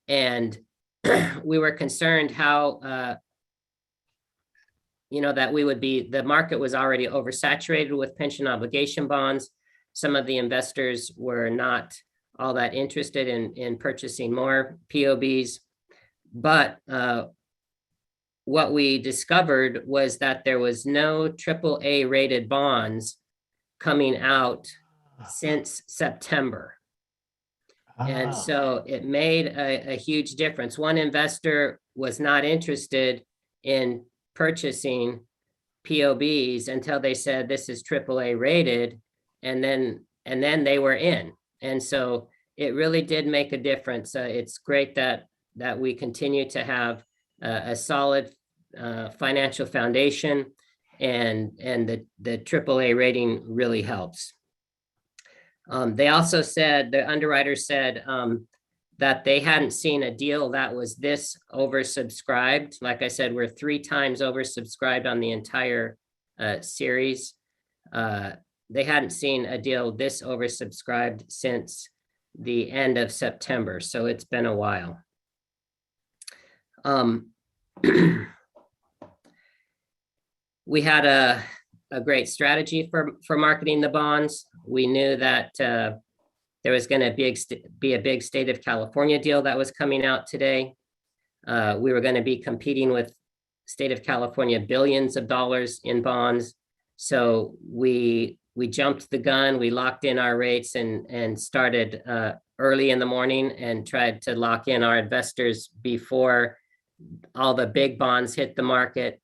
And we were concerned how, that the market was already oversaturated with pension obligation bonds. Some of the investors were not all that interested in purchasing more POBs. But what we discovered was that there was no AAA rated bonds coming out since September. And so it made a huge difference. One investor was not interested in purchasing POBs until they said this is AAA rated, and then they were in. And so it really did make a difference. It's great that we continue to have a solid financial foundation, and the AAA rating really helps. They also said, the underwriters said that they hadn't seen a deal that was this oversubscribed. Like I said, we're 3 times oversubscribed on the entire series. They hadn't seen a deal this oversubscribed since the end of September, so it's been a while. We had a great strategy for marketing the bonds. We knew that there was going to be a big state of California deal that was coming out today. We were going to be competing with state of California billions of dollars in bonds. So we jumped the gun. We locked in our rates and started early in the morning and tried to lock in our investors before all the big bonds hit the market.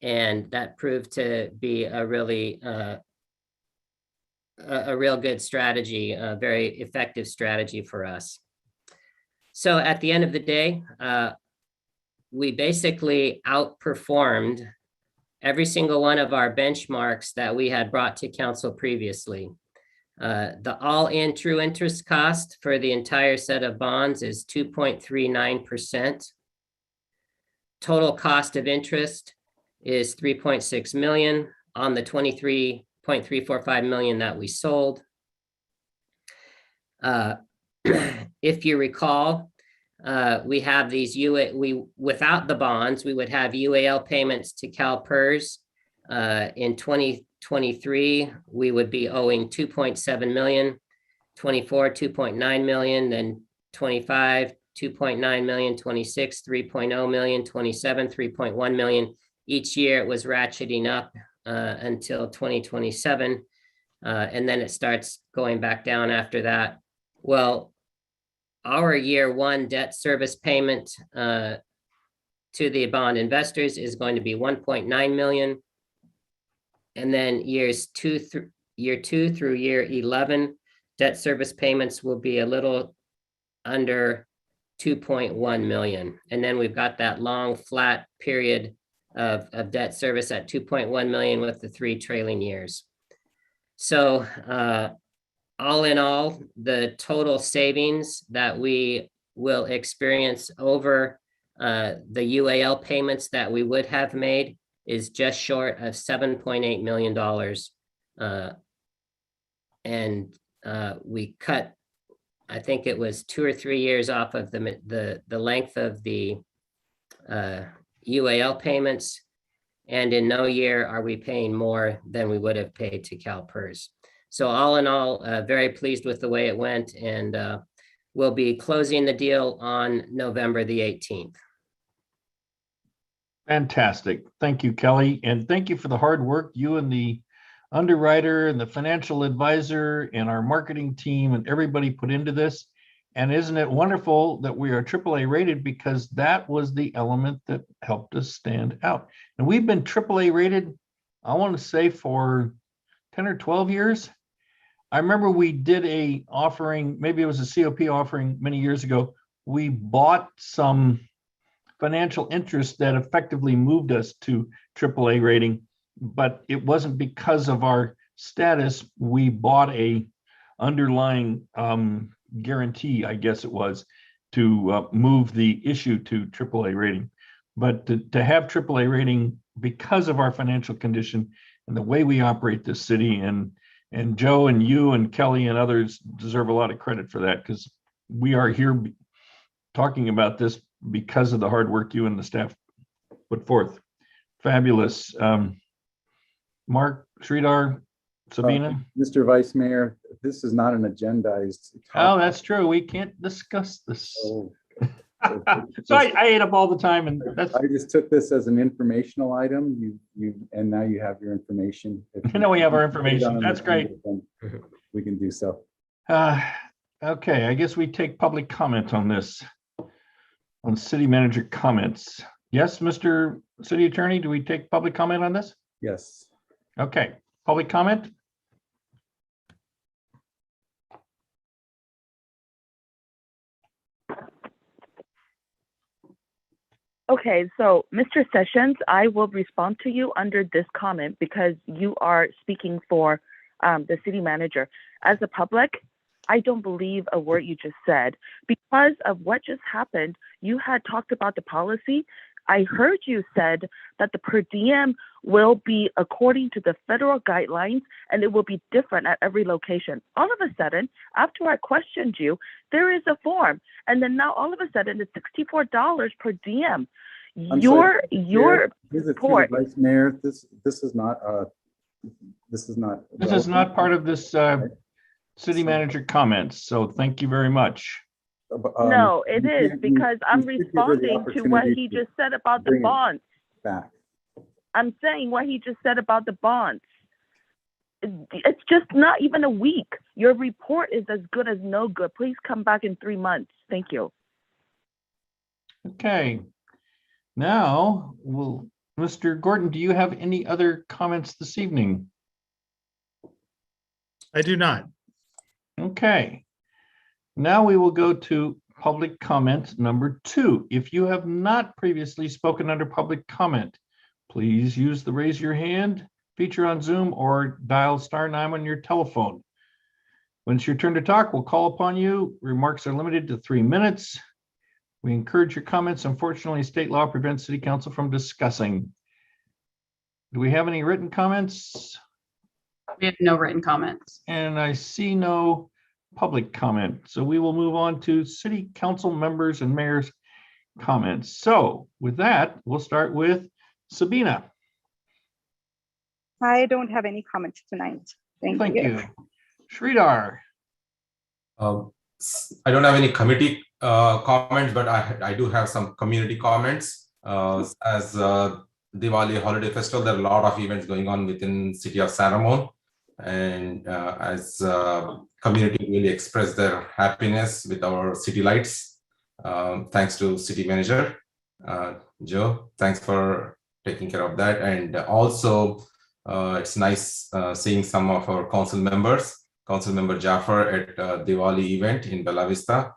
And that proved to be a really a real good strategy, a very effective strategy for us. So at the end of the day, we basically outperformed every single one of our benchmarks that we had brought to council previously. The all-in true interest cost for the entire set of bonds is 2.39%. Total cost of interest is 3.6 million on the 23.345 million that we sold. If you recall, we have these without the bonds, we would have UAL payments to CalPERS. In 2023, we would be owing 2.7 million, 24, 2.9 million, then 25, 2.9 million, 26, 3.0 million, 27, 3.1 million. Each year it was ratcheting up until 2027, and then it starts going back down after that. Well, our year 1 debt service payment to the bond investors is going to be 1.9 million. And then year 2 through year 11, debt service payments will be a little under 2.1 million. And then we've got that long flat period of debt service at 2.1 million with the 3 trailing years. So all in all, the total savings that we will experience over the UAL payments that we would have made is just short of $7.8 million. And we cut, I think it was 2 or 3 years off of the length of the UAL payments. And in no year are we paying more than we would have paid to CalPERS. So all in all, very pleased with the way it went, and we'll be closing the deal on November the 18th. Fantastic. Thank you, Kelly. And thank you for the hard work you and the underwriter and the financial advisor and our marketing team and everybody put into this. And isn't it wonderful that we are AAA rated, because that was the element that helped us stand out. And we've been AAA rated, I want to say, for 10 or 12 years. I remember we did a offering, maybe it was a COP offering many years ago. We bought some financial interest that effectively moved us to AAA rating, but it wasn't because of our status. We bought a underlying guarantee, I guess it was, to move the issue to AAA rating. But to have AAA rating because of our financial condition and the way we operate this city, and Joe and you and Kelly and others deserve a lot of credit for that, because we are here talking about this because of the hard work you and the staff put forth. Fabulous. Mark, Sridhar, Sabina? Mr. Vice Mayor, this is not an agendized topic. Oh, that's true. We can't discuss this. So I ate up all the time, and that's. I just took this as an informational item. And now you have your information. I know we have our information. That's great. We can do so. Okay, I guess we take public comment on this, on city manager comments. Yes, Mr. City Attorney, do we take public comment on this? Yes. Okay, public comment. Okay, so Mr. Sessions, I will respond to you under this comment because you are speaking for the city manager. As a public, I don't believe a word you just said. Because of what just happened, you had talked about the policy. I heard you said that the per diem will be according to the federal guidelines and it will be different at every location. All of a sudden, after I questioned you, there is a form. And then now all of a sudden it's $64 per diem. Your report. Vice Mayor, this is not part of this city manager comments. So thank you very much. No, it is, because I'm responding to what he just said about the bonds. Back. I'm saying what he just said about the bonds. It's just not even a week. Your report is as good as no good. Please come back in 3 months. Thank you. Okay. Now, Mr. Gordon, do you have any other comments this evening? I do not. Okay. Now we will go to public comment number 2. If you have not previously spoken under public comment, please use the raise your hand feature on Zoom or dial *9 on your telephone. When it's your turn to talk, we'll call upon you. Remarks are limited to 3 minutes. We encourage your comments. Unfortunately, state law prevents City Council from discussing. Do we have any written comments? We have no written comments. And I see no public comment. So we will move on to City Council members and mayor's comments. So with that, we'll start with Sabina. I don't have any comments tonight. Thank you. Sridhar. I don't have any committee comments, but I do have some community comments. As Diwali Holiday Festival, there are a lot of events going on within city of San Ramon. And as community really express their happiness with our city lights, thanks to city manager Joe. Thanks for taking care of that. And also it's nice seeing some of our council members, Council Member Jaffer at Diwali event in Bella Vista.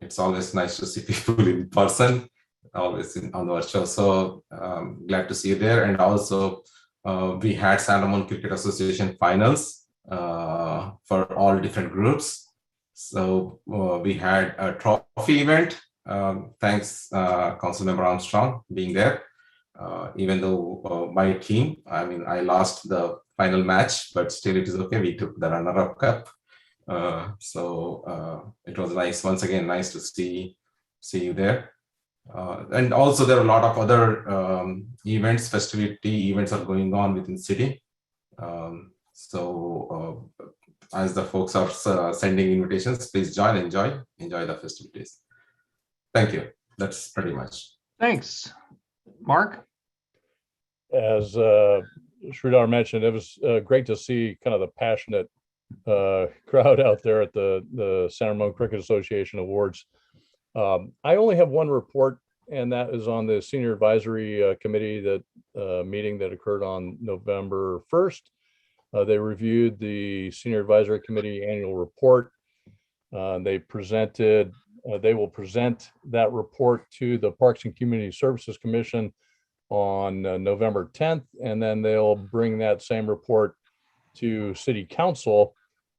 It's always nice to see people in person, always on the virtual. So glad to see you there. And also we had San Ramon Cricket Association finals for all different groups. So we had a trophy event. Thanks, Councilmember Armstrong being there. Even though my team, I lost the final match, but still it is okay. We took the runner-up cup. It was nice. Once again, nice to see you there. And also there are a lot of other events, festivity events are going on within city. As the folks are sending invitations, please join, enjoy the festivities. Thank you. That's pretty much. Thanks. Mark? As Sridhar mentioned, it was great to see kind of the passionate crowd out there at the San Ramon Cricket Association Awards. I only have one report, and that is on the Senior Advisory Committee meeting that occurred on November 1st. They reviewed the Senior Advisory Committee annual report. They will present that report to the Parks and Community Services Commission on November 10th, and then they'll bring that same report to City Council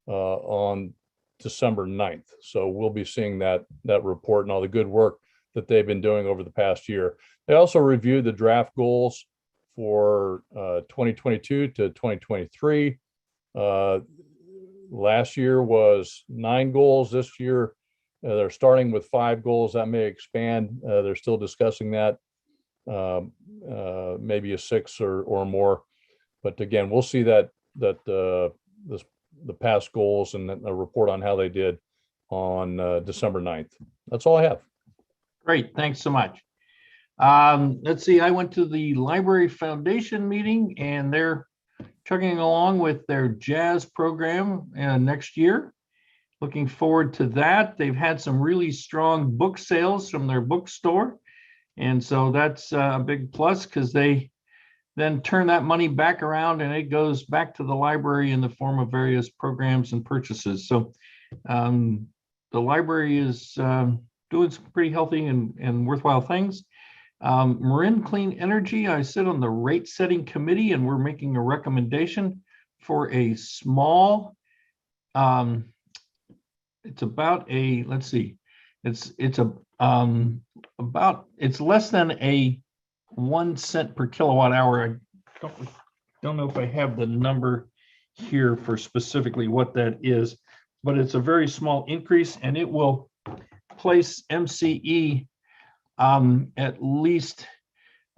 on December 9th. So we'll be seeing that report and all the good work that they've been doing over the past year. They also reviewed the draft goals for 2022 to 2023. Last year was 9 goals. This year, they're starting with 5 goals. That may expand. They're still discussing that. Maybe a 6 or more. But again, we'll see the past goals and a report on how they did on December 9th. That's all I have. Great, thanks so much. Let's see, I went to the Library Foundation meeting and they're chugging along with their jazz program next year. Looking forward to that. They've had some really strong book sales from their bookstore. And so that's a big plus because they then turn that money back around and it goes back to the library in the form of various programs and purchases. So the library is doing some pretty healthy and worthwhile things. Marin Clean Energy, I sit on the rate setting committee and we're making a recommendation for a small, it's about a, let's see, it's less than a 1 cent per kilowatt hour. I don't know if I have the number here for specifically what that is, but it's a very small increase and it will place MCE at least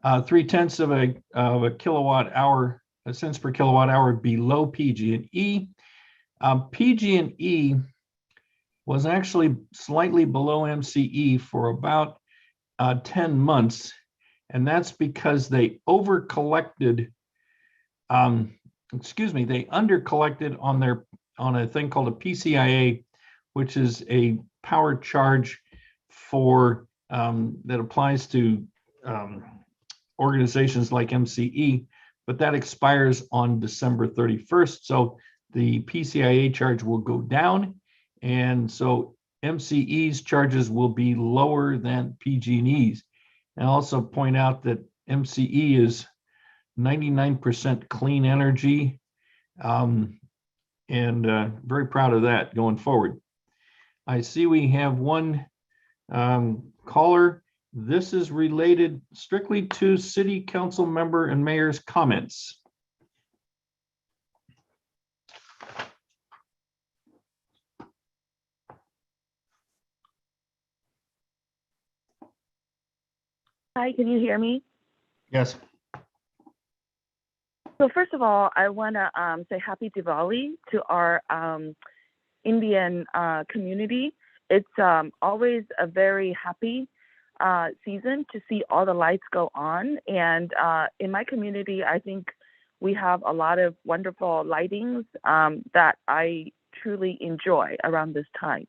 0.3 of a kilowatt hour, cents per kilowatt hour below PG&E. PG&E was actually slightly below MCE for about 10 months. And that's because they they undercollected on a thing called a PCIA, which is a power charge for that applies to organizations like MCE, but that expires on December 31st. So the PCIA charge will go down. And so MCE's charges will be lower than PG&E's. And I'll also point out that MCE is 99% clean energy, and very proud of that going forward. I see we have one caller. This is related strictly to City Council member and mayor's comments. Hi, can you hear me? Yes. So first of all, I want to say happy Diwali to our Indian community. It's always a very happy season to see all the lights go on. And in my community, I think we have a lot of wonderful lightings that I truly enjoy around this time.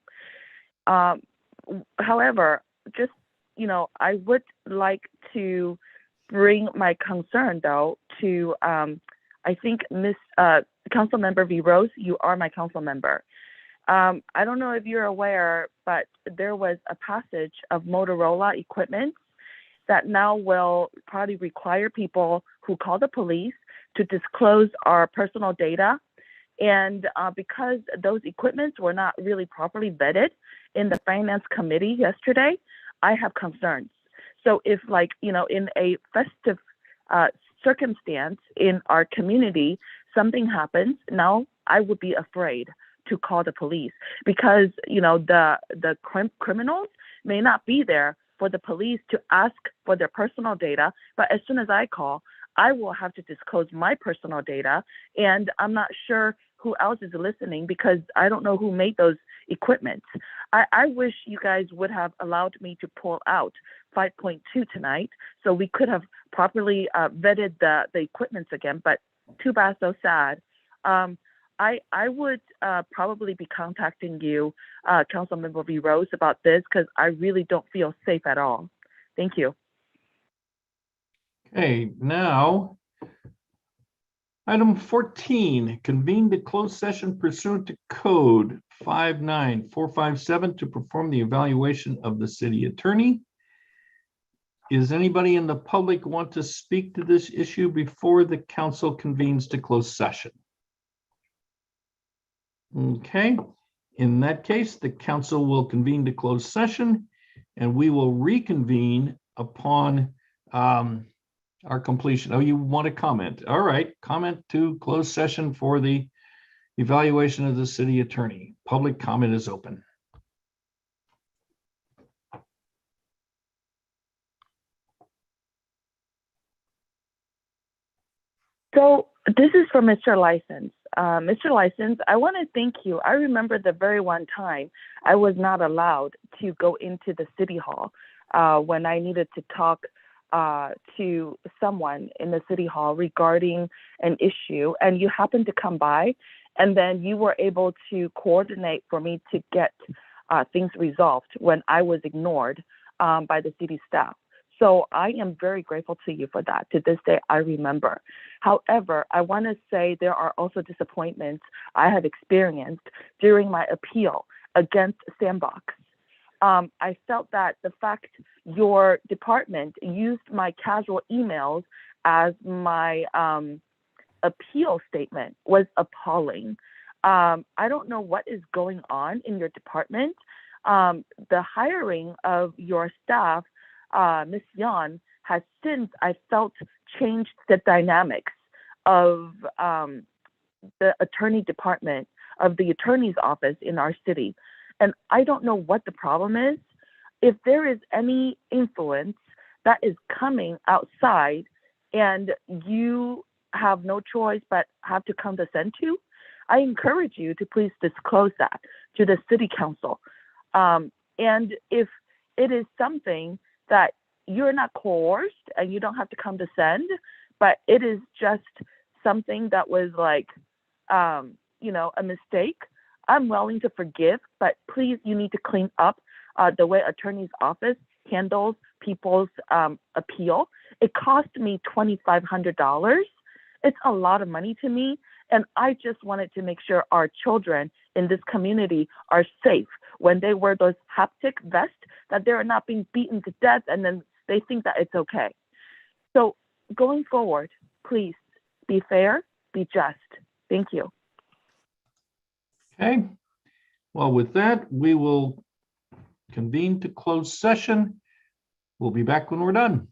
However, just, I would like to bring my concern though to, I think Council Member V. Rose, you are my council member. I don't know if you're aware, but there was a passage of Motorola equipment that now will probably require people who call the police to disclose our personal data. And because those equipments were not really properly vetted in the finance committee yesterday, I have concerns. So if in a festive circumstance in our community, something happens, now I would be afraid to call the police because, the criminals may not be there for the police to ask for their personal data. But as soon as I call, I will have to disclose my personal data. And I'm not sure who else is listening because I don't know who made those equipment. I wish you guys would have allowed me to pull out 5.2 tonight so we could have properly vetted the equipments again, but too bad, so sad. I would probably be contacting you, Councilmember V. Rose, about this because I really don't feel safe at all. Thank you. Okay, now, item 14, convene the closed session pursuant to code 59457 to perform the evaluation of the city attorney. Is anybody in the public want to speak to this issue before the council convenes to close session? Okay, in that case, the council will convene to close session and we will reconvene upon our completion. Oh, you want to comment? All right, comment to close session for the evaluation of the city attorney. Public comment is open. So this is for Mr. License. Mr. License, I want to thank you. I remember the very one time I was not allowed to go into the city hall when I needed to talk to someone in the city hall regarding an issue, and you happened to come by, and then you were able to coordinate for me to get things resolved when I was ignored by the city staff. So I am very grateful to you for that. To this day, I remember. However, I want to say there are also disappointments I have experienced during my appeal against Sandbox. I felt that the fact your department used my casual emails as my appeal statement was appalling. I don't know what is going on in your department. The hiring of your staff, Ms. Yan, has since, I felt, changed the dynamics of the attorney department, of the attorney's office in our city. And I don't know what the problem is. If there is any influence that is coming outside and you have no choice but have to condescend to, I encourage you to please disclose that to the city council. And if it is something that you're not coerced and you don't have to condescend, but it is just something that was like, a mistake, I'm willing to forgive, but please, you need to clean up the way attorney's office handles people's appeal. It cost me $2,500. It's a lot of money to me. And I just wanted to make sure our children in this community are safe when they wear those haptic vests, that they're not being beaten to death and then they think that it's okay. So going forward, please be fair, be just. Thank you. Okay. Well, with that, we will convene to close session. We'll be back when we're done.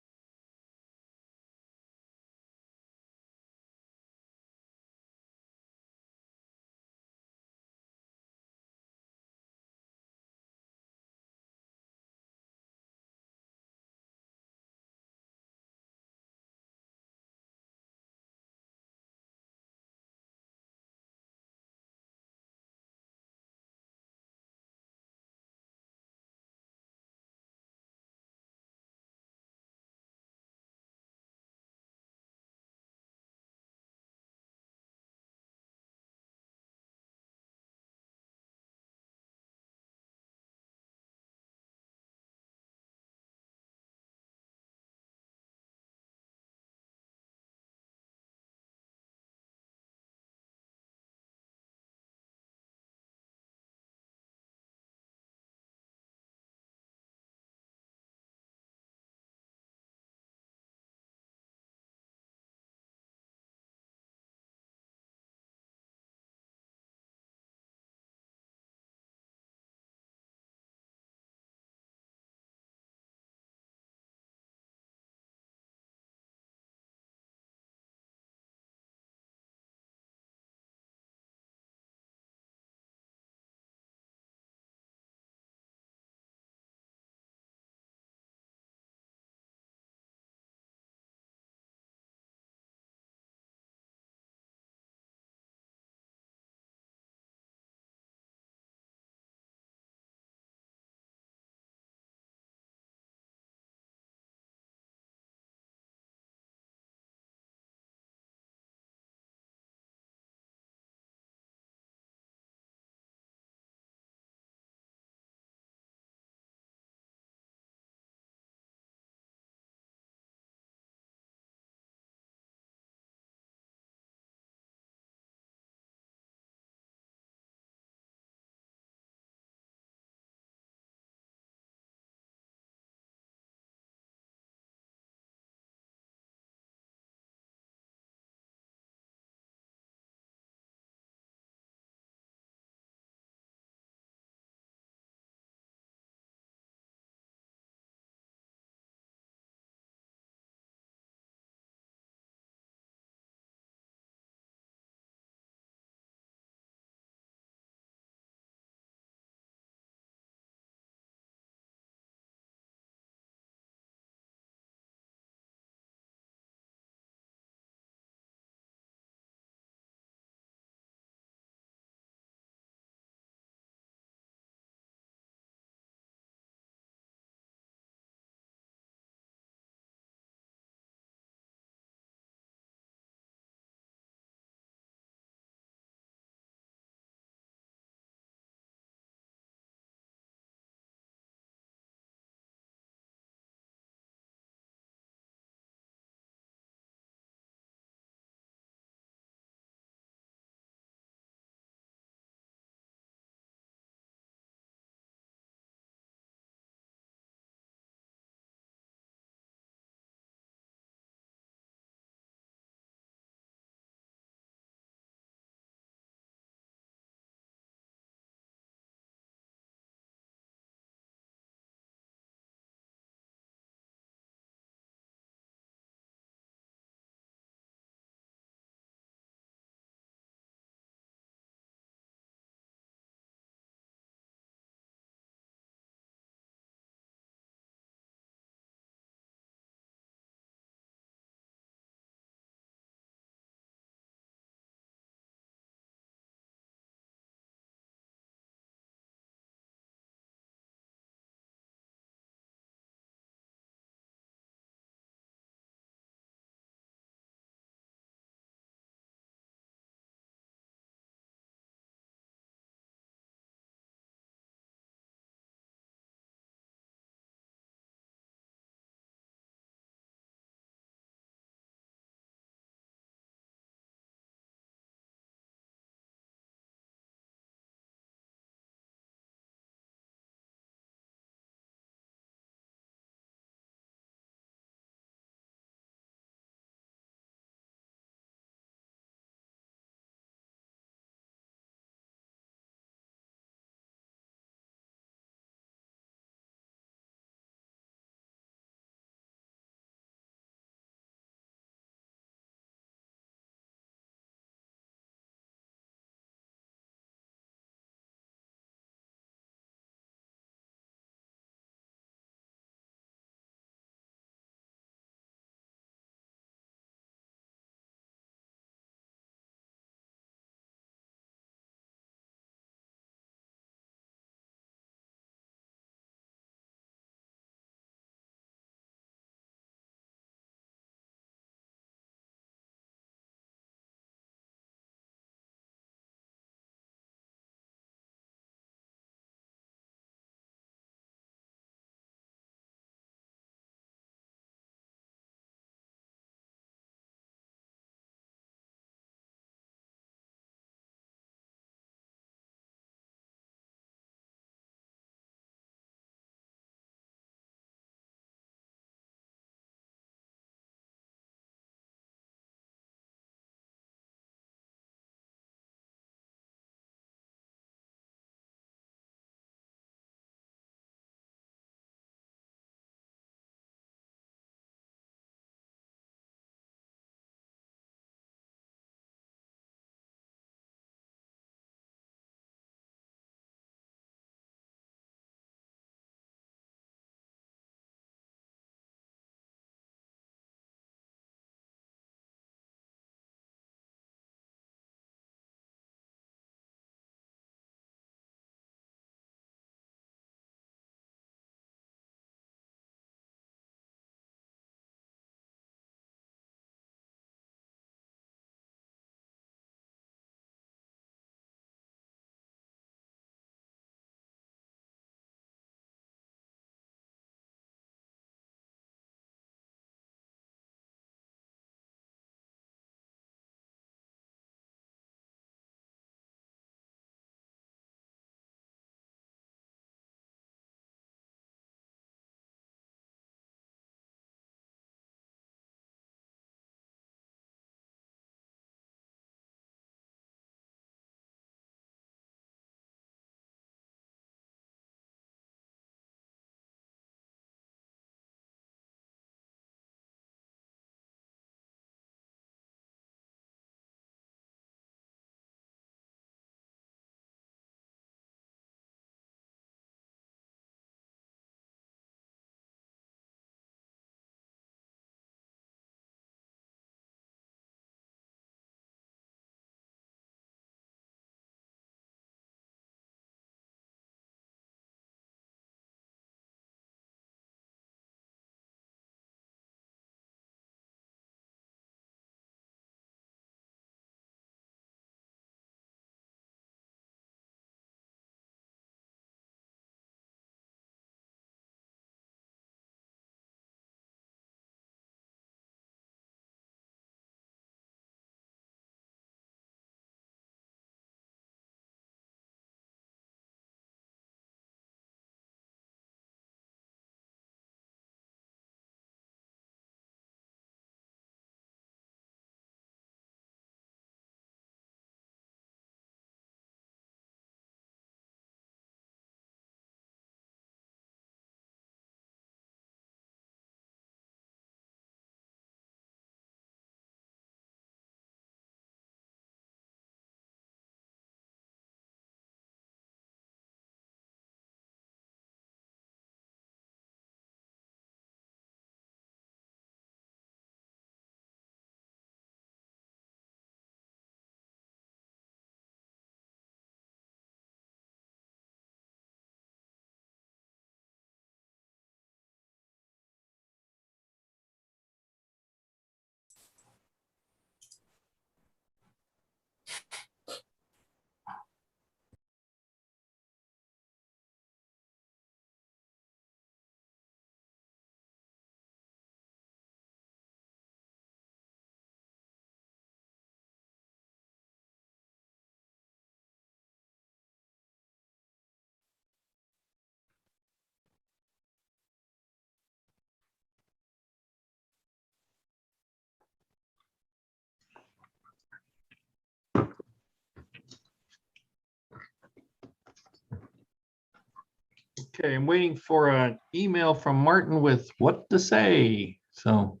Okay, I'm waiting for an email from Martin with what to say. So.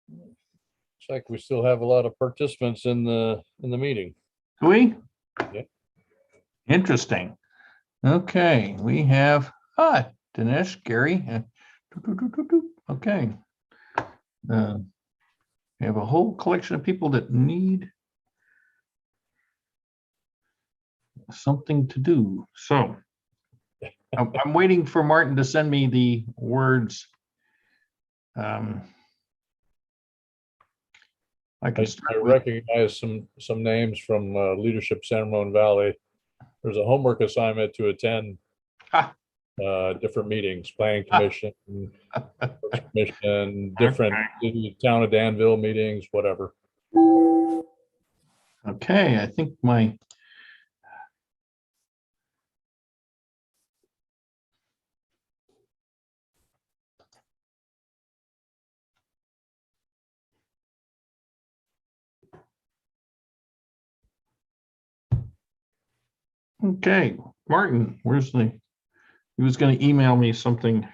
Looks like we still have a lot of participants in the meeting. Do we? Yeah. Interesting. Okay, we have, Dinesh, Gary. Okay. We have a whole collection of people that need something to do. So I'm waiting for Martin to send me the words. I can start I with, recognize some names from Leadership San Ramon Valley. There's a homework assignment to attend different meetings, planning commission, Parks commission, different town of Danville meetings, whatever. okay, I think my okay, Martin, where's he was going to email me something.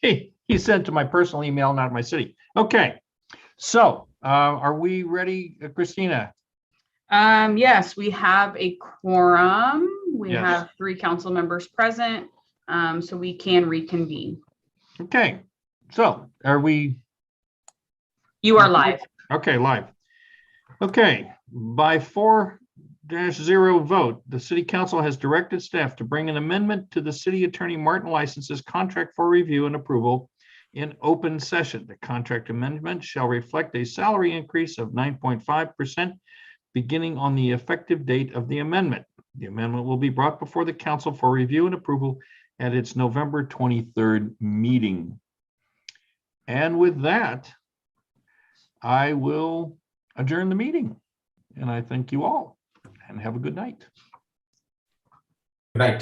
He sent to my personal email, not my city. Okay, so are we ready, Christina? Yes, we have a quorum. We Yes. have 3 council members present, so we can reconvene. Okay, so are we? You are live. Okay, live. Okay, by 4-0 vote, the city council has directed staff to bring an amendment to the city attorney Martin License's contract for review and approval in open session. The contract amendment shall reflect a salary increase of 9.5% beginning on the effective date of the amendment. The amendment will be brought before the council for review and approval at its November 23rd meeting. And with that, I will adjourn the meeting. And I thank you all and have a good night. Good night.